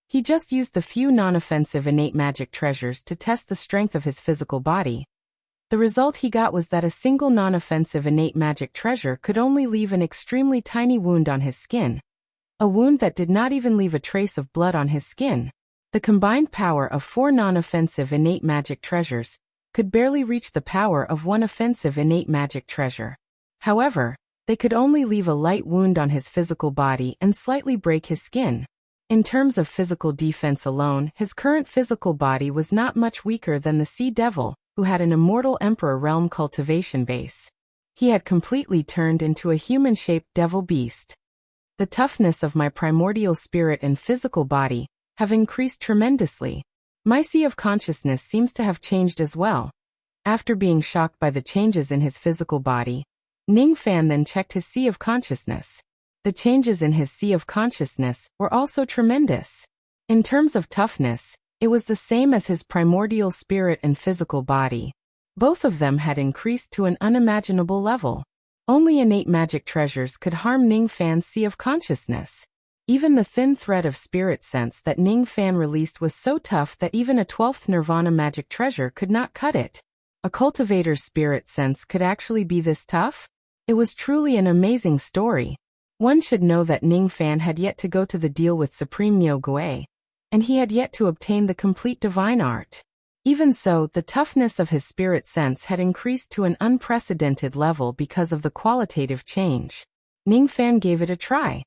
He just used the few non-offensive innate magic treasures to test the strength of his physical body. The result he got was that a single non-offensive innate magic treasure could only leave an extremely tiny wound on his skin. A wound that did not even leave a trace of blood on his skin. The combined power of 4 non-offensive innate magic treasures could barely reach the power of 1 offensive innate magic treasure. However, they could only leave a light wound on his physical body and slightly break his skin. In terms of physical defense alone, his current physical body was not much weaker than the Sea Devil, who had an immortal Emperor realm cultivation base. He had completely turned into a human-shaped devil beast. The toughness of my primordial spirit and physical body have increased tremendously. My sea of consciousness seems to have changed as well. After being shocked by the changes in his physical body, Ning Fan then checked his sea of consciousness. The changes in his sea of consciousness were also tremendous. In terms of toughness, it was the same as his primordial spirit and physical body. Both of them had increased to an unimaginable level. Only innate magic treasures could harm Ning Fan's sea of consciousness. Even the thin thread of spirit sense that Ning Fan released was so tough that even a 12th Nirvana magic treasure could not cut it. A cultivator's spirit sense could actually be this tough? It was truly an amazing story. One should know that Ning Fan had yet to go to the deal with Supreme Neo Gui, and he had yet to obtain the complete divine art. Even so, the toughness of his spirit sense had increased to an unprecedented level because of the qualitative change. Ning Fan gave it a try.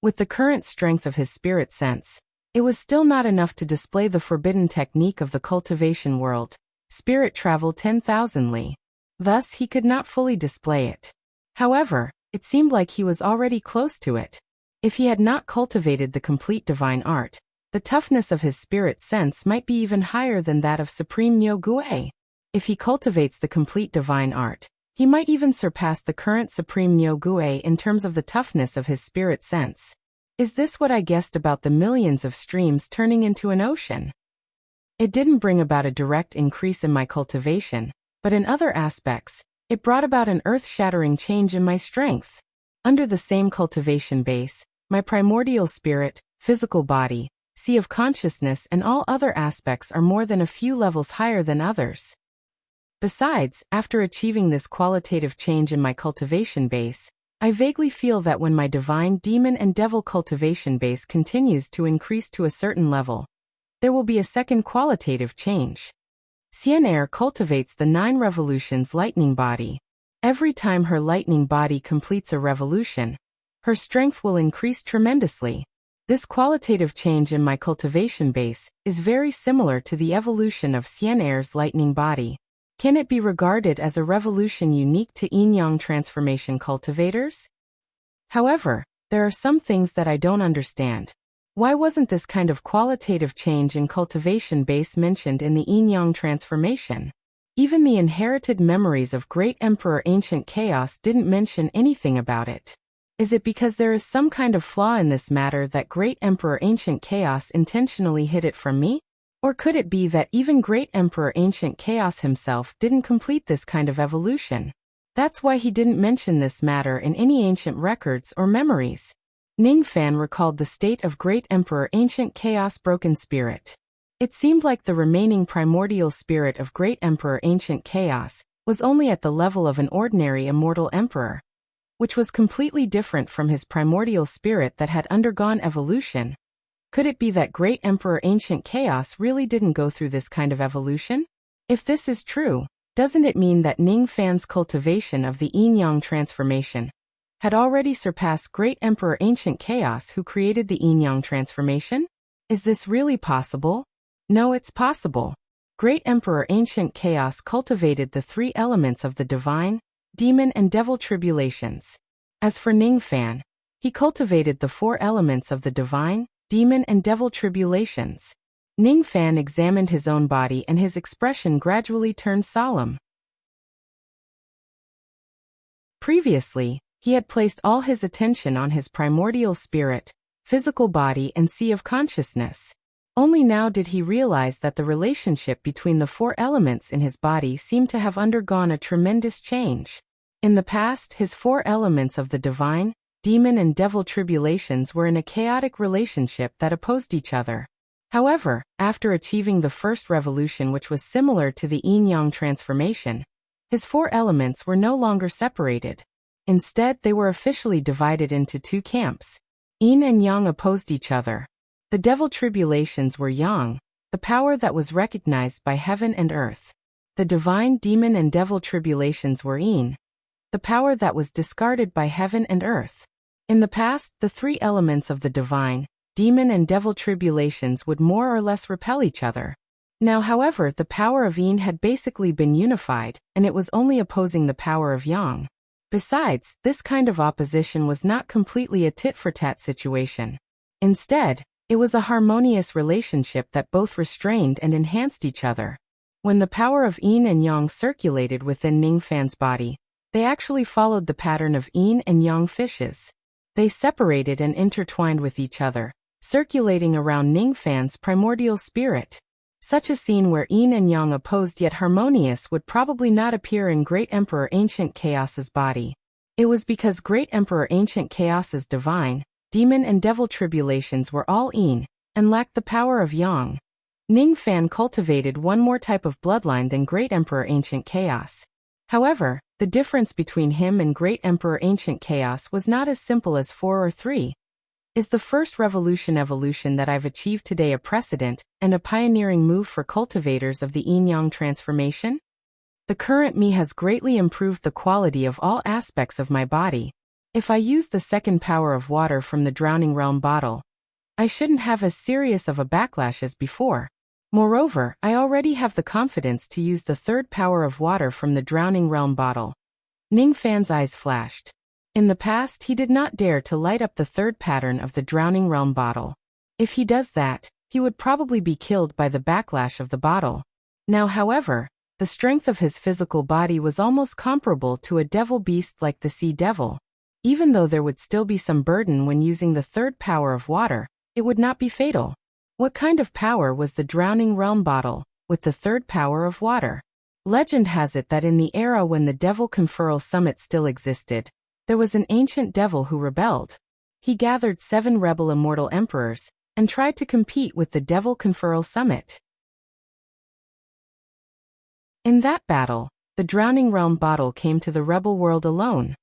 With the current strength of his spirit sense, it was still not enough to display the forbidden technique of the cultivation world, spirit travel 10,000 li. Thus, he could not fully display it. However, it seemed like he was already close to it. If he had not cultivated the complete divine art, the toughness of his spirit sense might be even higher than that of Supreme Neo Gui. If he cultivates the complete divine art, He might even surpass the current Supreme Nyogue in terms of the toughness of his spirit sense. Is this what I guessed about the millions of streams turning into an ocean? It didn't bring about a direct increase in my cultivation, but in other aspects, it brought about an earth-shattering change in my strength. Under the same cultivation base, my primordial spirit, physical body, sea of consciousness and all other aspects are more than a few levels higher than others. Besides, after achieving this qualitative change in my cultivation base, I vaguely feel that when my divine, demon and devil cultivation base continues to increase to a certain level, there will be a second qualitative change. Xian'er cultivates the 9 revolutions lightning body. Every time her lightning body completes a revolution, her strength will increase tremendously. This qualitative change in my cultivation base is very similar to the evolution of Xian'er's lightning body. Can it be regarded as a revolution unique to yin-yang transformation cultivators? However, there are some things that I don't understand. Why wasn't this kind of qualitative change in cultivation base mentioned in the yin-yang transformation? Even the inherited memories of Great Emperor Ancient Chaos didn't mention anything about it. Is it because there is some kind of flaw in this matter that Great Emperor Ancient Chaos intentionally hid it from me? Or could it be that even Great Emperor Ancient Chaos himself didn't complete this kind of evolution? That's why he didn't mention this matter in any ancient records or memories. Ningfan recalled the state of Great Emperor Ancient Chaos broken spirit. It seemed like the remaining primordial spirit of Great Emperor Ancient Chaos was only at the level of an ordinary immortal emperor, which was completely different from his primordial spirit that had undergone evolution. Could it be that Great Emperor Ancient Chaos really didn't go through this kind of evolution? If this is true, doesn't it mean that Ningfan's cultivation of the yin-yang transformation had already surpassed Great Emperor Ancient Chaos who created the yin-yang transformation? Is this really possible? No, it's possible. Great Emperor Ancient Chaos cultivated the 3 elements of the divine, demon and devil tribulations. As for Ningfan, he cultivated the 4 elements of the divine, demon and devil tribulations. Ningfan examined his own body and his expression gradually turned solemn. Previously, he had placed all his attention on his primordial spirit, physical body and sea of consciousness. Only now did he realize that the relationship between the 4 elements in his body seemed to have undergone a tremendous change. In the past, his 4 elements of the divine, demon and devil tribulations were in a chaotic relationship that opposed each other. However, after achieving the first revolution which was similar to the yin-yang transformation, his 4 elements were no longer separated. Instead, they were officially divided into 2 camps. Yin and yang opposed each other. The devil tribulations were yang, the power that was recognized by heaven and earth. The divine, demon and devil tribulations were yin, the power that was discarded by heaven and earth. In the past, the 3 elements of the divine, demon and devil tribulations would more or less repel each other. Now, however, the power of yin had basically been unified, and it was only opposing the power of yang. Besides, this kind of opposition was not completely a tit-for-tat situation. Instead, it was a harmonious relationship that both restrained and enhanced each other. When the power of yin and yang circulated within Ningfan's body, they actually followed the pattern of yin and yang fishes. They separated and intertwined with each other, circulating around Ningfan's primordial spirit. Such a scene where yin and yang opposed yet harmonious would probably not appear in Great Emperor Ancient Chaos's body. It was because Great Emperor Ancient Chaos's divine, demon and devil tribulations were all yin, and lacked the power of yang. Ningfan cultivated one more type of bloodline than Great Emperor Ancient Chaos. However, the difference between him and Great Emperor Ancient Chaos was not as simple as 4 or 3. Is the first revolution evolution that I've achieved today a precedent and a pioneering move for cultivators of the yin-yang transformation? The current me has greatly improved the quality of all aspects of my body. If I use the second power of water from the Drowning Realm bottle, I shouldn't have as serious of a backlash as before. Moreover, I already have the confidence to use the third power of water from the Drowning Realm bottle. Ningfan's eyes flashed. In the past, he did not dare to light up the third pattern of the Drowning Realm bottle. If he does that, he would probably be killed by the backlash of the bottle. Now, however, the The strength of his physical body was almost comparable to a devil beast like the sea devil. Even though there would still be some burden when using the third power of water, it would not be fatal. What kind of power was the Drowning Realm bottle, with the third power of water? Legend has it that in the era when the Devil Conferral Summit still existed, there was an ancient devil who rebelled. He gathered 7 rebel immortal emperors, and tried to compete with the Devil Conferral Summit. In that battle, the Drowning Realm bottle came to the rebel world alone.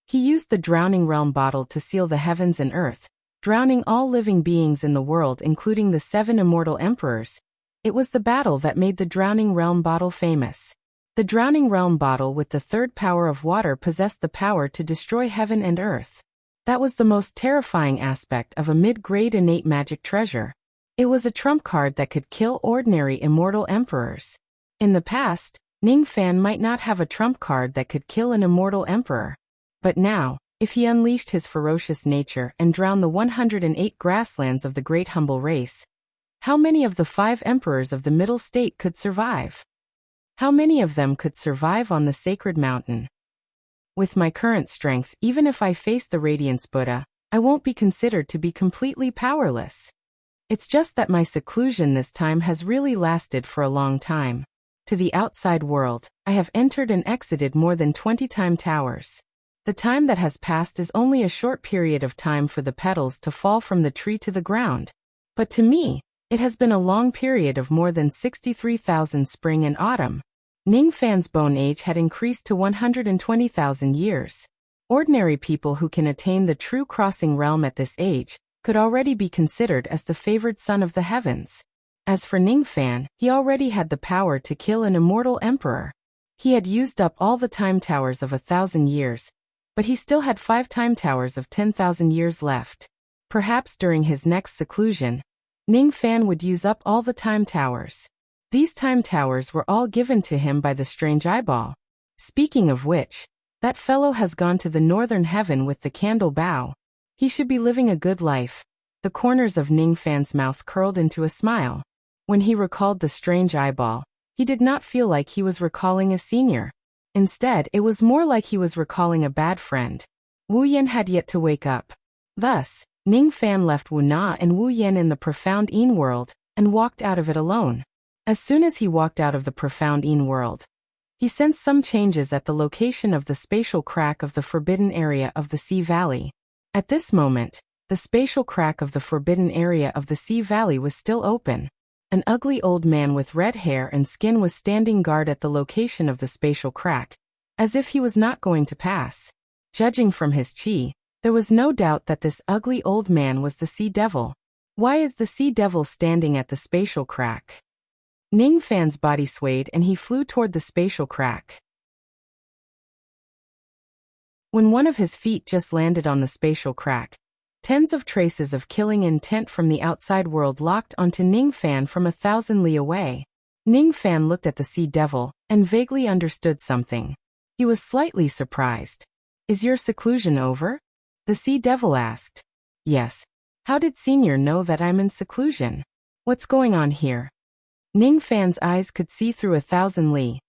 He used the Drowning Realm bottle to seal the heavens and earth, drowning all living beings in the world including the 7 immortal emperors. It was the battle that made the Drowning Realm bottle famous. The Drowning Realm bottle with the third power of water possessed the power to destroy heaven and earth. That was the most terrifying aspect of a mid-grade innate magic treasure. It was a trump card that could kill ordinary immortal emperors. In the past, Ning Fan might not have a trump card that could kill an immortal emperor. But now, if he unleashed his ferocious nature and drowned the 108 grasslands of the Great Humble Race, how many of the 5 emperors of the Middle State could survive? How many of them could survive on the sacred mountain? With my current strength, even if I face the Radiance Buddha, I won't be considered to be completely powerless. It's just that my seclusion this time has really lasted for a long time. To the outside world, I have entered and exited more than 20 time towers. The time that has passed is only a short period of time for the petals to fall from the tree to the ground. But to me, it has been a long period of more than 63,000 spring and autumn. Ning Fan's bone age had increased to 120,000 years. Ordinary people who can attain the true crossing realm at this age could already be considered as the favored son of the heavens. As for Ning Fan, he already had the power to kill an immortal emperor. He had used up all the time towers of 1,000 years, but he still had 5 time towers of 10,000 years left. Perhaps during his next seclusion, Ning Fan would use up all the time towers. These time towers were all given to him by the strange eyeball. Speaking of which, that fellow has gone to the northern heaven with the candle bow. He should be living a good life. The corners of Ning Fan's mouth curled into a smile. When he recalled the strange eyeball, he did not feel like he was recalling a senior. Instead, it was more like he was recalling a bad friend. Wu Yan had yet to wake up. Thus, Ning Fan left Wu Na and Wu Yan in the profound Yin world, and walked out of it alone. As soon as he walked out of the profound Yin world, he sensed some changes at the location of the spatial crack of the forbidden area of the Sea Valley. At this moment, the spatial crack of the forbidden area of the Sea Valley was still open. An ugly old man with red hair and skin was standing guard at the location of the spatial crack, as if he was not going to pass. Judging from his chi, there was no doubt that this ugly old man was the Sea Devil. Why is the Sea Devil standing at the spatial crack? Ning Fan's body swayed and he flew toward the spatial crack. When one of his feet just landed on the spatial crack, tens of traces of killing intent from the outside world locked onto Ning Fan from 1,000 li away. Ning Fan looked at the Sea Devil and vaguely understood something. He was slightly surprised. "Is your seclusion over?" the Sea Devil asked. "Yes. How did Senior know that I'm in seclusion? What's going on here?" Ning Fan's eyes could see through 1,000 li.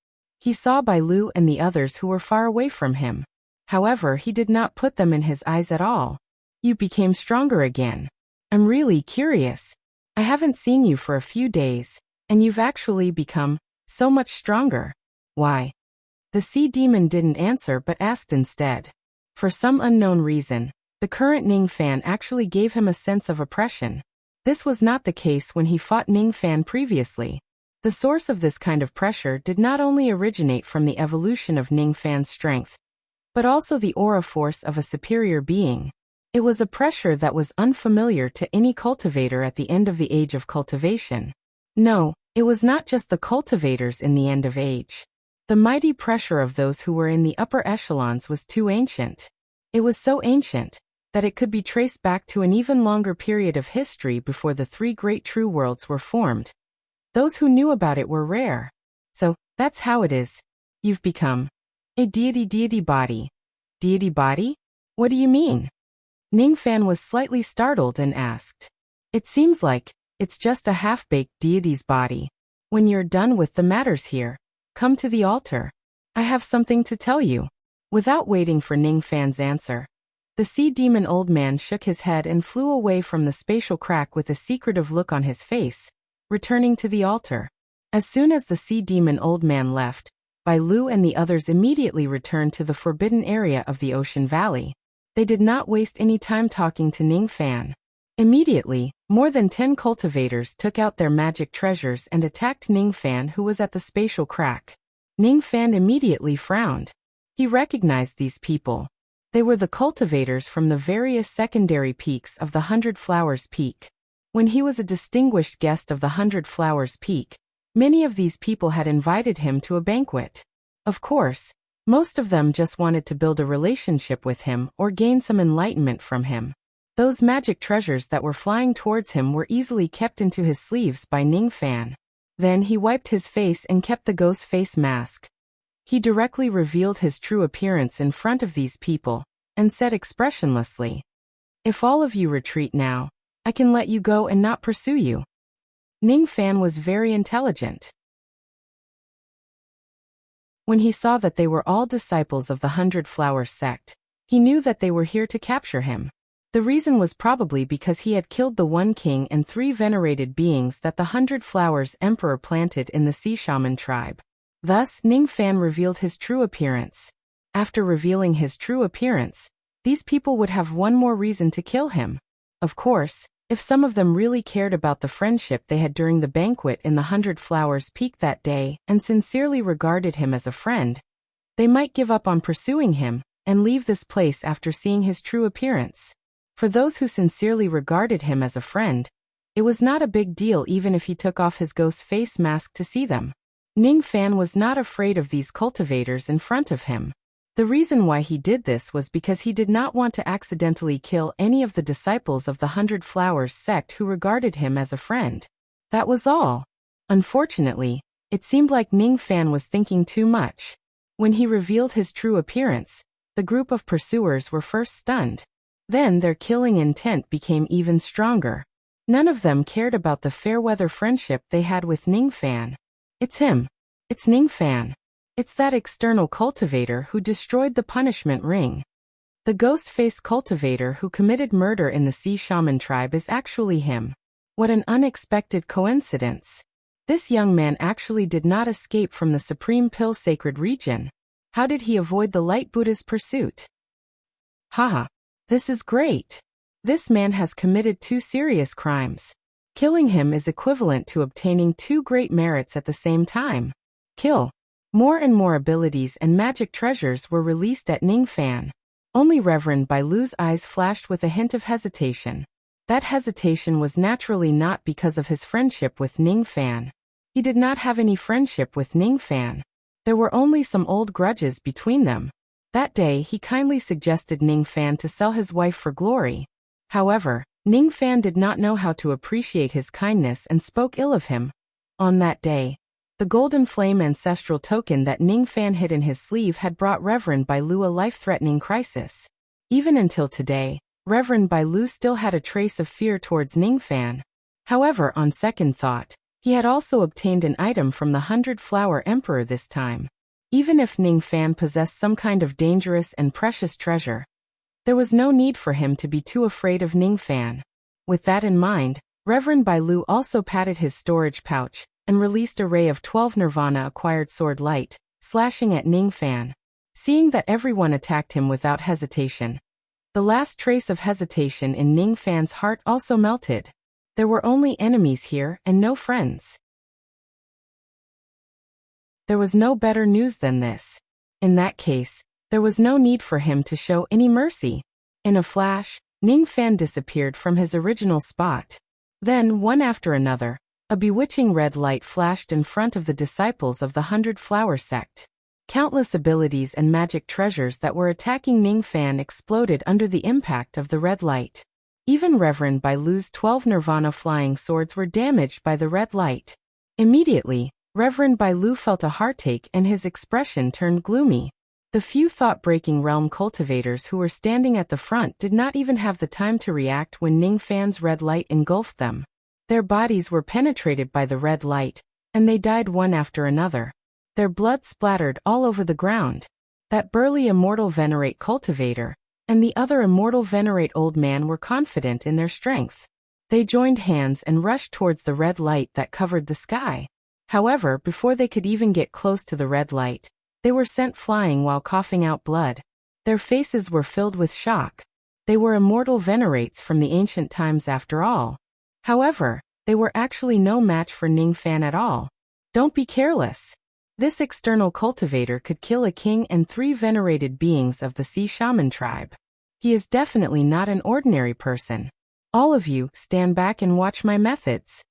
He saw Bai Lu and the others who were far away from him. However, he did not put them in his eyes at all. "You became stronger again. I'm really curious. I haven't seen you for a few days, and you've actually become so much stronger. Why?" The Sea Demon didn't answer but asked instead. For some unknown reason, the current Ning Fan actually gave him a sense of oppression. This was not the case when he fought Ning Fan previously. The source of this kind of pressure did not only originate from the evolution of Ning Fan's strength, but also the aura force of a superior being. It was a pressure that was unfamiliar to any cultivator at the end of the age of cultivation. No, it was not just the cultivators in the end of age. The mighty pressure of those who were in the upper echelons was too ancient. It was so ancient that it could be traced back to an even longer period of history before the 3 great true worlds were formed. Those who knew about it were rare. So, that's how it is. You've become a deity body. Deity body? What do you mean? Ning Fan was slightly startled and asked. "It seems like it's just a half-baked deity's body. When you're done with the matters here, Come to the altar. I have something to tell you. Without waiting for Ning Fan's answer, the sea demon old man shook his head and flew away from the spatial crack with a secretive look on his face, returning to the altar. As soon as the sea demon old man left, Bai Lu and the others immediately returned to the forbidden area of the ocean valley. They did not waste any time talking to Ning Fan. Immediately, more than 10 cultivators took out their magic treasures and attacked Ning Fan, who was at the spatial crack. Ning Fan immediately frowned. He recognized these people. They were the cultivators from the various secondary peaks of the 100 Flowers Peak. When he was a distinguished guest of the 100 Flowers Peak, many of these people had invited him to a banquet. Of course, most of them just wanted to build a relationship with him or gain some enlightenment from him. Those magic treasures that were flying towards him were easily kept into his sleeves by Ning Fan. Then he wiped his face and kept the ghost face mask. He directly revealed his true appearance in front of these people, and said expressionlessly, "If all of you retreat now, I can let you go and not pursue you." Ning Fan was very intelligent. When he saw that they were all disciples of the 100 Flowers sect, he knew that they were here to capture him. The reason was probably because he had killed the one king and 3 venerated beings that the 100 Flowers Emperor planted in the Sea Shaman tribe. Thus, Ning Fan revealed his true appearance. After revealing his true appearance, these people would have one more reason to kill him. Of course, if some of them really cared about the friendship they had during the banquet in the 100 Flowers Peak that day and sincerely regarded him as a friend, they might give up on pursuing him and leave this place after seeing his true appearance. For those who sincerely regarded him as a friend, it was not a big deal even if he took off his ghost face mask to see them. Ning Fan was not afraid of these cultivators in front of him. The reason why he did this was because he did not want to accidentally kill any of the disciples of the 100 Flowers sect who regarded him as a friend. That was all. Unfortunately, it seemed like Ning Fan was thinking too much. When he revealed his true appearance, the group of pursuers were first stunned. Then their killing intent became even stronger. None of them cared about the fair-weather friendship they had with Ning Fan. It's him. It's Ning Fan. It's that external cultivator who destroyed the punishment ring. The ghost-faced cultivator who committed murder in the Sea Shaman tribe is actually him. What an unexpected coincidence. This young man actually did not escape from the Supreme Pill Sacred region. How did he avoid the Light Buddha's pursuit? Haha. This is great. This man has committed 2 serious crimes. Killing him is equivalent to obtaining 2 great merits at the same time. Kill. More and more abilities and magic treasures were released at Ning Fan. Only Reverend Bai Lu's eyes flashed with a hint of hesitation. That hesitation was naturally not because of his friendship with Ning Fan. He did not have any friendship with Ning Fan. There were only some old grudges between them. That day he kindly suggested Ning Fan to sell his wife for glory. However, Ning Fan did not know how to appreciate his kindness and spoke ill of him. On that day, the golden flame ancestral token that Ning Fan hid in his sleeve had brought Reverend Bai Lu a life-threatening crisis. Even until today, Reverend Bai Lu still had a trace of fear towards Ning Fan. However, on second thought, he had also obtained an item from the 100 Flower Emperor this time. Even if Ning Fan possessed some kind of dangerous and precious treasure, there was no need for him to be too afraid of Ning Fan. With that in mind, Reverend Bai Lu also patted his storage pouch and released a ray of 12 Nirvana-acquired sword light, slashing at Ning Fan. Seeing that everyone attacked him without hesitation, the last trace of hesitation in Ning Fan's heart also melted. There were only enemies here and no friends. There was no better news than this. In that case, there was no need for him to show any mercy. In a flash, Ning Fan disappeared from his original spot. Then, one after another, a bewitching red light flashed in front of the disciples of the 100 Flower sect. Countless abilities and magic treasures that were attacking Ning Fan exploded under the impact of the red light. Even Reverend Bai Lu's 12 Nirvana flying swords were damaged by the red light. Immediately, Reverend Bai Lu felt a heartache and his expression turned gloomy. The few thought-breaking realm cultivators who were standing at the front did not even have the time to react when Ning Fan's red light engulfed them. Their bodies were penetrated by the red light, and they died one after another. Their blood splattered all over the ground. That burly immortal venerate cultivator and the other immortal venerate old man were confident in their strength. They joined hands and rushed towards the red light that covered the sky. However, before they could even get close to the red light, they were sent flying while coughing out blood. Their faces were filled with shock. They were immortal venerates from the ancient times after all. However, they were actually no match for Ning Fan at all. Don't be careless. This external cultivator could kill a king and 3 venerated beings of the Sea Shaman tribe. He is definitely not an ordinary person. All of you, stand back and watch my methods.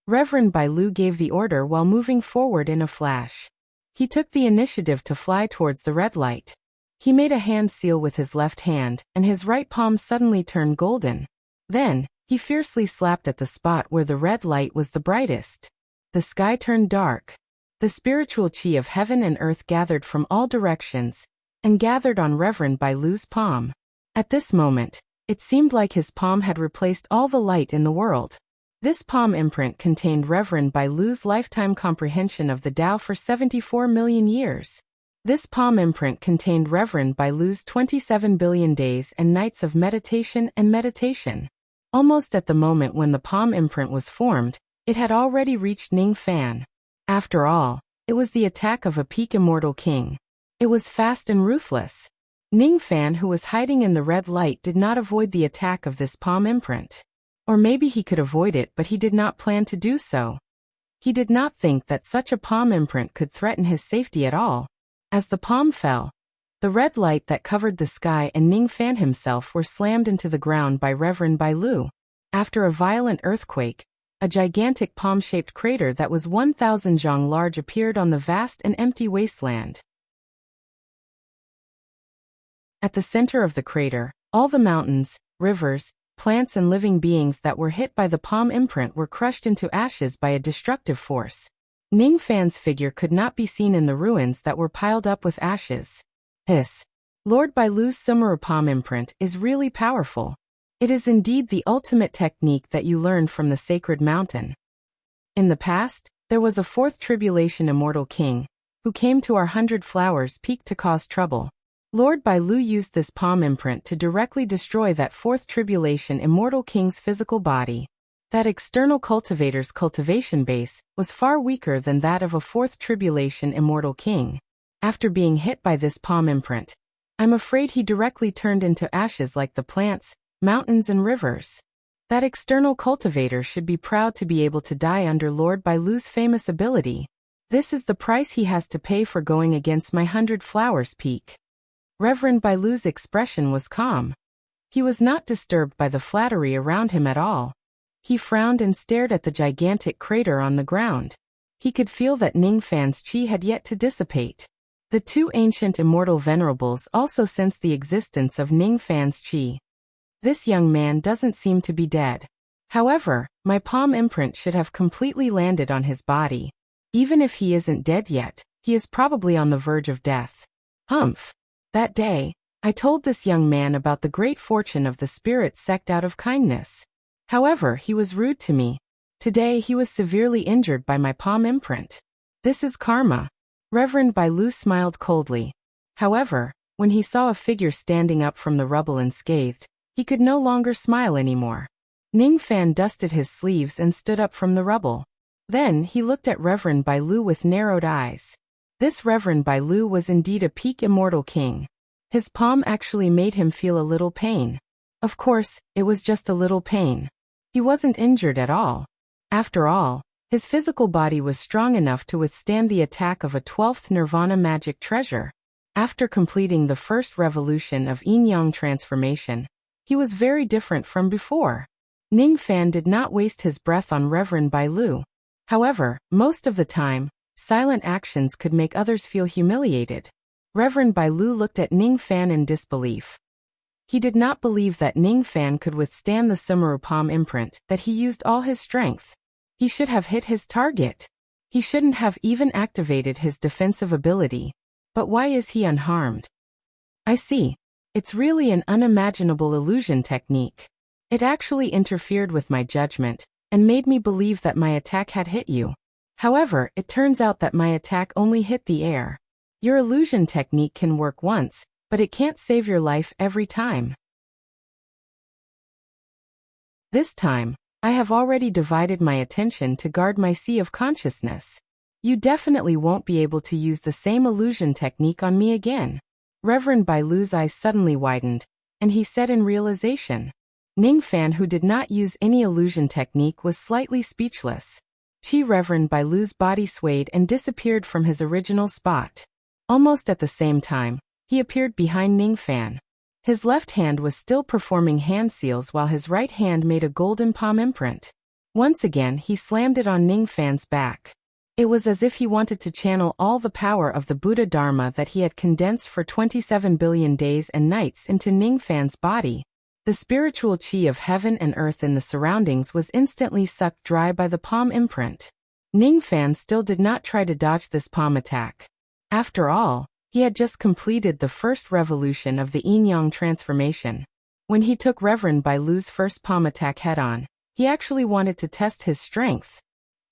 Reverend Bai Lu gave the order while moving forward in a flash. He took the initiative to fly towards the red light. He made a hand seal with his left hand, and his right palm suddenly turned golden. Then, he fiercely slapped at the spot where the red light was the brightest. The sky turned dark. The spiritual chi of heaven and earth gathered from all directions, and gathered on Reverend Bai Lu's palm. At this moment, it seemed like his palm had replaced all the light in the world. This palm imprint contained Reverend Bai Lu's lifetime comprehension of the Tao for 74 million years. This palm imprint contained Reverend Bai Lu's 27 billion days and nights of meditation and meditation. Almost at the moment when the palm imprint was formed, it had already reached Ning Fan. After all, it was the attack of a peak immortal king. It was fast and ruthless. Ning Fan, who was hiding in the red light, did not avoid the attack of this palm imprint. Or maybe he could avoid it, but he did not plan to do so. He did not think that such a palm imprint could threaten his safety at all. As the palm fell, the red light that covered the sky and Ning Fan himself were slammed into the ground by Reverend Bai Lu. After a violent earthquake, a gigantic palm-shaped crater that was 1,000 zhang large appeared on the vast and empty wasteland. At the center of the crater, all the mountains, rivers, plants and living beings that were hit by the palm imprint were crushed into ashes by a destructive force. Ning Fan's figure could not be seen in the ruins that were piled up with ashes. Lord Bai Lu's Sumeru palm imprint is really powerful. It is indeed the ultimate technique that you learned from the sacred mountain. In the past, there was a 4th tribulation immortal king, who came to our 100 Flowers Peak to cause trouble. Lord Bai Lu used this palm imprint to directly destroy that 4th tribulation immortal king's physical body. That external cultivator's cultivation base was far weaker than that of a 4th tribulation immortal king. After being hit by this palm imprint, I'm afraid he directly turned into ashes like the plants, mountains and rivers. That external cultivator should be proud to be able to die under Lord Bai Lu's famous ability. This is the price he has to pay for going against my 100 Flowers Peak. Reverend Bai Lu's expression was calm. He was not disturbed by the flattery around him at all. He frowned and stared at the gigantic crater on the ground. He could feel that Ning Fan's chi had yet to dissipate. The 2 ancient immortal venerables also sensed the existence of Ning Fan's chi. This young man doesn't seem to be dead. However, my palm imprint should have completely landed on his body. Even if he isn't dead yet, he is probably on the verge of death. Humph. That day, I told this young man about the great fortune of the spirit sect out of kindness. However, he was rude to me. Today he was severely injured by my palm imprint. This is karma. Reverend Bai Lu smiled coldly. However, when he saw a figure standing up from the rubble unscathed, he could no longer smile anymore. Ning Fan dusted his sleeves and stood up from the rubble. Then he looked at Reverend Bai Lu with narrowed eyes. This Reverend Bai Lu was indeed a peak immortal king. His palm actually made him feel a little pain. Of course, it was just a little pain. He wasn't injured at all. After all, his physical body was strong enough to withstand the attack of a 12th Nirvana magic treasure. After completing the first revolution of yin-yang transformation, he was very different from before. Ning Fan did not waste his breath on Reverend Bai Lu. However, most of the time, silent actions could make others feel humiliated. Reverend Bai Lu looked at Ning Fan in disbelief. He did not believe that Ning Fan could withstand the Sumeru palm imprint, that he used all his strength. He should have hit his target. He shouldn't have even activated his defensive ability. But why is he unharmed? I see. It's really an unimaginable illusion technique. It actually interfered with my judgment, and made me believe that my attack had hit you. However, it turns out that my attack only hit the air. Your illusion technique can work once, but it can't save your life every time. This time, I have already divided my attention to guard my sea of consciousness. You definitely won't be able to use the same illusion technique on me again. Reverend Bai Lu's eyes suddenly widened, and he said in realization. Ning Fan, who did not use any illusion technique, was slightly speechless. Reverend Bai Lu's body swayed and disappeared from his original spot. Almost at the same time, he appeared behind Ning Fan. His left hand was still performing hand seals while his right hand made a golden palm imprint. Once again, he slammed it on Ning Fan's back. It was as if he wanted to channel all the power of the Buddha Dharma that he had condensed for 27 billion days and nights into Ning Fan's body. The spiritual qi of heaven and earth in the surroundings was instantly sucked dry by the palm imprint. Ning Fan still did not try to dodge this palm attack. After all, he had just completed the first revolution of the yin-yang transformation. When he took Reverend Bai Lu's first palm attack head-on, he actually wanted to test his strength.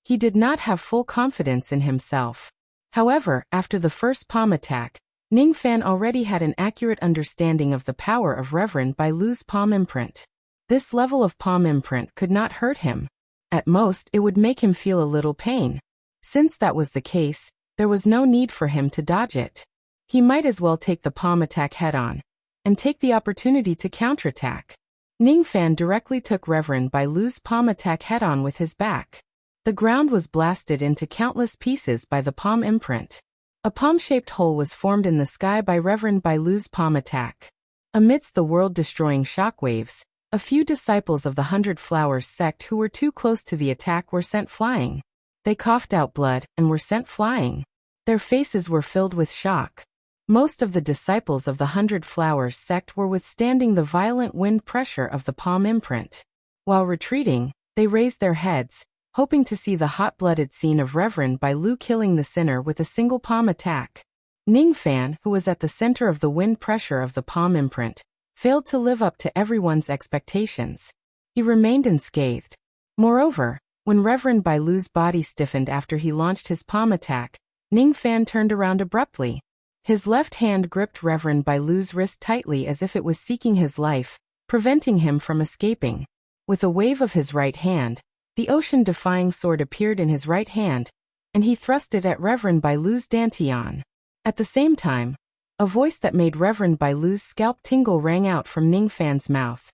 He did not have full confidence in himself. However, after the first palm attack, Ning Fan already had an accurate understanding of the power of Reverend Bai Lu's palm imprint. This level of palm imprint could not hurt him. At most, it would make him feel a little pain. Since that was the case, there was no need for him to dodge it. He might as well take the palm attack head-on, and take the opportunity to counterattack. Ning Fan directly took Reverend Bai Lu's palm attack head-on with his back. The ground was blasted into countless pieces by the palm imprint. A palm-shaped hole was formed in the sky by Reverend Bai Lu's palm attack. Amidst the world-destroying shockwaves, a few disciples of the 100 Flowers sect who were too close to the attack were sent flying. They coughed out blood and were sent flying. Their faces were filled with shock. Most of the disciples of the 100 Flowers sect were withstanding the violent wind pressure of the palm imprint. While retreating, they raised their heads, hoping to see the hot-blooded scene of Reverend Bai Lu killing the sinner with a single palm attack. Ning Fan, who was at the center of the wind pressure of the palm imprint, failed to live up to everyone's expectations. He remained unscathed. Moreover, when Reverend Bai Lu's body stiffened after he launched his palm attack, Ning Fan turned around abruptly. His left hand gripped Reverend Bai Lu's wrist tightly as if it was seeking his life, preventing him from escaping. With a wave of his right hand, the ocean-defying sword appeared in his right hand, and he thrust it at Reverend Bai Lu's dantian. At the same time, a voice that made Reverend Bai Lu's scalp tingle rang out from Ning Fan's mouth.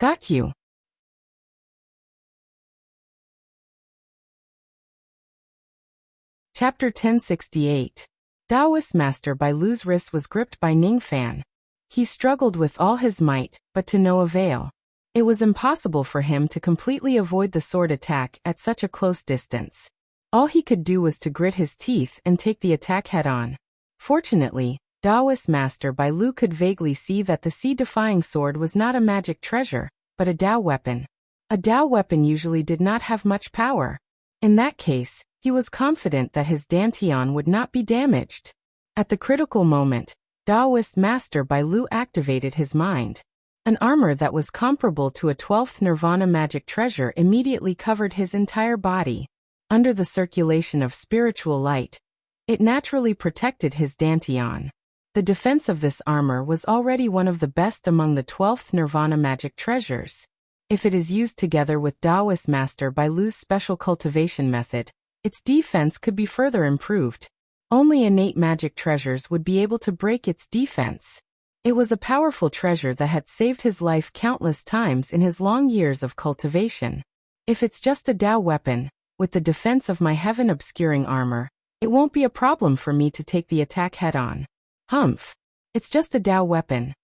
Got you. Chapter 1068. Taoist Master Bai Lu's wrist was gripped by Ning Fan. He struggled with all his might, but to no avail. It was impossible for him to completely avoid the sword attack at such a close distance. All he could do was to grit his teeth and take the attack head-on. Fortunately, Taoist Master Bai Lu could vaguely see that the sea-defying sword was not a magic treasure, but a Tao weapon. A Tao weapon usually did not have much power. In that case, he was confident that his dantian would not be damaged. At the critical moment, Taoist Master Bai Lu activated his mind. An armor that was comparable to a 12th Nirvana magic treasure immediately covered his entire body. Under the circulation of spiritual light, it naturally protected his dantian. The defense of this armor was already one of the best among the 12th Nirvana magic treasures. If it is used together with Taoist Master Bai Lu's special cultivation method, its defense could be further improved. Only innate magic treasures would be able to break its defense. It was a powerful treasure that had saved his life countless times in his long years of cultivation. If it's just a Tao weapon, with the defense of my heaven-obscuring armor, it won't be a problem for me to take the attack head-on. Humph. It's just a Tao weapon.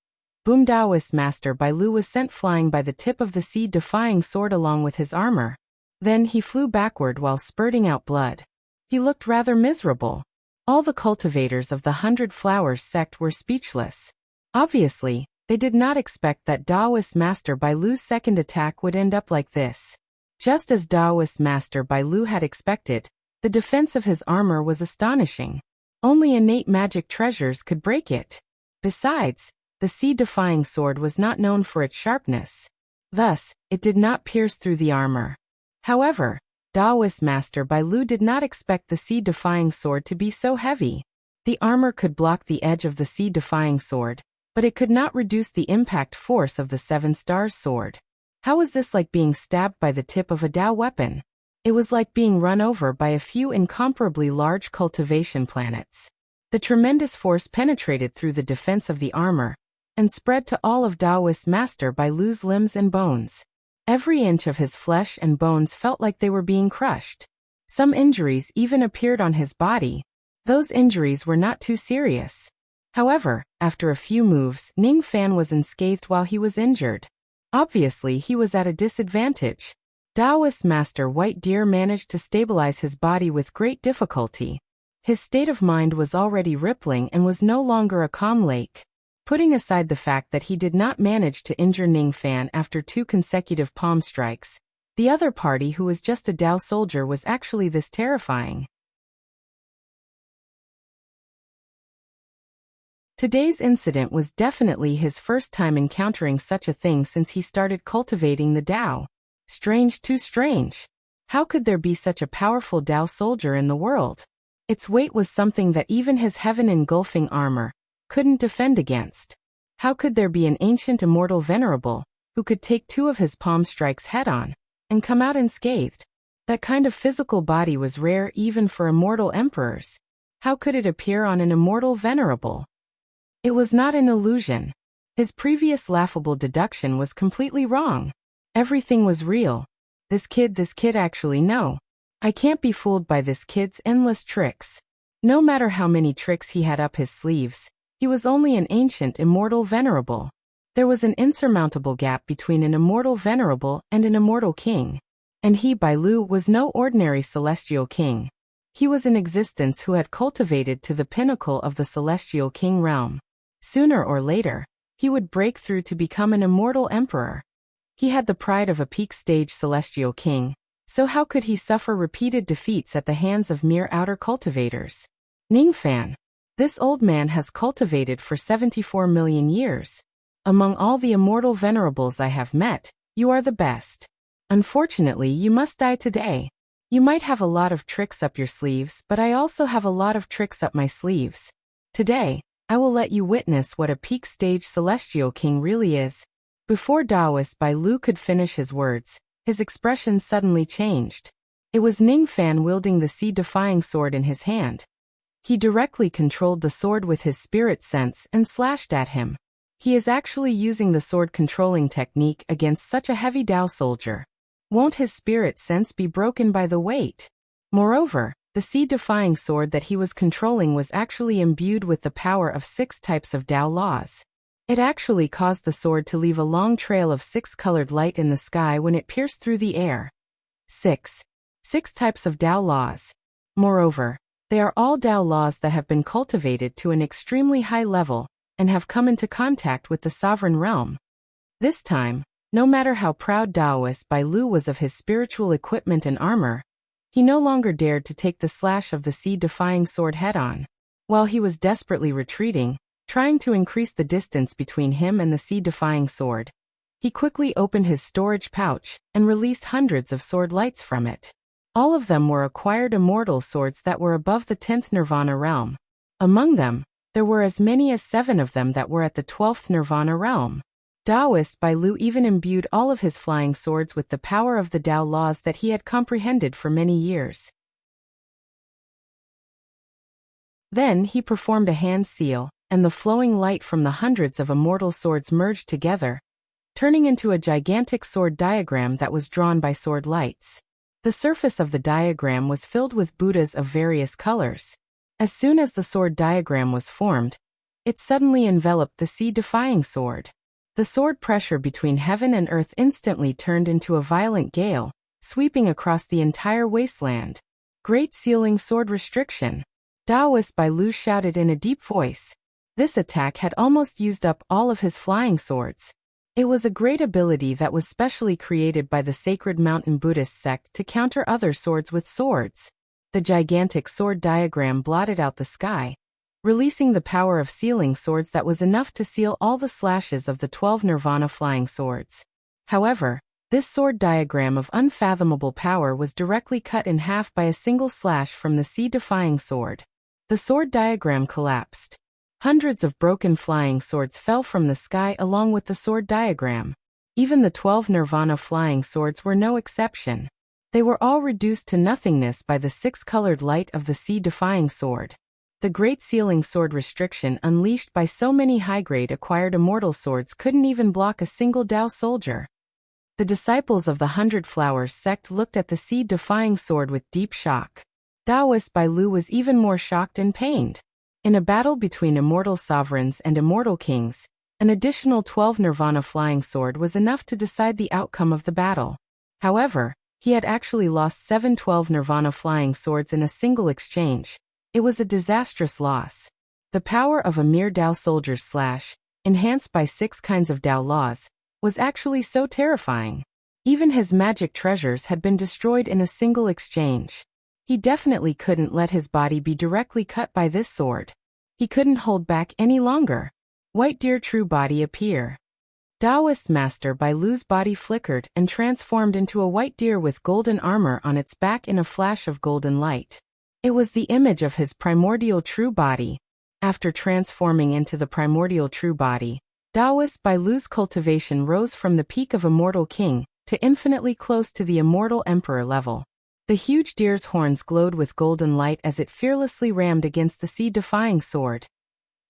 Boom! Taoist Master Bai Lu was sent flying by the tip of the sea-defying sword along with his armor. Then he flew backward while spurting out blood. He looked rather miserable. All the cultivators of the 100 Flowers sect were speechless. Obviously, they did not expect that Taoist Master Bai Lu's second attack would end up like this. Just as Taoist Master Bai Lu had expected, the defense of his armor was astonishing. Only innate magic treasures could break it. Besides, the sea-defying sword was not known for its sharpness. Thus, it did not pierce through the armor. However, Daoist Master Bai Lu did not expect the sea-defying sword to be so heavy. The armor could block the edge of the sea-defying sword, but it could not reduce the impact force of the Seven Stars sword. How was this like being stabbed by the tip of a Dao weapon? It was like being run over by a few incomparably large cultivation planets. The tremendous force penetrated through the defense of the armor and spread to all of Daoist Master Bai Lu's limbs and bones. Every inch of his flesh and bones felt like they were being crushed. Some injuries even appeared on his body. Those injuries were not too serious. However, after a few moves, Ning Fan was unscathed while he was injured. Obviously, he was at a disadvantage. Daoist Master White Deer managed to stabilize his body with great difficulty. His state of mind was already rippling and was no longer a calm lake. Putting aside the fact that he did not manage to injure Ning Fan after 2 consecutive palm strikes, the other party who was just a Dao soldier was actually this terrifying. Today's incident was definitely his first time encountering such a thing since he started cultivating the Dao. Strange, too strange. How could there be such a powerful Dao soldier in the world? Its weight was something that even his heaven-engulfing armor couldn't defend against. How could there be an ancient immortal venerable who could take 2 of his palm strikes head-on and come out unscathed? That kind of physical body was rare even for immortal emperors. How could it appear on an immortal venerable? It was not an illusion. His previous laughable deduction was completely wrong. Everything was real. This kid actually no. I can't be fooled by this kid's endless tricks. No matter how many tricks he had up his sleeves, he was only an ancient immortal venerable. There was an insurmountable gap between an immortal venerable and an immortal king. And he, Bai Lu, was no ordinary celestial king. He was an existence who had cultivated to the pinnacle of the celestial king realm. Sooner or later, he would break through to become an immortal emperor. He had the pride of a peak-stage celestial king, so how could he suffer repeated defeats at the hands of mere outer cultivators? Ning Fan. This old man has cultivated for 74 million years. Among all the immortal venerables I have met, you are the best. Unfortunately, you must die today. You might have a lot of tricks up your sleeves, but I also have a lot of tricks up my sleeves. Today, I will let you witness what a peak-stage celestial king really is. Before Daoist Bai Lu could finish his words, his expression suddenly changed. It was Ning Fan wielding the sea-defying sword in his hand. He directly controlled the sword with his spirit sense and slashed at him. He is actually using the sword controlling technique against such a heavy Dao soldier. Won't his spirit sense be broken by the weight? Moreover, the sea-defying sword that he was controlling was actually imbued with the power of 6 types of Dao laws. It actually caused the sword to leave a long trail of 6-colored light in the sky when it pierced through the air. 6 types of Dao laws. Moreover, they are all Dao laws that have been cultivated to an extremely high level and have come into contact with the sovereign realm. This time, no matter how proud Daoist Bai Lu was of his spiritual equipment and armor, he no longer dared to take the slash of the sea-defying sword head-on. While he was desperately retreating, trying to increase the distance between him and the sea-defying sword, he quickly opened his storage pouch and released hundreds of sword lights from it. All of them were acquired immortal swords that were above the 10th Nirvana realm. Among them, there were as many as 7 of them that were at the 12th Nirvana realm. Daoist Bai Lu even imbued all of his flying swords with the power of the Dao laws that he had comprehended for many years. Then he performed a hand seal, and the flowing light from the hundreds of immortal swords merged together, turning into a gigantic sword diagram that was drawn by sword lights. The surface of the diagram was filled with Buddhas of various colors. As soon as the sword diagram was formed, it suddenly enveloped the sea-defying sword. The sword pressure between heaven and earth instantly turned into a violent gale, sweeping across the entire wasteland. Great sealing sword restriction. Daoist Bai Lu shouted in a deep voice. This attack had almost used up all of his flying swords. It was a great ability that was specially created by the sacred mountain Buddhist sect to counter other swords with swords. The gigantic sword diagram blotted out the sky, releasing the power of sealing swords that was enough to seal all the slashes of the 12 Nirvana flying swords. However, This sword diagram of unfathomable power was directly cut in half by a single slash from the sea-defying sword. The sword diagram collapsed. Hundreds of broken flying swords fell from the sky along with the sword diagram. Even the 12 Nirvana flying swords were no exception. They were all reduced to nothingness by the six-colored light of the sea-defying sword. The Great Sealing Sword restriction unleashed by so many high-grade acquired immortal swords couldn't even block a single Dao soldier. The disciples of the 100 Flowers sect looked at the sea-defying sword with deep shock. Daoist Bai Lu was even more shocked and pained. In a battle between immortal sovereigns and immortal kings, an additional 12 Nirvana flying sword was enough to decide the outcome of the battle. However, he had actually lost 7 12 Nirvana flying swords in a single exchange. It was a disastrous loss. The power of a mere Dao soldier's slash, enhanced by 6 kinds of Dao laws, was actually so terrifying. Even his magic treasures had been destroyed in a single exchange. He definitely couldn't let his body be directly cut by this sword. He couldn't hold back any longer. White Deer True Body appear. Daoist Master Bai Lu's body flickered and transformed into a white deer with golden armor on its back in a flash of golden light. It was the image of his primordial true body. After transforming into the primordial true body, Daoist Bai Lu's cultivation rose from the peak of Immortal King to infinitely close to the Immortal Emperor level. The huge deer's horns glowed with golden light as it fearlessly rammed against the sea-defying sword.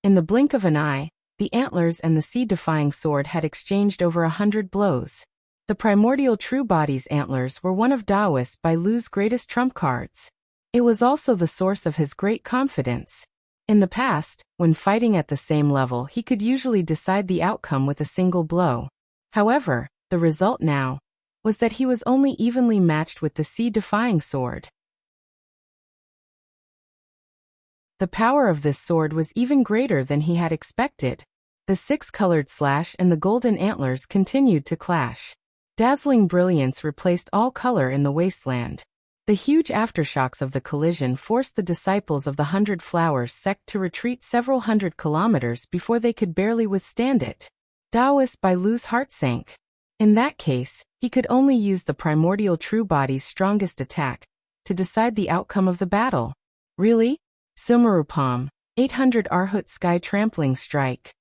In the blink of an eye, the antlers and the sea-defying sword had exchanged over 100 blows. The primordial true body's antlers were one of Daoist Bai Lu's greatest trump cards. It was also the source of his great confidence. In the past, when fighting at the same level, he could usually decide the outcome with a single blow. However, the result now was that he was only evenly matched with the sea-defying sword. The power of this sword was even greater than he had expected. The 6-colored slash and the golden antlers continued to clash. Dazzling brilliance replaced all color in the wasteland. The huge aftershocks of the collision forced the disciples of the 100 Flowers sect to retreat several hundred kilometers before they could barely withstand it. Daoist Bai Lu's heart sank. In that case, he could only use the primordial true body's strongest attack to decide the outcome of the battle. Really? Sumarupam, 800 Arhut Sky Trampling Strike.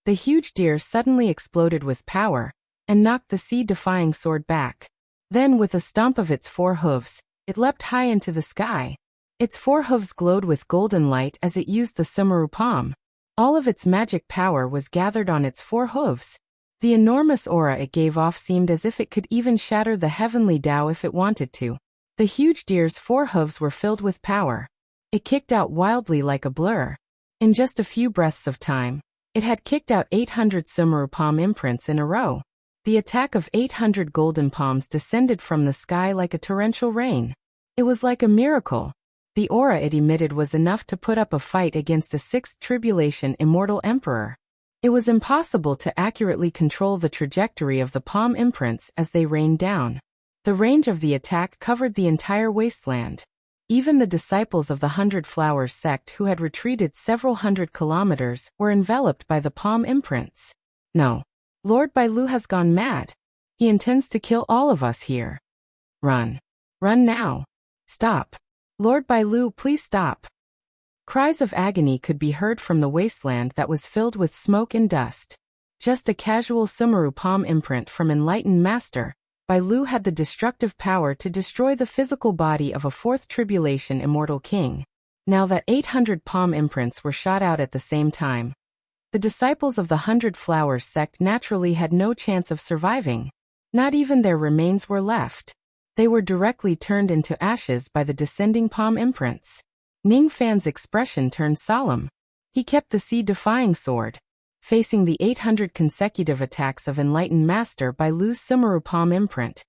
The huge deer suddenly exploded with power and knocked the sea-defying sword back. Then, with a stomp of its 4 hooves, it leapt high into the sky. Its 4 hooves glowed with golden light as it used the Sumarupam. All of its magic power was gathered on its 4 hooves. The enormous aura it gave off seemed as if it could even shatter the heavenly Tao if it wanted to. The huge deer's 4 hooves were filled with power. It kicked out wildly like a blur. In just a few breaths of time, it had kicked out 800 Sumarupam imprints in a row. The attack of 800 golden palms descended from the sky like a torrential rain. It was like a miracle. The aura it emitted was enough to put up a fight against a 6th Tribulation Immortal Emperor. It was impossible to accurately control the trajectory of the palm imprints as they rained down. The range of the attack covered the entire wasteland. Even the disciples of the 100 Flowers sect who had retreated several hundred kilometers were enveloped by the palm imprints. No. Lord Bai Lu has gone mad. He intends to kill all of us here. Run. Run now. Stop. Lord Bai Lu, please stop. Cries of agony could be heard from the wasteland that was filled with smoke and dust. Just a casual Sumarupam imprint from Enlightened Master, Bai Lu had the destructive power to destroy the physical body of a 4th Tribulation Immortal King. Now that 800 palm imprints were shot out at the same time, the disciples of the 100 Flowers sect naturally had no chance of surviving. Not even their remains were left. They were directly turned into ashes by the descending palm imprints. Ning Fan's expression turned solemn. He kept the sea-defying sword. Facing the 800 consecutive attacks of Enlightened Master Bai Lu's Sumarupam imprint.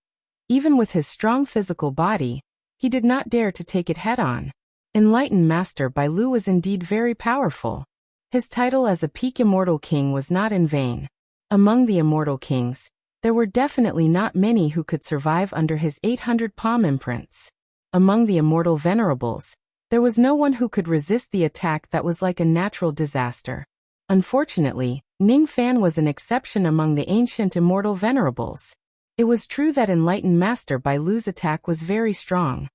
Even with his strong physical body, he did not dare to take it head-on. Enlightened Master Bai Lu was indeed very powerful. His title as a peak Immortal King was not in vain. Among the Immortal Kings, there were definitely not many who could survive under his 800 palm imprints. Among the Immortal Venerables, there was no one who could resist the attack that was like a natural disaster. Unfortunately, Ning Fan was an exception among the ancient Immortal Venerables. It was true that Enlightened Master Bai Lu's attack was very strong.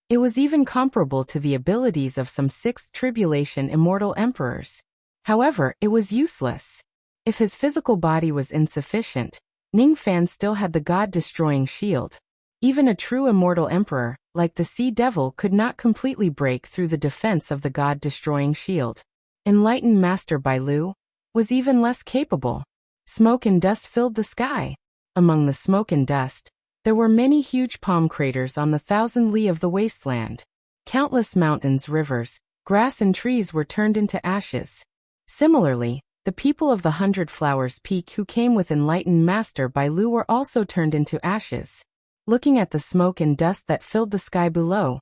It was even comparable to the abilities of some Sixth Tribulation immortal emperors. However, it was useless. If his physical body was insufficient, Ning Fan still had the God-destroying shield. Even a true immortal emperor, like the Sea Devil, could not completely break through the defense of the God-destroying shield. Enlightened Master Bai Lu was even less capable. Smoke and dust filled the sky. Among the smoke and dust, there were many huge palm craters on the 1,000 li of the wasteland. Countless mountains, rivers, grass and trees were turned into ashes. Similarly, the people of the 100 Flowers Peak who came with Enlightened Master Bai Lu were also turned into ashes. Looking at the smoke and dust that filled the sky below,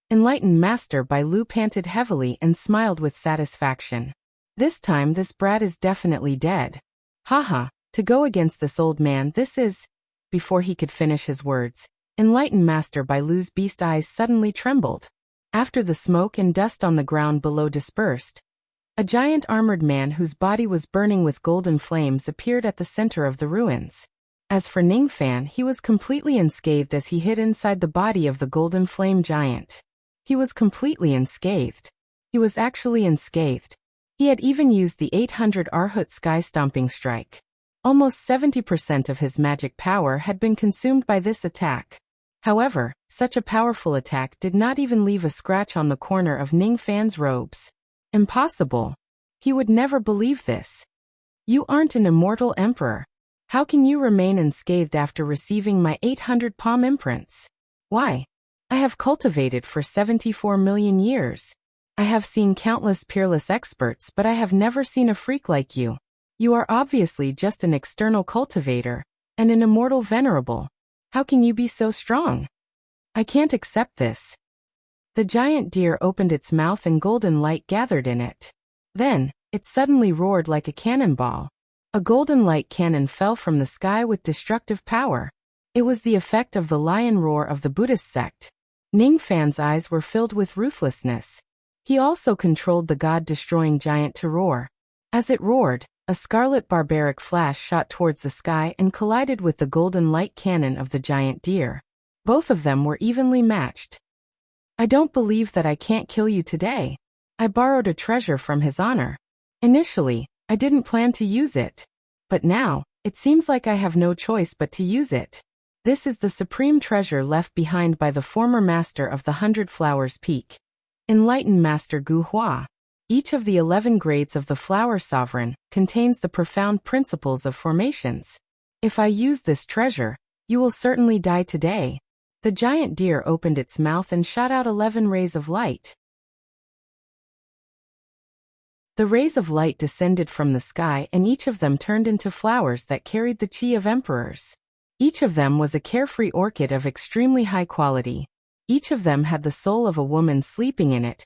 Enlightened Master Bai Lu panted heavily and smiled with satisfaction. This time this brat is definitely dead. Haha, to go against this old man, this is... Before he could finish his words, Enlightened Master Bai Lu's beast eyes suddenly trembled. After the smoke and dust on the ground below dispersed, a giant armored man whose body was burning with golden flames appeared at the center of the ruins. As for Ning Fan, he was completely unscathed as he hid inside the body of the golden flame giant. He was completely unscathed. He was actually unscathed. He had even used the 800 Arhut Sky Stomping Strike. Almost 70% of his magic power had been consumed by this attack. However, such a powerful attack did not even leave a scratch on the corner of Ning Fan's robes. Impossible. He would never believe this. You aren't an immortal emperor. How can you remain unscathed after receiving my 800 palm imprints? Why? I have cultivated for 74 million years. I have seen countless peerless experts, but I have never seen a freak like you. You are obviously just an external cultivator, and an immortal venerable. How can you be so strong? I can't accept this. The giant deer opened its mouth and golden light gathered in it. Then, it suddenly roared like a cannonball. A golden light cannon fell from the sky with destructive power. It was the effect of the lion roar of the Buddhist sect. Ning Fan's eyes were filled with ruthlessness. He also controlled the god-destroying giant to roar. As it roared, a scarlet barbaric flash shot towards the sky and collided with the golden light cannon of the giant deer. Both of them were evenly matched. I don't believe that I can't kill you today. I borrowed a treasure from his honor. Initially, I didn't plan to use it. But now, it seems like I have no choice but to use it. This is the supreme treasure left behind by the former master of the 100 Flowers Peak, Enlightened Master Gu Hua. Each of the 11 grades of the Flower Sovereign contains the profound principles of formations. If I use this treasure, you will certainly die today. The giant deer opened its mouth and shot out 11 rays of light. The rays of light descended from the sky and each of them turned into flowers that carried the chi of emperors. Each of them was a carefree orchid of extremely high quality. Each of them had the soul of a woman sleeping in it.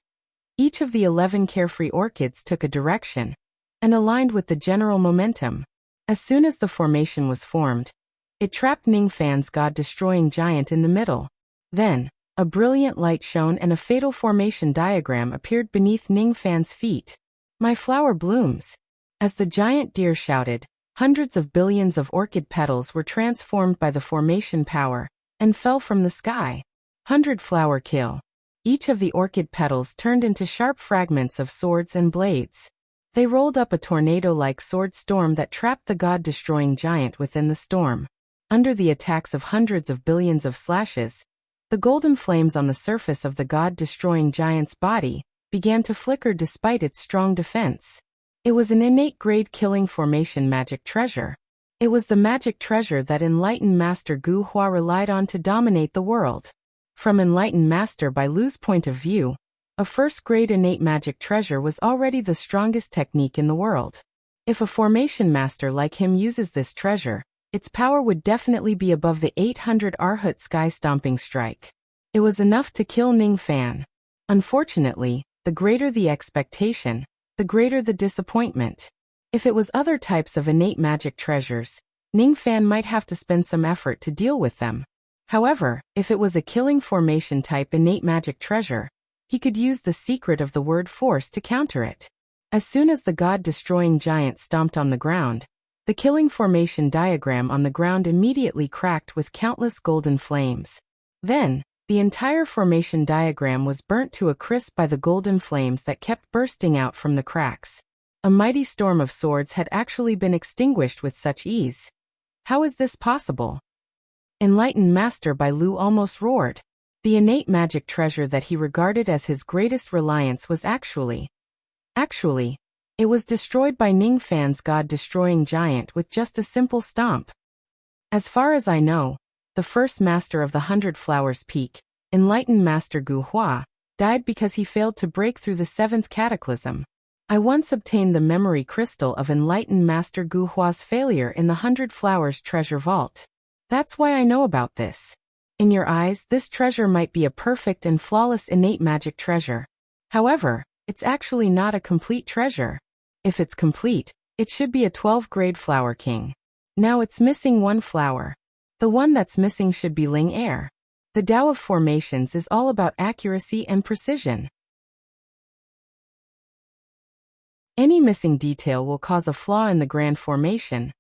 Each of the 11 carefree orchids took a direction and aligned with the general momentum. As soon as the formation was formed, it trapped Ning Fan's god-destroying giant in the middle. Then, a brilliant light shone and a fatal formation diagram appeared beneath Ning Fan's feet. My flower blooms. As the giant deer shouted, hundreds of billions of orchid petals were transformed by the formation power and fell from the sky. 100 flower kill. Each of the orchid petals turned into sharp fragments of swords and blades. They rolled up a tornado-like sword storm that trapped the god-destroying giant within the storm. Under the attacks of hundreds of billions of slashes, the golden flames on the surface of the god-destroying giant's body began to flicker despite its strong defense. It was an innate grade killing formation magic treasure. It was the magic treasure that Enlightened Master Gu Hua relied on to dominate the world. From Enlightened Master Bai Lu's point of view, a first-grade innate magic treasure was already the strongest technique in the world. If a formation master like him uses this treasure, its power would definitely be above the 800 Arhut Sky Stomping Strike. It was enough to kill Ning Fan. Unfortunately, the greater the expectation, the greater the disappointment. If it was other types of innate magic treasures, Ning Fan might have to spend some effort to deal with them. However, if it was a killing formation type innate magic treasure, he could use the secret of the word force to counter it. As soon as the god-destroying giant stomped on the ground, The killing formation diagram on the ground immediately cracked with countless golden flames. Then, the entire formation diagram was burnt to a crisp by the golden flames that kept bursting out from the cracks. A mighty storm of swords had actually been extinguished with such ease. How is this possible? Enlightened Master Bai Lu almost roared. The innate magic treasure that he regarded as his greatest reliance was actually, it was destroyed by Ning Fan's god-destroying giant with just a simple stomp. As far as I know, the first master of the 100 Flowers Peak, Enlightened Master Gu Hua, died because he failed to break through the 7th cataclysm. I once obtained the memory crystal of Enlightened Master Gu Hua's failure in the 100 Flowers treasure vault. That's why I know about this. In your eyes, this treasure might be a perfect and flawless innate magic treasure. However, it's actually not a complete treasure. If it's complete, it should be a 12-grade flower king. Now it's missing one flower. The one that's missing should be Ling Air. The Tao of formations is all about accuracy and precision. Any missing detail will cause a flaw in the grand formation,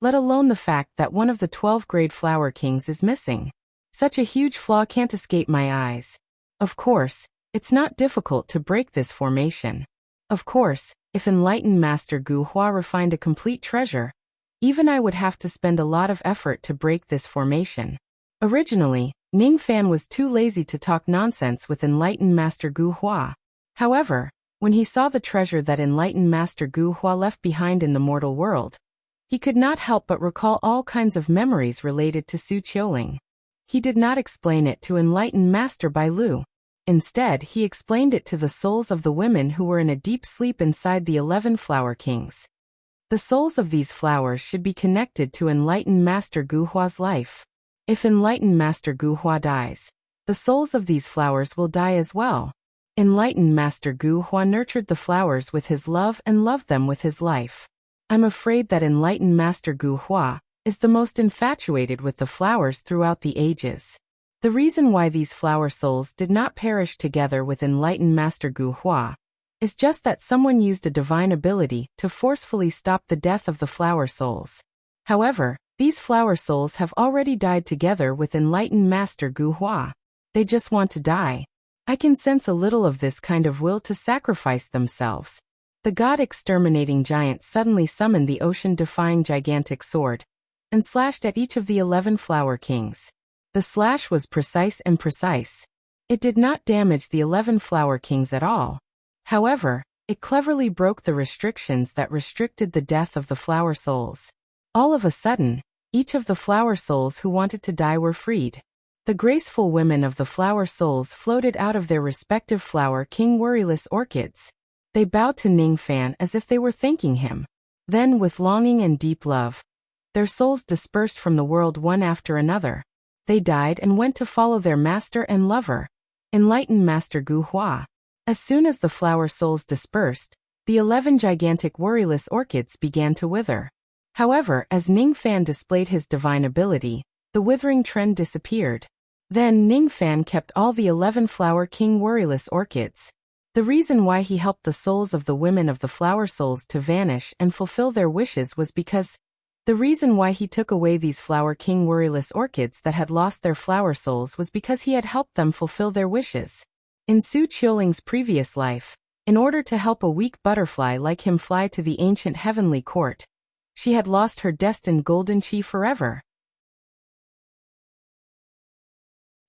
let alone the fact that one of the 12-grade flower kings is missing. Such a huge flaw can't escape my eyes. Of course, it's not difficult to break this formation. Of course, if Enlightened Master Gu Hua refined a complete treasure, even I would have to spend a lot of effort to break this formation. Originally, Ning Fan was too lazy to talk nonsense with Enlightened Master Gu Hua. However, when he saw the treasure that Enlightened Master Gu Hua left behind in the mortal world, he could not help but recall all kinds of memories related to Su Qiuling. He did not explain it to Enlightened Master Bai Lu. Instead, he explained it to the souls of the women who were in a deep sleep inside the 11 Flower Kings. The souls of these flowers should be connected to Enlightened Master Gu Hua's life. If Enlightened Master Gu Hua dies, the souls of these flowers will die as well. Enlightened Master Gu Hua nurtured the flowers with his love and loved them with his life. I'm afraid that Enlightened Master Gu Hua is the most infatuated with the flowers throughout the ages. The reason why these flower souls did not perish together with Enlightened Master Gu Hua is just that someone used a divine ability to forcefully stop the death of the flower souls. However, these flower souls have already died together with Enlightened Master Gu Hua. They just want to die. I can sense a little of this kind of will to sacrifice themselves. The god-exterminating giant suddenly summoned the ocean-defying gigantic sword and slashed at each of the 11 Flower Kings. The slash was precise and precise. It did not damage the 11 Flower Kings at all. However, it cleverly broke the restrictions that restricted the death of the flower souls. All of a sudden, each of the flower souls who wanted to die were freed. The graceful women of the flower souls floated out of their respective Flower King worryless orchids. They bowed to Ning Fan as if they were thanking him. Then, with longing and deep love, their souls dispersed from the world one after another. They died and went to follow their master and lover, Enlightened Master Gu Hua. As soon as the flower souls dispersed, the 11 gigantic worryless orchids began to wither. However, as Ning Fan displayed his divine ability, the withering trend disappeared. Then Ning Fan kept all the 11 Flower King worryless orchids. The reason why he helped the souls of the women of the flower souls to vanish and fulfill their wishes was because the reason why he took away these Flower King worryless orchids that had lost their flower souls was because he had helped them fulfill their wishes. In Su Qiuling's previous life, in order to help a weak butterfly like him fly to the ancient heavenly court, she had lost her destined golden chi forever.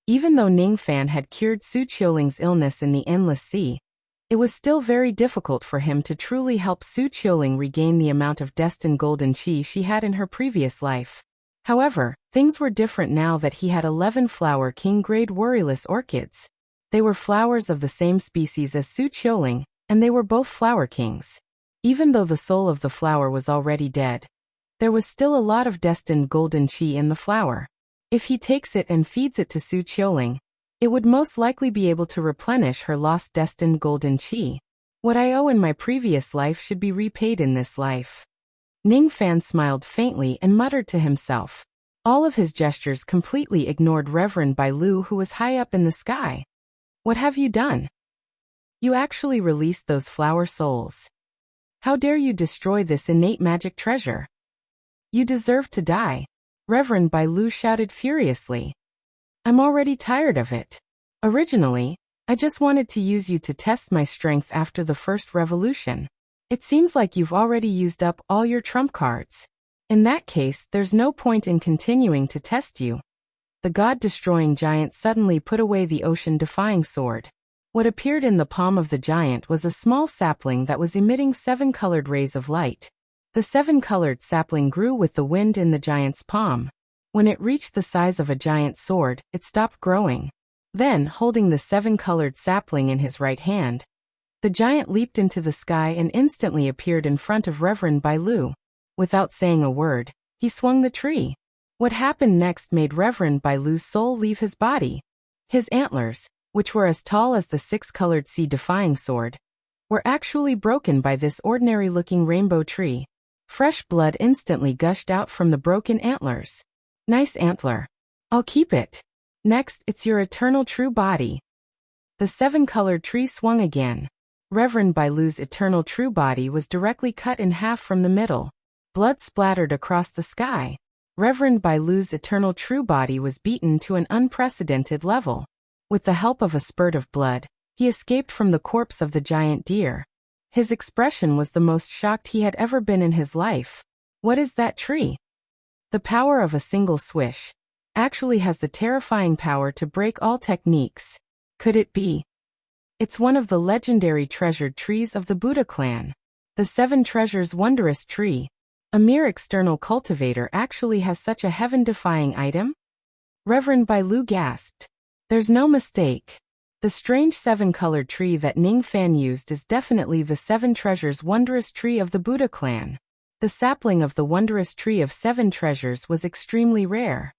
Even though Ning Fan had cured Su Qiuling's illness in the Endless Sea, it was still very difficult for him to truly help Su Qiuling regain the amount of destined golden chi she had in her previous life. However, things were different now that he had 11 Flower King grade worryless orchids. They were flowers of the same species as Su Qiuling, and they were both Flower Kings. Even though the soul of the flower was already dead, there was still a lot of destined golden chi in the flower. If he takes it and feeds it to Su Qiuling, it would most likely be able to replenish her lost destined golden chi. What I owe in my previous life should be repaid in this life. Ning Fan smiled faintly and muttered to himself. All of his gestures completely ignored Reverend Bai Lu, who was high up in the sky. What have you done? You actually released those flower souls. How dare you destroy this innate magic treasure? You deserve to die. Reverend Bai Lu shouted furiously. I'm already tired of it. Originally, I just wanted to use you to test my strength after the first revolution. It seems like you've already used up all your trump cards. In that case, there's no point in continuing to test you. The god-destroying giant suddenly put away the ocean-defying sword. What appeared in the palm of the giant was a small sapling that was emitting 7 colored rays of light. The 7-colored sapling grew with the wind in the giant's palm. When it reached the size of a giant sword, it stopped growing. Then, holding the 7-colored sapling in his right hand, the giant leaped into the sky and instantly appeared in front of Reverend Bai Lu. Without saying a word, he swung the tree. What happened next made Reverend Bai Lu's soul leave his body. His antlers, which were as tall as the 6-colored sea-defying sword, were actually broken by this ordinary-looking rainbow tree. Fresh blood instantly gushed out from the broken antlers. Nice antler. I'll keep it. Next, it's your eternal true body. The 7-colored tree swung again. Reverend Bai Lu's eternal true body was directly cut in half from the middle. Blood splattered across the sky. Reverend Bai Lu's eternal true body was beaten to an unprecedented level. With the help of a spurt of blood, he escaped from the corpse of the giant deer. His expression was the most shocked he had ever been in his life. What is that tree? The power of a single swish actually has the terrifying power to break all techniques. Could it be? It's one of the legendary treasured trees of the Buddha clan. The 7 Treasures Wondrous Tree. A mere external cultivator actually has such a heaven-defying item? Reverend Bai Lu gasped. There's no mistake. The strange 7-colored tree that Ning Fan used is definitely the 7 Treasures Wondrous Tree of the Buddha clan. The sapling of the Wondrous Tree of 7 Treasures was extremely rare.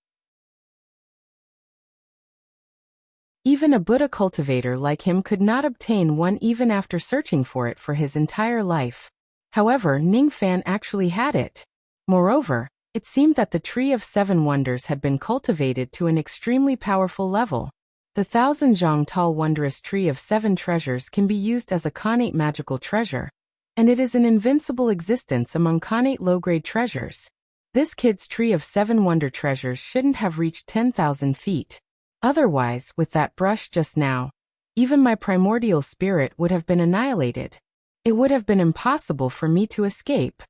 Even a Buddha cultivator like him could not obtain one even after searching for it for his entire life. However, Ning Fan actually had it. Moreover, it seemed that the Tree of 7 Wonders had been cultivated to an extremely powerful level. The 1,000 zhang tall wondrous tree of 7 treasures can be used as a connate magical treasure, and it is an invincible existence among connate low-grade treasures. This kid's tree of 7 wonder treasures shouldn't have reached 10,000 feet. Otherwise, with that brush just now, even my primordial spirit would have been annihilated. It would have been impossible for me to escape.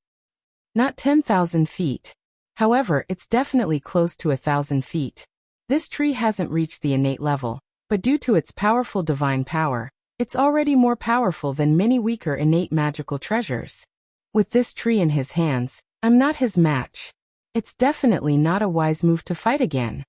Not 10,000 feet. However, it's definitely close to 1,000 feet. This tree hasn't reached the innate level, but due to its powerful divine power, it's already more powerful than many weaker innate magical treasures. With this tree in his hands, I'm not his match. It's definitely not a wise move to fight again.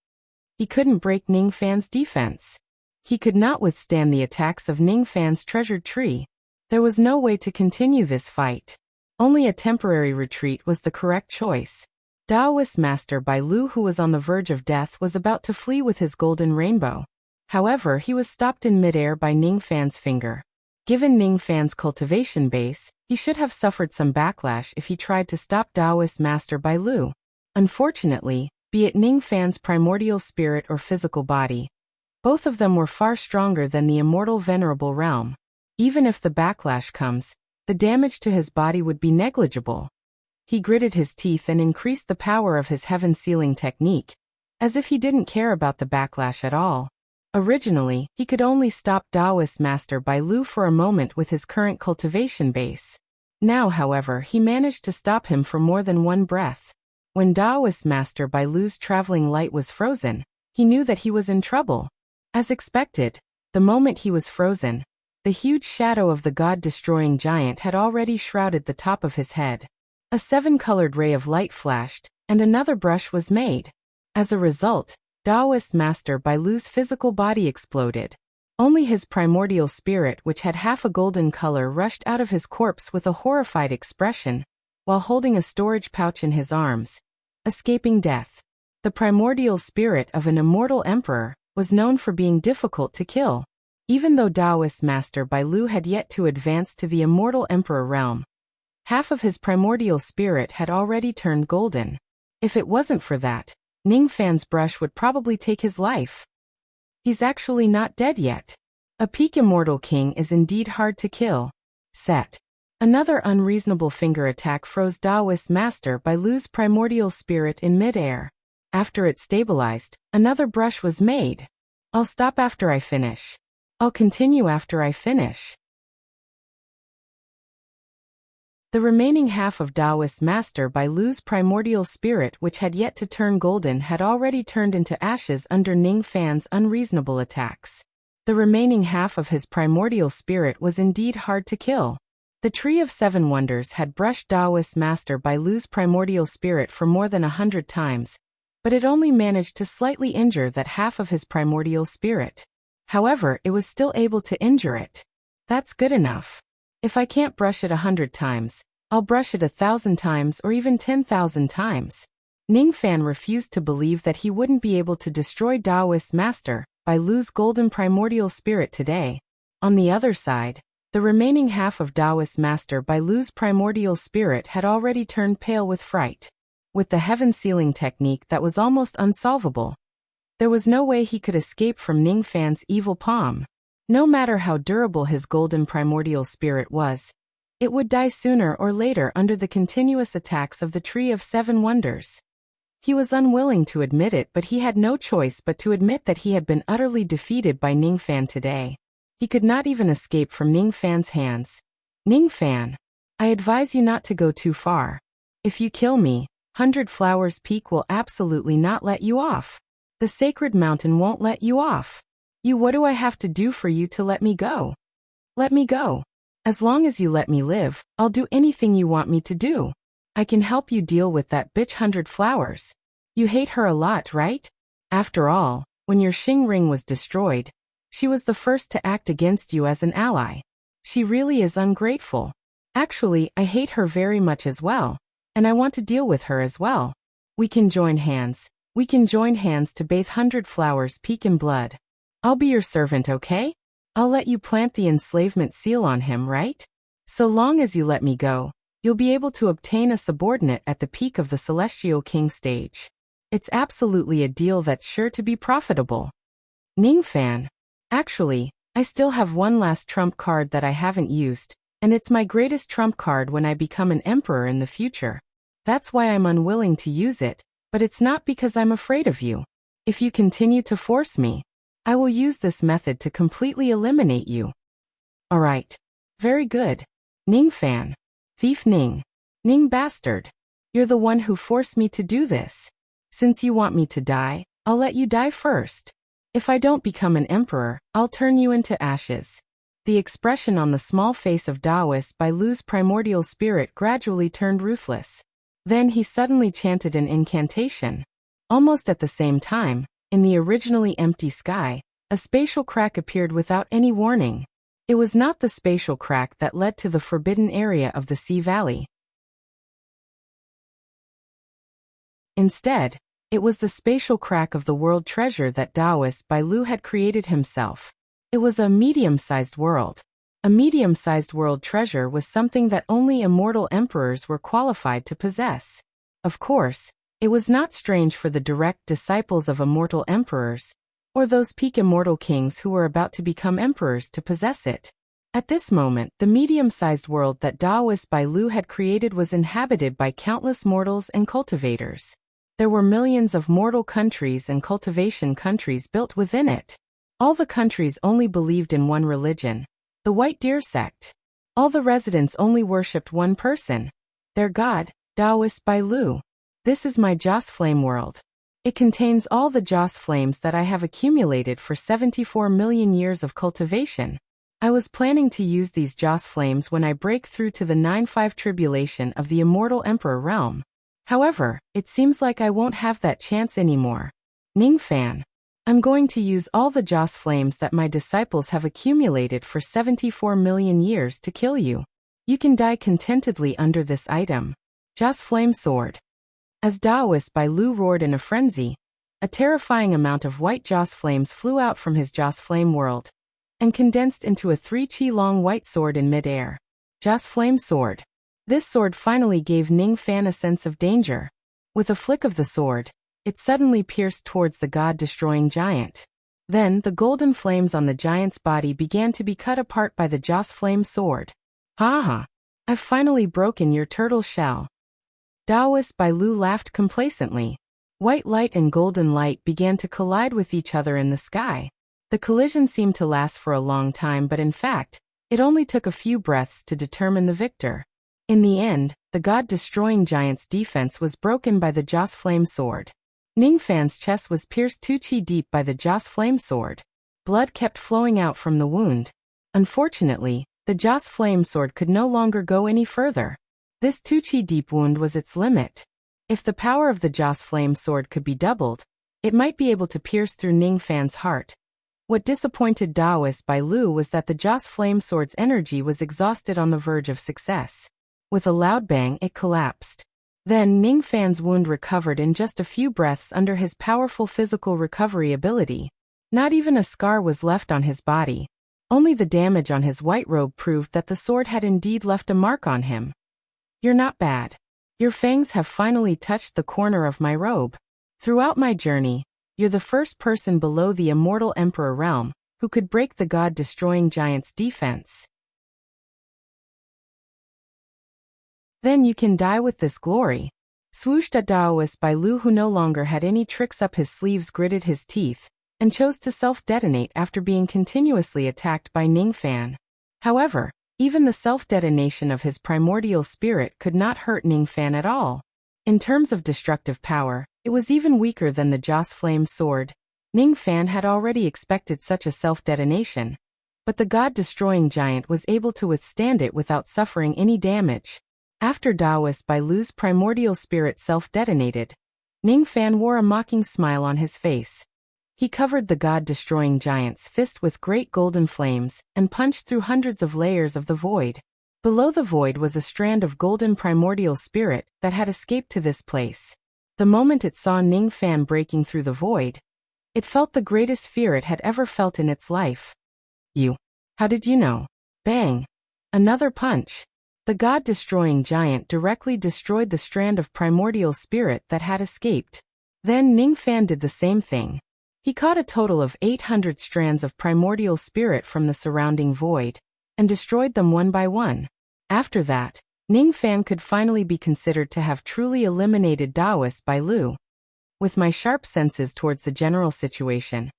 He couldn't break Ning Fan's defense. He could not withstand the attacks of Ning Fan's treasured tree. There was no way to continue this fight. Only a temporary retreat was the correct choice. Taoist Master Bai Lu, who was on the verge of death, was about to flee with his golden rainbow. However, he was stopped in midair by Ning Fan's finger. Given Ning Fan's cultivation base, he should have suffered some backlash if he tried to stop Taoist Master Bai Lu. Unfortunately, be it Ning Fan's primordial spirit or physical body, both of them were far stronger than the immortal venerable realm. Even if the backlash comes, the damage to his body would be negligible. He gritted his teeth and increased the power of his heaven-sealing technique, as if he didn't care about the backlash at all. Originally, he could only stop Taoist Master Bai Lu for a moment with his current cultivation base. Now, however, he managed to stop him for more than one breath. When Taoist Master Bai Lu's traveling light was frozen, he knew that he was in trouble. As expected, the moment he was frozen, the huge shadow of the god-destroying giant had already shrouded the top of his head. A 7-colored ray of light flashed, and another brush was made. As a result, Taoist Master Bai Lu's physical body exploded. Only his primordial spirit, which had half a golden color, rushed out of his corpse with a horrified expression, while holding a storage pouch in his arms, escaping death. The primordial spirit of an immortal emperor was known for being difficult to kill. Even though Taoist Master Bai Lu had yet to advance to the immortal emperor realm, half of his primordial spirit had already turned golden. If it wasn't for that, Ning Fan's brush would probably take his life. He's actually not dead yet. A peak immortal king is indeed hard to kill. Set. Another unreasonable finger attack froze Daoist Master Bai Lu's primordial spirit in midair. After it stabilized, another brush was made. I'll stop after I finish. I'll continue after I finish. The remaining half of Daoist Master Bai Lu's primordial spirit, which had yet to turn golden, had already turned into ashes under Ning Fan's unreasonable attacks. The remaining half of his primordial spirit was indeed hard to kill. The Tree of Seven Wonders had brushed Daoist Master Bai Lu's primordial spirit for more than 100 times, but it only managed to slightly injure that half of his primordial spirit. However, it was still able to injure it. That's good enough. If I can't brush it 100 times, I'll brush it 1,000 times or even 10,000 times. Ning Fan refused to believe that he wouldn't be able to destroy Daoist Master Bai Lu's golden primordial spirit today. On the other side, the remaining half of Daoist Master Bai Lu's primordial spirit had already turned pale with fright. With the heaven sealing technique that was almost unsolvable, there was no way he could escape from Ning Fan's evil palm. No matter how durable his golden primordial spirit was, it would die sooner or later under the continuous attacks of the Tree of Seven Wonders. He was unwilling to admit it, but he had no choice but to admit that he had been utterly defeated by Ning Fan today. He could not even escape from Ning Fan's hands. Ning Fan, I advise you not to go too far. If you kill me, 100 Flowers Peak will absolutely not let you off. The sacred mountain won't let you off. What do I have to do for you to let me go? Let me go. As long as you let me live, I'll do anything you want me to do. I can help you deal with that bitch 100 Flowers. You hate her a lot, right? After all, when your Xing ring was destroyed, she was the first to act against you as an ally. She really is ungrateful. Actually, I hate her very much as well, and I want to deal with her as well. We can join hands. We can join hands to bathe 100 Flowers Peak in blood. I'll be your servant, okay? I'll let you plant the enslavement seal on him, right? So long as you let me go, you'll be able to obtain a subordinate at the peak of the Celestial King stage. It's absolutely a deal that's sure to be profitable. Ning Fan. Actually, I still have one last trump card that I haven't used, and it's my greatest trump card when I become an emperor in the future. That's why I'm unwilling to use it, but it's not because I'm afraid of you. If you continue to force me, I will use this method to completely eliminate you. Alright. Very good. Ning Fan. Thief Ning. Ning bastard. You're the one who forced me to do this. Since you want me to die, I'll let you die first. If I don't become an emperor, I'll turn you into ashes. The expression on the small face of Daoist Bai Lu's primordial spirit gradually turned ruthless. Then he suddenly chanted an incantation. Almost at the same time, in the originally empty sky, a spatial crack appeared without any warning. It was not the spatial crack that led to the forbidden area of the Sea Valley. Instead, it was the spatial crack of the world treasure that Daoist Bai Lu had created himself. It was a medium-sized world. A medium-sized world treasure was something that only immortal emperors were qualified to possess. Of course, it was not strange for the direct disciples of immortal emperors, or those peak immortal kings who were about to become emperors, to possess it. At this moment, the medium-sized world that Daoist Bai Lu had created was inhabited by countless mortals and cultivators. There were millions of mortal countries and cultivation countries built within it. All the countries only believed in one religion, the White Deer sect. All the residents only worshipped one person, their god, Daoist Bai Lu. This is my Joss Flame world. It contains all the Joss Flames that I have accumulated for 74 million years of cultivation. I was planning to use these Joss Flames when I break through to the 9-5 tribulation of the Immortal Emperor realm. However, it seems like I won't have that chance anymore. Ning Fan. I'm going to use all the Joss Flames that my disciples have accumulated for 74 million years to kill you. You can die contentedly under this item. Joss Flame Sword. As Daoist Bai Lu roared in a frenzy, a terrifying amount of white Joss Flames flew out from his Joss Flame world and condensed into a 3-chi-long white sword in midair. Joss Flame Sword. This sword finally gave Ning Fan a sense of danger. With a flick of the sword, it suddenly pierced towards the god-destroying giant. Then, the golden flames on the giant's body began to be cut apart by the Joss Flame Sword. Ha ha! I've finally broken your turtle shell. Taoist Bai Lu laughed complacently. White light and golden light began to collide with each other in the sky. The collision seemed to last for a long time, but in fact, it only took a few breaths to determine the victor. In the end, the god-destroying giant's defense was broken by the Joss Flame Sword. Ningfan's chest was pierced 2 chi deep by the Joss Flame Sword. Blood kept flowing out from the wound. Unfortunately, the Joss Flame Sword could no longer go any further. This 2 chi deep wound was its limit. If the power of the Joss Flame Sword could be doubled, it might be able to pierce through Ningfan's heart. What disappointed Taoist Bai Lu was that the Joss Flame Sword's energy was exhausted on the verge of success. With a loud bang, it collapsed. Then Ningfan's wound recovered in just a few breaths under his powerful physical recovery ability. Not even a scar was left on his body. Only the damage on his white robe proved that the sword had indeed left a mark on him. You're not bad. Your fangs have finally touched the corner of my robe. Throughout my journey, you're the first person below the immortal Emperor realm who could break the god-destroying giant's defense. Then you can die with this glory. Swooshed at Taoist Bai Lu, who no longer had any tricks up his sleeves, gritted his teeth, and chose to self-detonate after being continuously attacked by Ningfan. However, even the self-detonation of his primordial spirit could not hurt Ningfan at all. In terms of destructive power, it was even weaker than the Joss Flame Sword. Ningfan had already expected such a self-detonation, but the god-destroying giant was able to withstand it without suffering any damage. After Taoist Bai Lu's primordial spirit self-detonated, Ningfan wore a mocking smile on his face. He covered the god-destroying giant's fist with great golden flames and punched through hundreds of layers of the void. Below the void was a strand of golden primordial spirit that had escaped to this place. The moment it saw Ningfan breaking through the void, it felt the greatest fear it had ever felt in its life. You. How did you know? Bang! Another punch. The god-destroying giant directly destroyed the strand of primordial spirit that had escaped. Then Ningfan did the same thing. He caught a total of 800 strands of primordial spirit from the surrounding void, and destroyed them one by one. After that, Ningfan could finally be considered to have truly eliminated Taoist Bai Lu. With my sharp senses towards the general situation,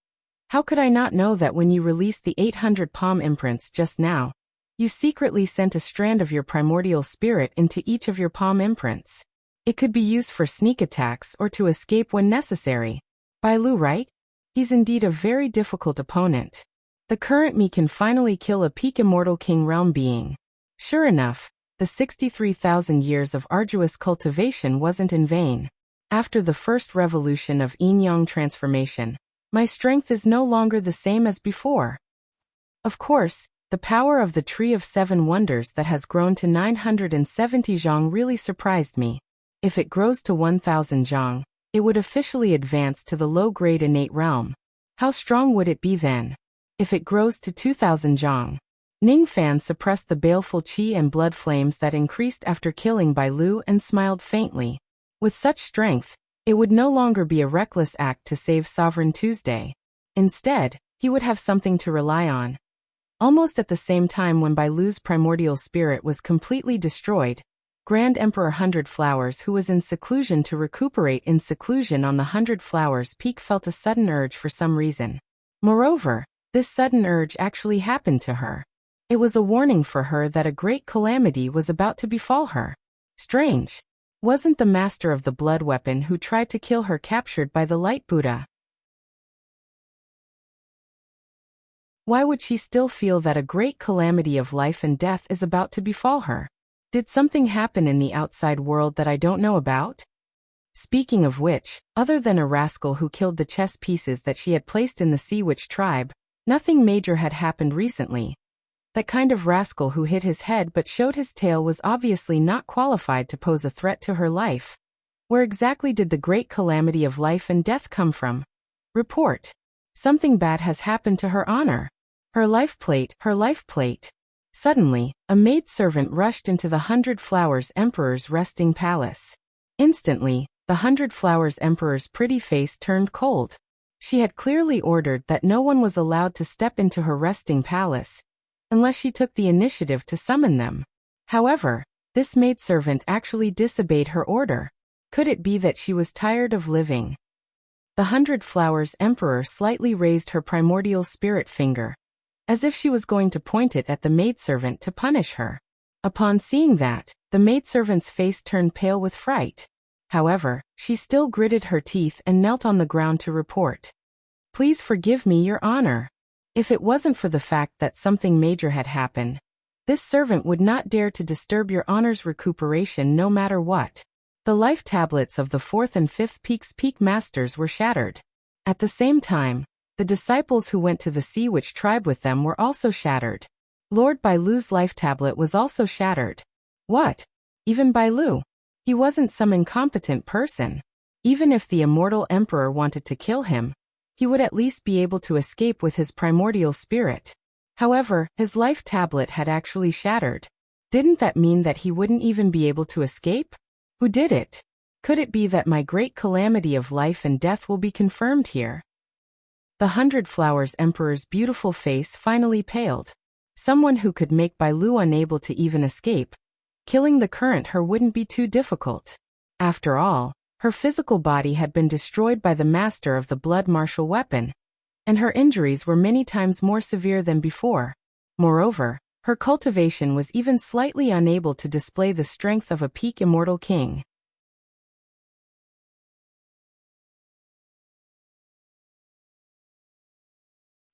how could I not know that when you released the 800 palm imprints just now, you secretly sent a strand of your primordial spirit into each of your palm imprints? It could be used for sneak attacks or to escape when necessary. Bai Lu, right? He's indeed a very difficult opponent. The current me can finally kill a peak immortal king realm being. Sure enough, the 63,000 years of arduous cultivation wasn't in vain. After the first revolution of yin-yang transformation, my strength is no longer the same as before. Of course, the power of the Tree of Seven Wonders that has grown to 970 zhang really surprised me. If it grows to 1,000 zhang, it would officially advance to the low-grade innate realm. How strong would it be then? If it grows to 2,000 zhang. Ningfan suppressed the baleful qi and blood flames that increased after killing Bai Lu and smiled faintly. With such strength, it would no longer be a reckless act to save Sovereign Tuesday. Instead, he would have something to rely on. Almost at the same time when Bai Lu's primordial spirit was completely destroyed, Grand Emperor Hundred Flowers, who was in seclusion to recuperate in seclusion on the Hundred Flowers Peak, felt a sudden urge for some reason. Moreover, this sudden urge actually happened to her. It was a warning for her that a great calamity was about to befall her. Strange. Wasn't the master of the blood weapon who tried to kill her captured by the Light Buddha? Why would she still feel that a great calamity of life and death is about to befall her? Did something happen in the outside world that I don't know about? Speaking of which, other than a rascal who killed the chess pieces that she had placed in the Sea Witch tribe, nothing major had happened recently. That kind of rascal who hit his head but showed his tail was obviously not qualified to pose a threat to her life. Where exactly did the great calamity of life and death come from? Report. Something bad has happened to her honor. Her life plate, her life plate. Suddenly, a maidservant rushed into the Hundred Flowers Emperor's resting palace. Instantly, the Hundred Flowers Emperor's pretty face turned cold. She had clearly ordered that no one was allowed to step into her resting palace, unless she took the initiative to summon them. However, this maidservant actually disobeyed her order. Could it be that she was tired of living? The 100 Flowers Emperor slightly raised her primordial spirit finger, as if she was going to point it at the maidservant to punish her. Upon seeing that, the maidservant's face turned pale with fright. However, she still gritted her teeth and knelt on the ground to report. "Please forgive me, Your Honor. If it wasn't for the fact that something major had happened, this servant would not dare to disturb Your Honor's recuperation no matter what." The life tablets of the 4th and 5th Peak Masters were shattered. At the same time, the disciples who went to the Sea Witch tribe with them were also shattered. Lord Bailu's life tablet was also shattered. What? Even Bailu? He wasn't some incompetent person. Even if the immortal emperor wanted to kill him, he would at least be able to escape with his primordial spirit. However, his life tablet had actually shattered. Didn't that mean that he wouldn't even be able to escape? Who did it? Could it be that my great calamity of life and death will be confirmed here? The 100 Flowers Emperor's beautiful face finally paled. Someone who could make Bailu unable to even escape. Killing the current her wouldn't be too difficult. After all, her physical body had been destroyed by the master of the blood martial weapon, and her injuries were many times more severe than before. Moreover, her cultivation was even slightly unable to display the strength of a peak immortal king.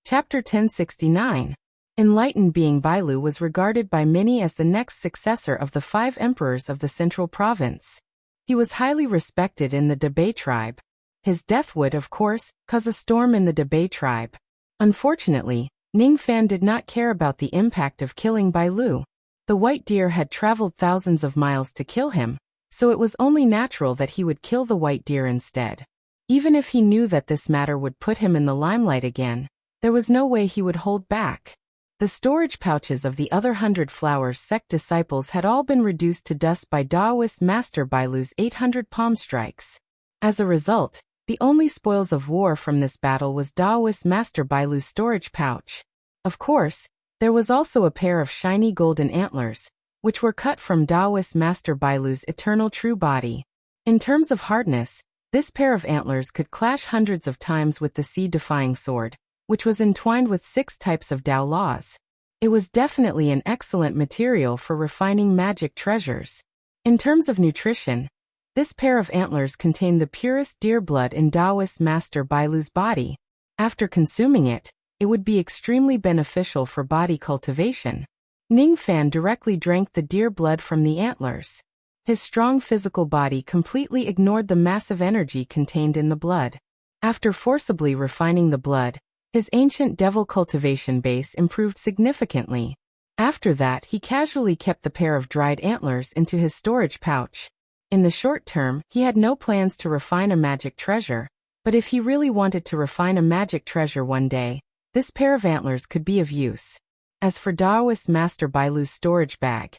Chapter 1069. Enlightened being Bailu was regarded by many as the next successor of the 5 emperors of the central province. He was highly respected in the Debay tribe. His death would, of course, cause a storm in the Debay tribe. Unfortunately, Ningfan did not care about the impact of killing Bailu. The white deer had traveled thousands of miles to kill him, so it was only natural that he would kill the white deer instead. Even if he knew that this matter would put him in the limelight again, there was no way he would hold back. The storage pouches of the other 100 Flowers sect disciples had all been reduced to dust by Daoist Master Bailu's 800 palm strikes. As a result, the only spoils of war from this battle was Daoist Master Bailu's storage pouch. Of course, there was also a pair of shiny golden antlers, which were cut from Daoist Master Bailu's eternal true body. In terms of hardness, this pair of antlers could clash hundreds of times with the sea-defying sword, which was entwined with 6 types of Dao laws. It was definitely an excellent material for refining magic treasures. In terms of nutrition, this pair of antlers contained the purest deer blood in Daoist Master Bailu's body. After consuming it, it would be extremely beneficial for body cultivation. Ningfan directly drank the deer blood from the antlers. His strong physical body completely ignored the massive energy contained in the blood. After forcibly refining the blood, his ancient devil cultivation base improved significantly. After that, he casually kept the pair of dried antlers into his storage pouch. In the short term, he had no plans to refine a magic treasure, but if he really wanted to refine a magic treasure one day, this pair of antlers could be of use. As for Daoist Master Bailu's storage bag,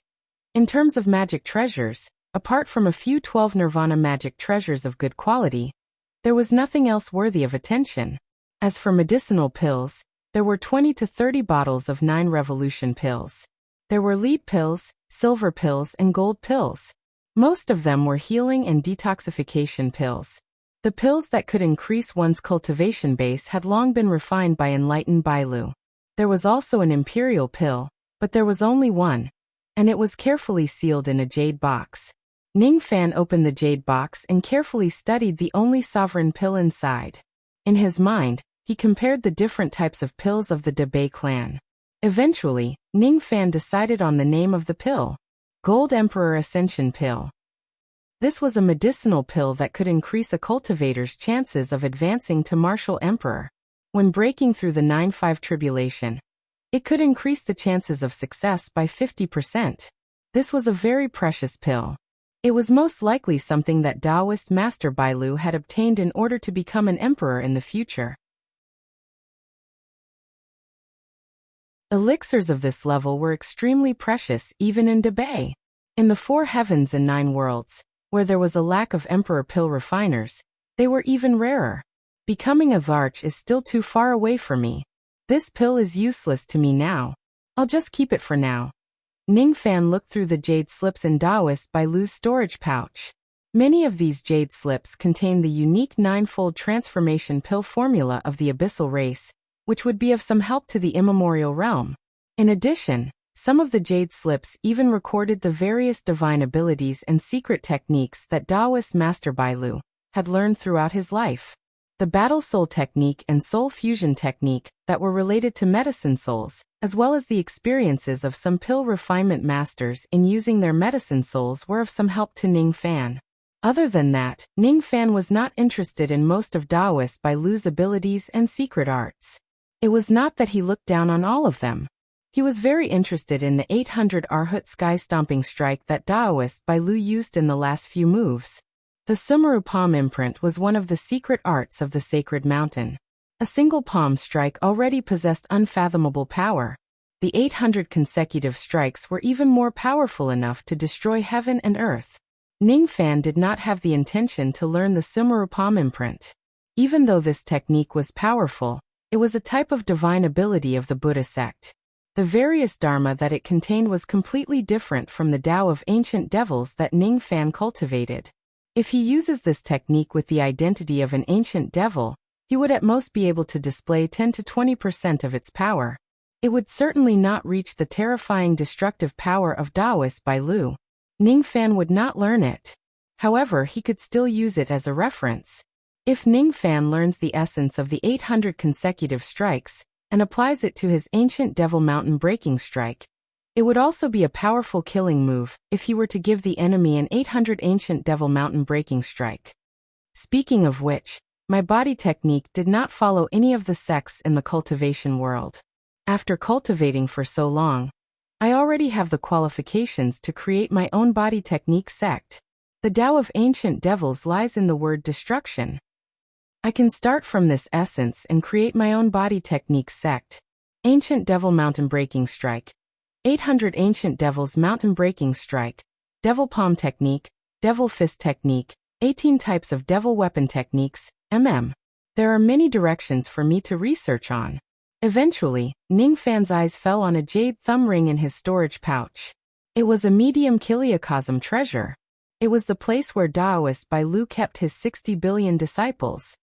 in terms of magic treasures, apart from a few 12 Nirvana magic treasures of good quality, there was nothing else worthy of attention. As for medicinal pills, there were 20 to 30 bottles of 9 revolution pills. There were lead pills, silver pills, and gold pills. Most of them were healing and detoxification pills. The pills that could increase one's cultivation base had long been refined by enlightened Bailu. There was also an imperial pill, but there was only one, and it was carefully sealed in a jade box. Ningfan opened the jade box and carefully studied the only sovereign pill inside. In his mind, he compared the different types of pills of the Debay clan. Eventually, Ningfan decided on the name of the pill: Gold Emperor Ascension Pill. This was a medicinal pill that could increase a cultivator's chances of advancing to Martial Emperor. When breaking through the 9-5 tribulation, it could increase the chances of success by 50%. This was a very precious pill. It was most likely something that Daoist Master Bailu had obtained in order to become an emperor in the future. Elixirs of this level were extremely precious even in Debay. In the 4 heavens and 9 worlds, where there was a lack of emperor pill refiners, they were even rarer. Becoming a Varch is still too far away for me. This pill is useless to me now. I'll just keep it for now. Ning Fan looked through the jade slips in Taoist Bailu's storage pouch. Many of these jade slips contain the unique ninefold transformation pill formula of the abyssal race, which would be of some help to the immemorial realm. In addition, some of the jade slips even recorded the various divine abilities and secret techniques that Taoist Master Bailu had learned throughout his life. The battle soul technique and soul fusion technique that were related to medicine souls, as well as the experiences of some pill refinement masters in using their medicine souls, were of some help to Ning Fan. Other than that, Ning Fan was not interested in most of Taoist Bailu's abilities and secret arts. It was not that he looked down on all of them. He was very interested in the 800 Arhut sky-stomping strike that Taoist Bailu used in the last few moves. The Sumeru palm imprint was one of the secret arts of the sacred mountain. A single palm strike already possessed unfathomable power. The 800 consecutive strikes were even more powerful enough to destroy heaven and earth. Ning Fan did not have the intention to learn the Sumeru palm imprint. Even though this technique was powerful, it was a type of divine ability of the Buddha sect. The various dharma that it contained was completely different from the Tao of ancient devils that Ning Fan cultivated. If he uses this technique with the identity of an ancient devil, he would at most be able to display 10 to 20% of its power. It would certainly not reach the terrifying destructive power of Taoist Bailu. Ning Fan would not learn it. However, he could still use it as a reference. If Ning Fan learns the essence of the 800 consecutive strikes and applies it to his ancient devil mountain breaking strike, it would also be a powerful killing move if he were to give the enemy an 800 ancient devil mountain breaking strike. Speaking of which, my body technique did not follow any of the sects in the cultivation world. After cultivating for so long, I already have the qualifications to create my own body technique sect. The Tao of ancient devils lies in the word destruction. I can start from this essence and create my own body technique sect. Ancient Devil Mountain Breaking Strike. 800 Ancient Devils Mountain Breaking Strike. Devil Palm Technique. Devil Fist Technique. 18 types of devil weapon techniques, There are many directions for me to research on. Eventually, Ning Fan's eyes fell on a jade thumb ring in his storage pouch. It was a medium Kiliacosm treasure. It was the place where Taoist Bailu kept his 60 billion disciples.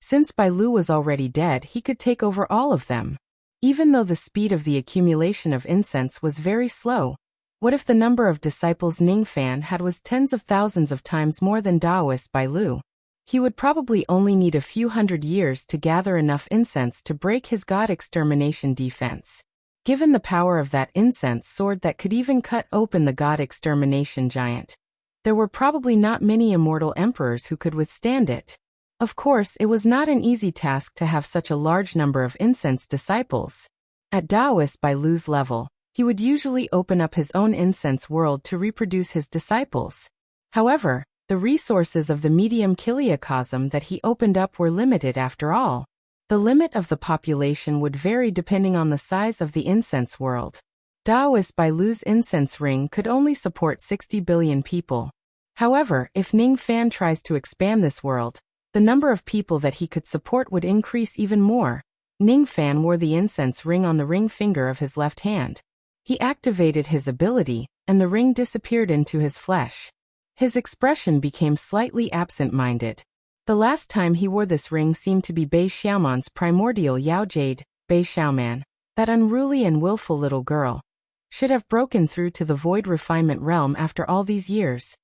Since Bailu was already dead, he could take over all of them. Even though the speed of the accumulation of incense was very slow, what if the number of disciples Ning Fan had was tens of thousands of times more than Taoist Bailu? He would probably only need a few hundred years to gather enough incense to break his god extermination defense. Given the power of that incense sword that could even cut open the god extermination giant, there were probably not many immortal emperors who could withstand it. Of course, it was not an easy task to have such a large number of incense disciples. At Taoist Bailu's level, he would usually open up his own incense world to reproduce his disciples. However, the resources of the medium Kiliacosm that he opened up were limited after all. The limit of the population would vary depending on the size of the incense world. Taoist Bailu's incense ring could only support 60 billion people. However, if Ning Fan tries to expand this world, the number of people that he could support would increase even more. Ning Fan wore the incense ring on the ring finger of his left hand. He activated his ability, and the ring disappeared into his flesh. His expression became slightly absent-minded. The last time he wore this ring seemed to be Bei Xiaoman's primordial Yao Jade. Bei Xiaoman, that unruly and willful little girl, should have broken through to the void refinement realm after all these years.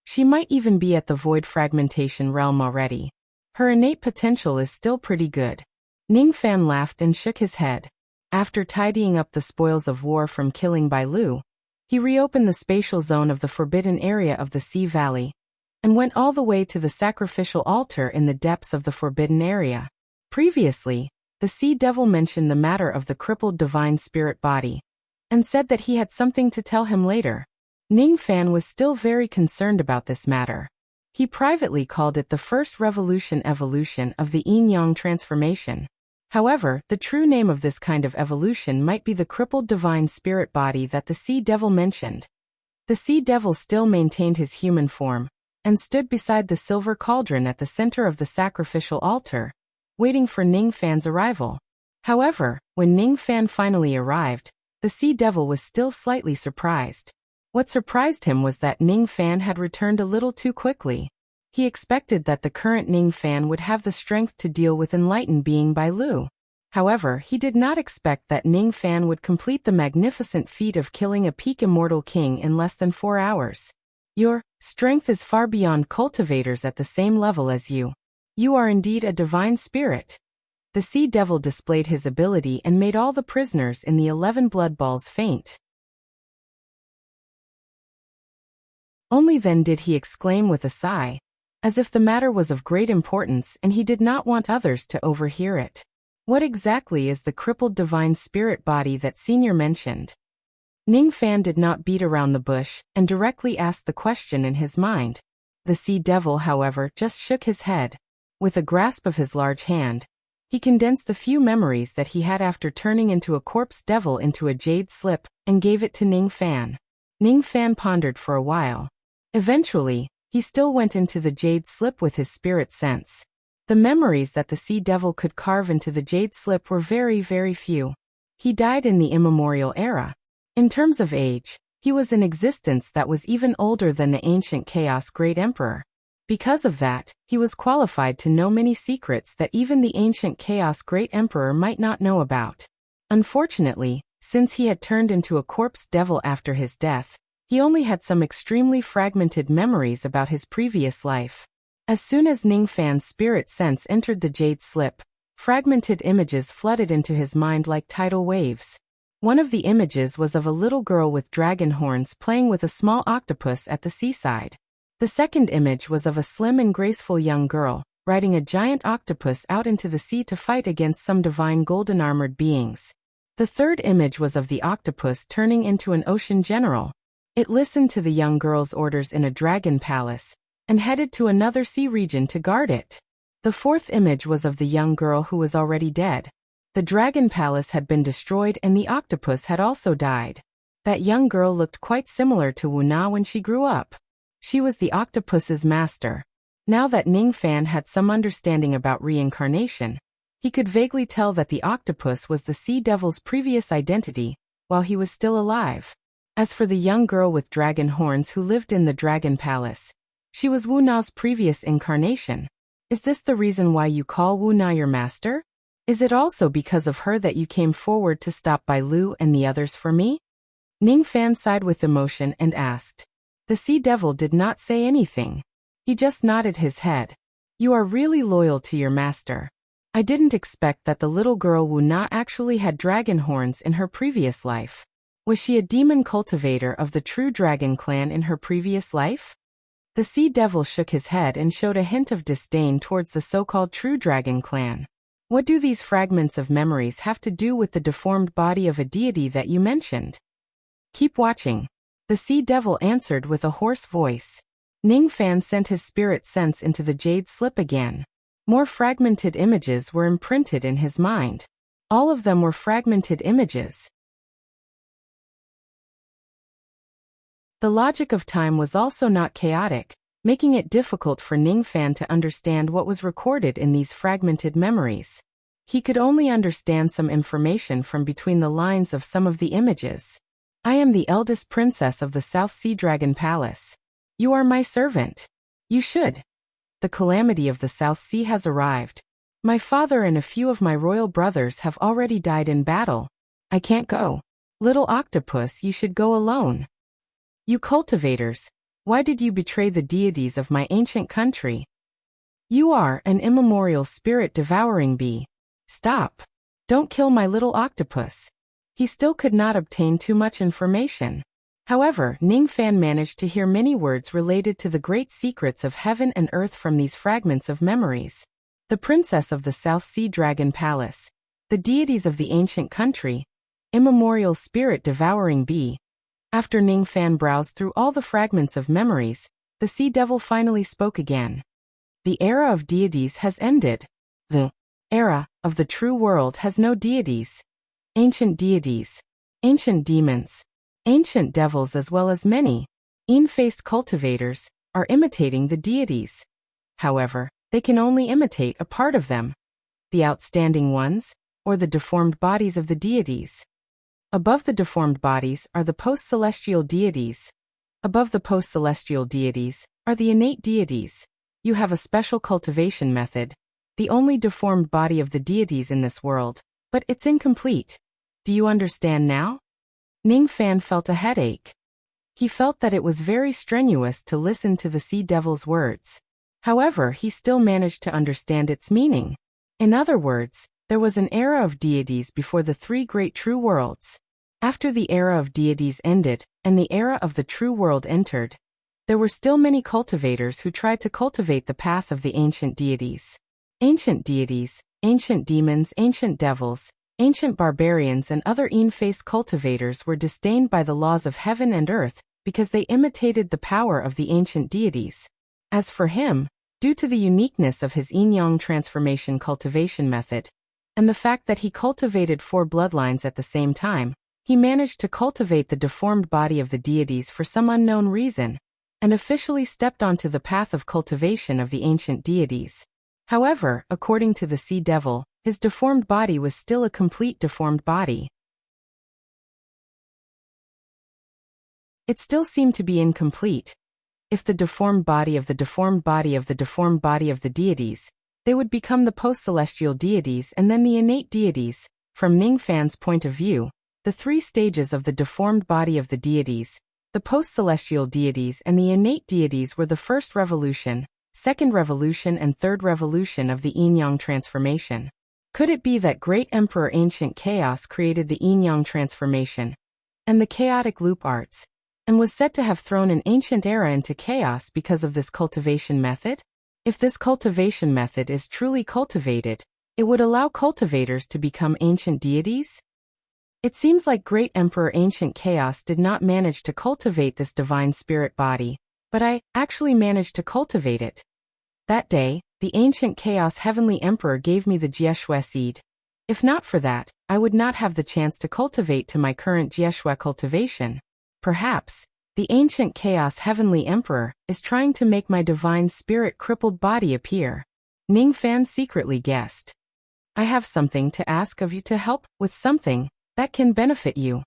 She might even be at the void fragmentation realm already. Her innate potential is still pretty good. Ning Fan laughed and shook his head. After tidying up the spoils of war from killing Bailu, he reopened the spatial zone of the forbidden area of the Sea Valley, and went all the way to the sacrificial altar in the depths of the forbidden area. Previously, the Sea Devil mentioned the matter of the crippled divine spirit body, and said that he had something to tell him later. Ning Fan was still very concerned about this matter. He privately called it the first evolution of the yin-yang transformation. However, the true name of this kind of evolution might be the crippled divine spirit body that the Sea Devil mentioned. The Sea Devil still maintained his human form, and stood beside the silver cauldron at the center of the sacrificial altar, waiting for Ning Fan's arrival. However, when Ning Fan finally arrived, the Sea Devil was still slightly surprised. What surprised him was that Ning Fan had returned a little too quickly. He expected that the current Ning Fan would have the strength to deal with enlightened being Bai Lu. However, he did not expect that Ning Fan would complete the magnificent feat of killing a peak immortal king in less than 4 hours. Your strength is far beyond cultivators at the same level as you. You are indeed a divine spirit. The Sea Devil displayed his ability and made all the prisoners in the 11 blood balls faint. Only then did he exclaim with a sigh, as if the matter was of great importance and he did not want others to overhear it. What exactly is the crippled divine spirit body that Senior mentioned? Ning Fan did not beat around the bush and directly asked the question in his mind. The Sea Devil, however, just shook his head. With a grasp of his large hand, he condensed the few memories that he had after turning into a corpse devil into a jade slip and gave it to Ning Fan. Ning Fan pondered for a while. Eventually, he still went into the jade slip with his spirit sense. The memories that the Sea Devil could carve into the jade slip were very, very few. He died in the immemorial era. In terms of age, he was in existence that was even older than the ancient Chaos Great Emperor. Because of that, he was qualified to know many secrets that even the ancient Chaos Great Emperor might not know about. Unfortunately, since he had turned into a corpse devil after his death, he only had some extremely fragmented memories about his previous life. As soon as Ning Fan's spirit sense entered the jade slip, fragmented images flooded into his mind like tidal waves. One of the images was of a little girl with dragon horns playing with a small octopus at the seaside. The second image was of a slim and graceful young girl, riding a giant octopus out into the sea to fight against some divine golden-armored beings. The third image was of the octopus turning into an ocean general. It listened to the young girl's orders in a dragon palace, and headed to another sea region to guard it. The fourth image was of the young girl who was already dead. The dragon palace had been destroyed and the octopus had also died. That young girl looked quite similar to Wu Na when she grew up. She was the octopus's master. Now that Ning Fan had some understanding about reincarnation, he could vaguely tell that the octopus was the Sea Devil's previous identity, while he was still alive. As for the young girl with dragon horns who lived in the dragon palace, she was Wu Na's previous incarnation. Is this the reason why you call Wu Na your master? Is it also because of her that you came forward to stop Bai Lu and the others for me? Ning Fan sighed with emotion and asked. The Sea Devil did not say anything. He just nodded his head. You are really loyal to your master. I didn't expect that the little girl Wu Na actually had dragon horns in her previous life. Was she a demon cultivator of the true dragon clan in her previous life? The Sea Devil shook his head and showed a hint of disdain towards the so-called true dragon clan. What do these fragments of memories have to do with the deformed body of a deity that you mentioned? Keep watching. The Sea Devil answered with a hoarse voice. Ning Fan sent his spirit sense into the jade slip again. More fragmented images were imprinted in his mind. All of them were fragmented images. The logic of time was also not chaotic, making it difficult for Ning Fan to understand what was recorded in these fragmented memories. He could only understand some information from between the lines of some of the images. I am the eldest princess of the South Sea Dragon Palace. You are my servant. You should. The calamity of the South Sea has arrived. My father and a few of my royal brothers have already died in battle. I can't go. Little octopus, you should go alone. You cultivators, why did you betray the deities of my ancient country? You are an immemorial spirit-devouring bee. Stop. Don't kill my little octopus. He still could not obtain too much information. However, Ning Fan managed to hear many words related to the great secrets of heaven and earth from these fragments of memories. The princess of the South Sea Dragon Palace, the deities of the ancient country, immemorial spirit-devouring bee. After Ning Fan browsed through all the fragments of memories, the Sea Devil finally spoke again. The era of deities has ended. The era of the true world has no deities. Ancient deities, ancient demons, ancient devils as well as many in-faced cultivators are imitating the deities. However, they can only imitate a part of them. The outstanding ones, or the deformed bodies of the deities. Above the deformed bodies are the post-celestial deities. Above the post-celestial deities are the innate deities. You have a special cultivation method, the only deformed body of the deities in this world, but it's incomplete. Do you understand now? Ning Fan felt a headache. He felt that it was very strenuous to listen to the sea devil's words. However, he still managed to understand its meaning. In other words, there was an era of deities before the three great true worlds. After the era of deities ended, and the era of the true world entered, there were still many cultivators who tried to cultivate the path of the ancient deities. Ancient deities, ancient demons, ancient devils, ancient barbarians and other in-face cultivators were disdained by the laws of heaven and earth because they imitated the power of the ancient deities. As for him, due to the uniqueness of his yin-yang transformation cultivation method, and the fact that he cultivated 4 bloodlines at the same time, he managed to cultivate the deformed body of the deities for some unknown reason, and officially stepped onto the path of cultivation of the ancient deities. However, according to the sea devil, his deformed body was still a complete deformed body. It still seemed to be incomplete. If the deformed body of the deformed body of the deformed body of the deities, they would become the post-celestial deities and then the innate deities. From Ning Fan's point of view, the 3 stages of the deformed body of the deities, the post-celestial deities and the innate deities were the first revolution, second revolution and third revolution of the yin-yang transformation. Could it be that great emperor ancient chaos created the yin-yang transformation and the chaotic loop arts, and was said to have thrown an ancient era into chaos because of this cultivation method? If this cultivation method is truly cultivated, it would allow cultivators to become ancient deities? It seems like great emperor ancient chaos did not manage to cultivate this divine spirit body, but I actually managed to cultivate it. That day, the ancient chaos heavenly emperor gave me the Jieshue seed. If not for that, I would not have the chance to cultivate to my current Jieshue cultivation. Perhaps, the ancient chaos heavenly emperor is trying to make my divine spirit crippled body appear. Ning Fan secretly guessed. I have something to ask of you to help with something that can benefit you.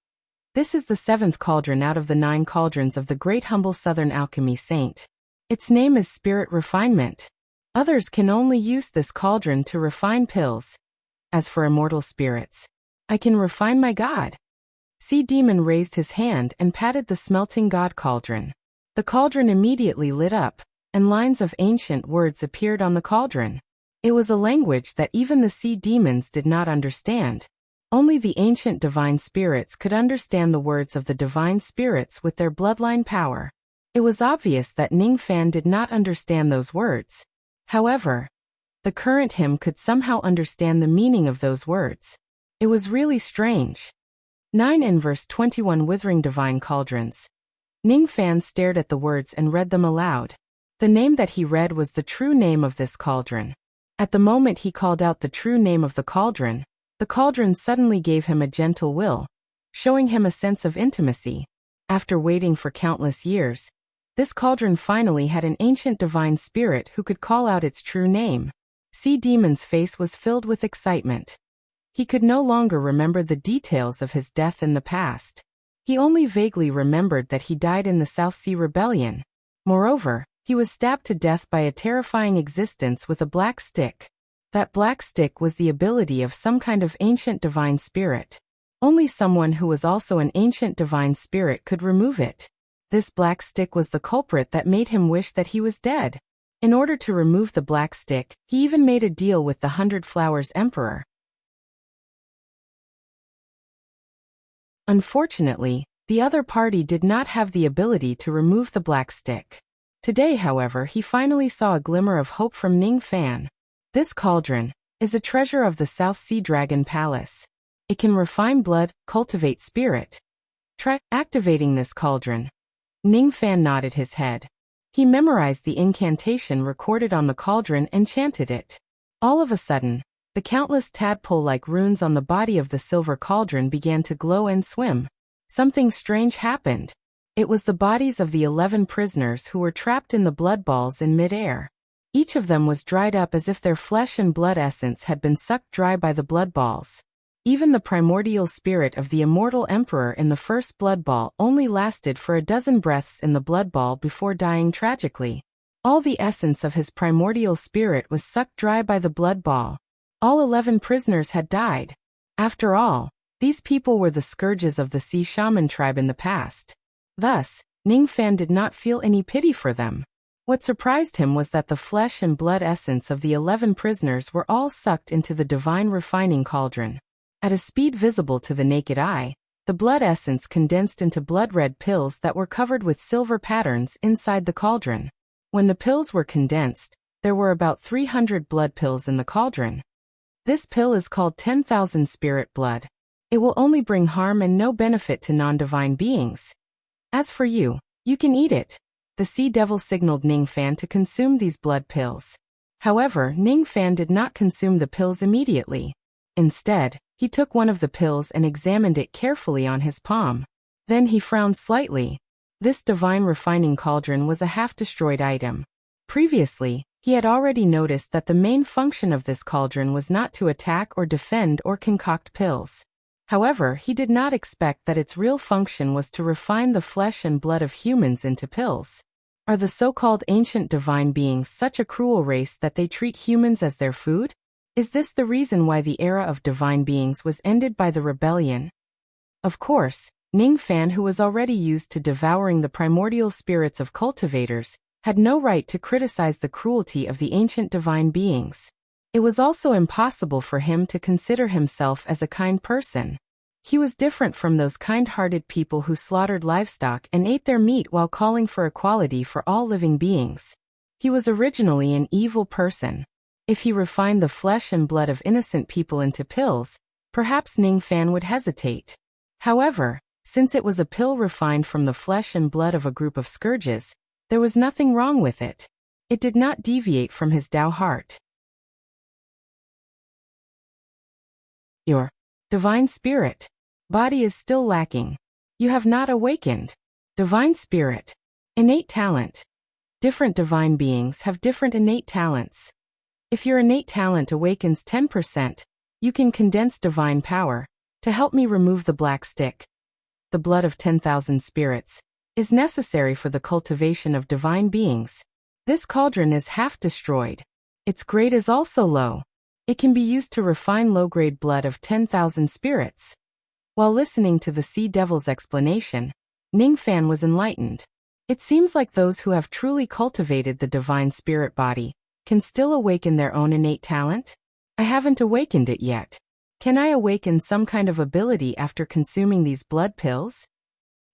This is the 7th cauldron out of the 9 cauldrons of the great humble southern alchemy saint. Its name is spirit refinement. Others can only use this cauldron to refine pills. As for immortal spirits, I can refine my god. Sea Demon raised his hand and patted the smelting god cauldron. The cauldron immediately lit up, and lines of ancient words appeared on the cauldron. It was a language that even the sea demons did not understand. Only the ancient divine spirits could understand the words of the divine spirits with their bloodline power. It was obvious that Ning Fan did not understand those words. However, the current him could somehow understand the meaning of those words. It was really strange. 9 in verse 21 Withering Divine Cauldrons. Ning Fan stared at the words and read them aloud. The name that he read was the true name of this cauldron. At the moment he called out the true name of the cauldron suddenly gave him a gentle will, showing him a sense of intimacy. After waiting for countless years, this cauldron finally had an ancient divine spirit who could call out its true name. Sea Demon's face was filled with excitement. He could no longer remember the details of his death in the past. He only vaguely remembered that he died in the South Sea Rebellion. Moreover, he was stabbed to death by a terrifying existence with a black stick. That black stick was the ability of some kind of ancient divine spirit. Only someone who was also an ancient divine spirit could remove it. This black stick was the culprit that made him wish that he was dead. In order to remove the black stick, he even made a deal with the 100 Flowers Emperor. Unfortunately, the other party did not have the ability to remove the black stick. Today, however, he finally saw a glimmer of hope from Ning Fan. This cauldron is a treasure of the South Sea Dragon Palace. It can refine blood, cultivate spirit. Try activating this cauldron. Ning Fan nodded his head. He memorized the incantation recorded on the cauldron and chanted it. All of a sudden, the countless tadpole-like runes on the body of the silver cauldron began to glow and swim. Something strange happened. It was the bodies of the 11 prisoners who were trapped in the blood balls in mid-air. Each of them was dried up as if their flesh and blood essence had been sucked dry by the blood balls. Even the primordial spirit of the immortal emperor in the first blood ball only lasted for a dozen breaths in the blood ball before dying tragically. All the essence of his primordial spirit was sucked dry by the blood ball. All 11 prisoners had died. After all, these people were the scourges of the Sea Shaman tribe in the past. Thus, Ningfan did not feel any pity for them. What surprised him was that the flesh and blood essence of the 11 prisoners were all sucked into the divine refining cauldron. At a speed visible to the naked eye, the blood essence condensed into blood-red pills that were covered with silver patterns inside the cauldron. When the pills were condensed, there were about 300 blood pills in the cauldron. This pill is called 10,000 spirit blood. It will only bring harm and no benefit to non-divine beings. As for you, you can eat it. The sea devil signaled Ningfan to consume these blood pills. However, Ningfan did not consume the pills immediately. Instead, he took one of the pills and examined it carefully on his palm. Then he frowned slightly. This divine refining cauldron was a half-destroyed item. Previously, he had already noticed that the main function of this cauldron was not to attack or defend or concoct pills. However, he did not expect that its real function was to refine the flesh and blood of humans into pills. Are the so-called ancient divine beings such a cruel race that they treat humans as their food? Is this the reason why the era of divine beings was ended by the rebellion? Of course, Ningfan, who was already used to devouring the primordial spirits of cultivators, had no right to criticize the cruelty of the ancient divine beings. It was also impossible for him to consider himself as a kind person. He was different from those kind-hearted people who slaughtered livestock and ate their meat while calling for equality for all living beings. He was originally an evil person. If he refined the flesh and blood of innocent people into pills, perhaps Ningfan would hesitate. However, since it was a pill refined from the flesh and blood of a group of scourges, there was nothing wrong with it. It did not deviate from his Tao heart. Your divine spirit body is still lacking. You have not awakened. Divine spirit. Innate talent. Different divine beings have different innate talents. If your innate talent awakens 10%, you can condense divine power to help me remove the black stick. The blood of 10,000 spirits is necessary for the cultivation of divine beings. This cauldron is half destroyed. Its grade is also low. It can be used to refine low-grade blood of 10,000 spirits. While listening to the Sea Devil's explanation, Ningfan was enlightened. It seems like those who have truly cultivated the divine spirit body can still awaken their own innate talent. I haven't awakened it yet. Can I awaken some kind of ability after consuming these blood pills?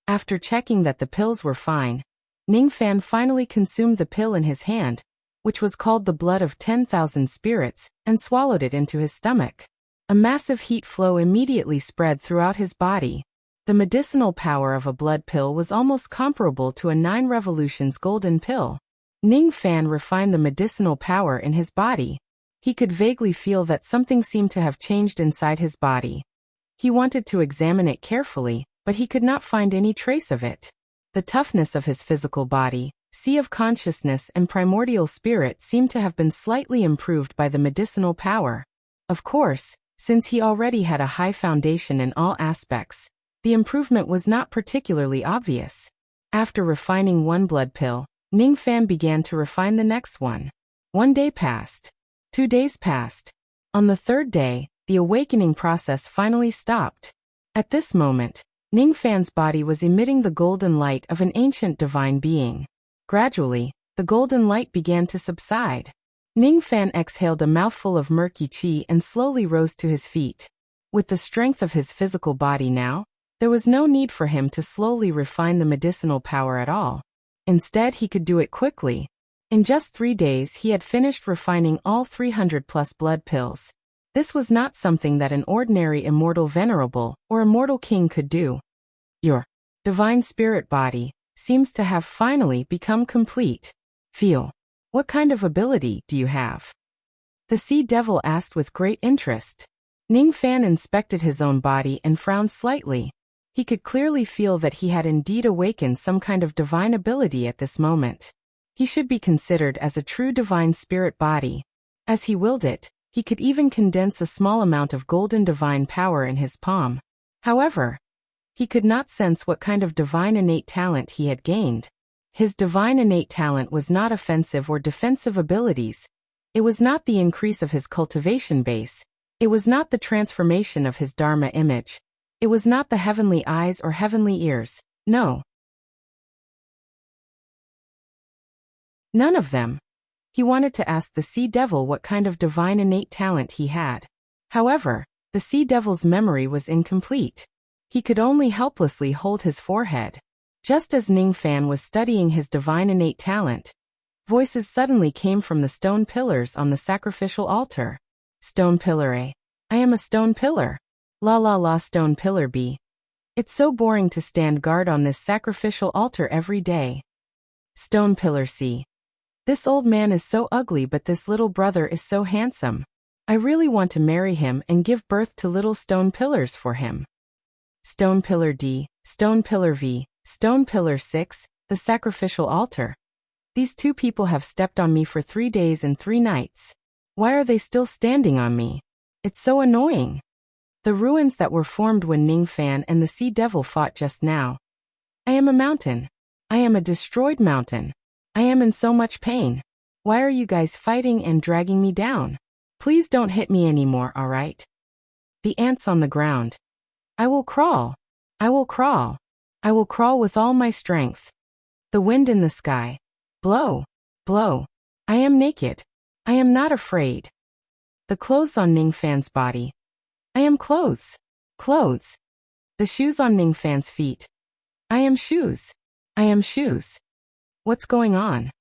After checking that the pills were fine, Ningfan finally consumed the pill in his hand, which was called the blood of 10,000 spirits, and swallowed it into his stomach. A massive heat flow immediately spread throughout his body. The medicinal power of a blood pill was almost comparable to a 9 revolutions golden pill. Ningfan refined the medicinal power in his body. He could vaguely feel that something seemed to have changed inside his body. He wanted to examine it carefully, but he could not find any trace of it. The toughness of his physical body, sea of consciousness and primordial spirit seemed to have been slightly improved by the medicinal power. Of course, since he already had a high foundation in all aspects, the improvement was not particularly obvious. After refining one blood pill, Ningfan began to refine the next one. 1 day passed. 2 days passed. On the 3rd day, the awakening process finally stopped. At this moment, Ningfan's body was emitting the golden light of an ancient divine being. Gradually, the golden light began to subside. Ningfan exhaled a mouthful of murky qi and slowly rose to his feet. With the strength of his physical body now, there was no need for him to slowly refine the medicinal power at all. Instead, he could do it quickly. In just 3 days, he had finished refining all 300+ blood pills. This was not something that an ordinary immortal venerable or immortal king could do. Your divine spirit body seems to have finally become complete. Feel. What kind of ability do you have? The Sea Devil asked with great interest. Ningfan inspected his own body and frowned slightly. He could clearly feel that he had indeed awakened some kind of divine ability at this moment. He should be considered as a true divine spirit body. As he willed it, He could even condense a small amount of golden divine power in his palm. However, he could not sense what kind of divine innate talent he had gained. His divine innate talent was not offensive or defensive abilities. It was not the increase of his cultivation base. It was not the transformation of his Dharma image. It was not the heavenly eyes or heavenly ears. No. None of them. He wanted to ask the Sea Devil what kind of divine innate talent he had. However, the Sea Devil's memory was incomplete. He could only helplessly hold his forehead. Just as Ning Fan was studying his divine innate talent, voices suddenly came from the stone pillars on the sacrificial altar. Stone pillar A. I am a stone pillar. La la la stone pillar B. It's so boring to stand guard on this sacrificial altar every day. Stone pillar C. This old man is so ugly, but this little brother is so handsome. I really want to marry him and give birth to little stone pillars for him. Stone pillar D, stone pillar V, stone pillar 6, the sacrificial altar. These two people have stepped on me for 3 days and 3 nights. Why are they still standing on me? It's so annoying. The ruins that were formed when Ning Fan and the Sea Devil fought just now. I am a mountain. I am a destroyed mountain. I am in so much pain. Why are you guys fighting and dragging me down? Please don't hit me anymore, alright? The ants on the ground. I will crawl. I will crawl. I will crawl with all my strength. The wind in the sky. Blow. Blow. I am naked. I am not afraid. The clothes on Ning Fan's body. I am clothes. Clothes. The shoes on Ning Fan's feet. I am shoes. I am shoes. What's going on?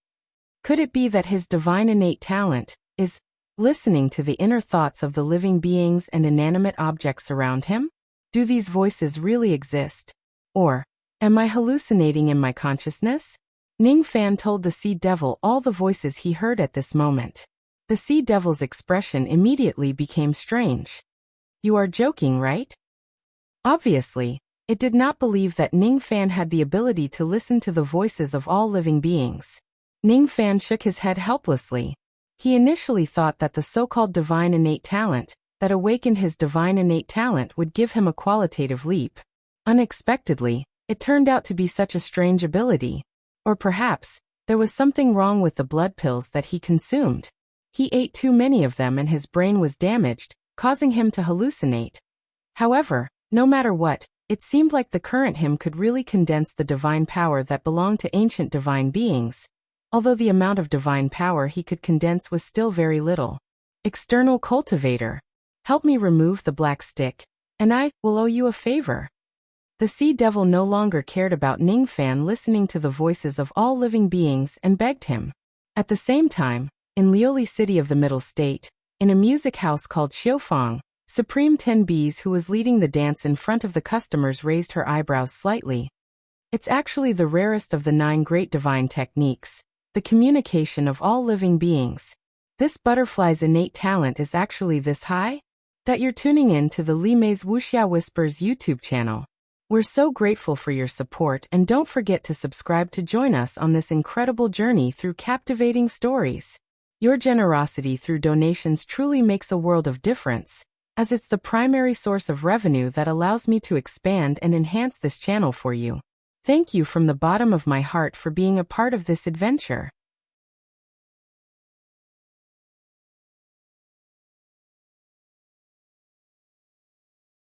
Could it be that his divine innate talent is listening to the inner thoughts of the living beings and inanimate objects around him? Do these voices really exist? Or, am I hallucinating in my consciousness? Ning Fan told the Sea Devil all the voices he heard at this moment. The Sea Devil's expression immediately became strange. You are joking, right? Obviously, it did not believe that Ning Fan had the ability to listen to the voices of all living beings. Ning Fan shook his head helplessly. He initially thought that the so-called divine innate talent that awakened his divine innate talent would give him a qualitative leap. Unexpectedly, it turned out to be such a strange ability. Or perhaps, there was something wrong with the blood pills that he consumed. He ate too many of them and his brain was damaged, causing him to hallucinate. However, no matter what, it seemed like the current him could really condense the divine power that belonged to ancient divine beings. Although the amount of divine power he could condense was still very little. External cultivator. Help me remove the black stick, and I will owe you a favor. The Sea Devil no longer cared about Ning Fan listening to the voices of all living beings and begged him. At the same time, in Lioli City of the Middle State, in a music house called Xiufang, Supreme 10 Bees who was leading the dance in front of the customers raised her eyebrows slightly. It's actually the rarest of the 9 great divine techniques, the communication of all living beings. This butterfly's innate talent is actually this high? That you're tuning in to the Li Mei's Wuxia Whispers YouTube channel. We're so grateful for your support and don't forget to subscribe to join us on this incredible journey through captivating stories. Your generosity through donations truly makes a world of difference, as it's the primary source of revenue that allows me to expand and enhance this channel for you. Thank you from the bottom of my heart for being a part of this adventure.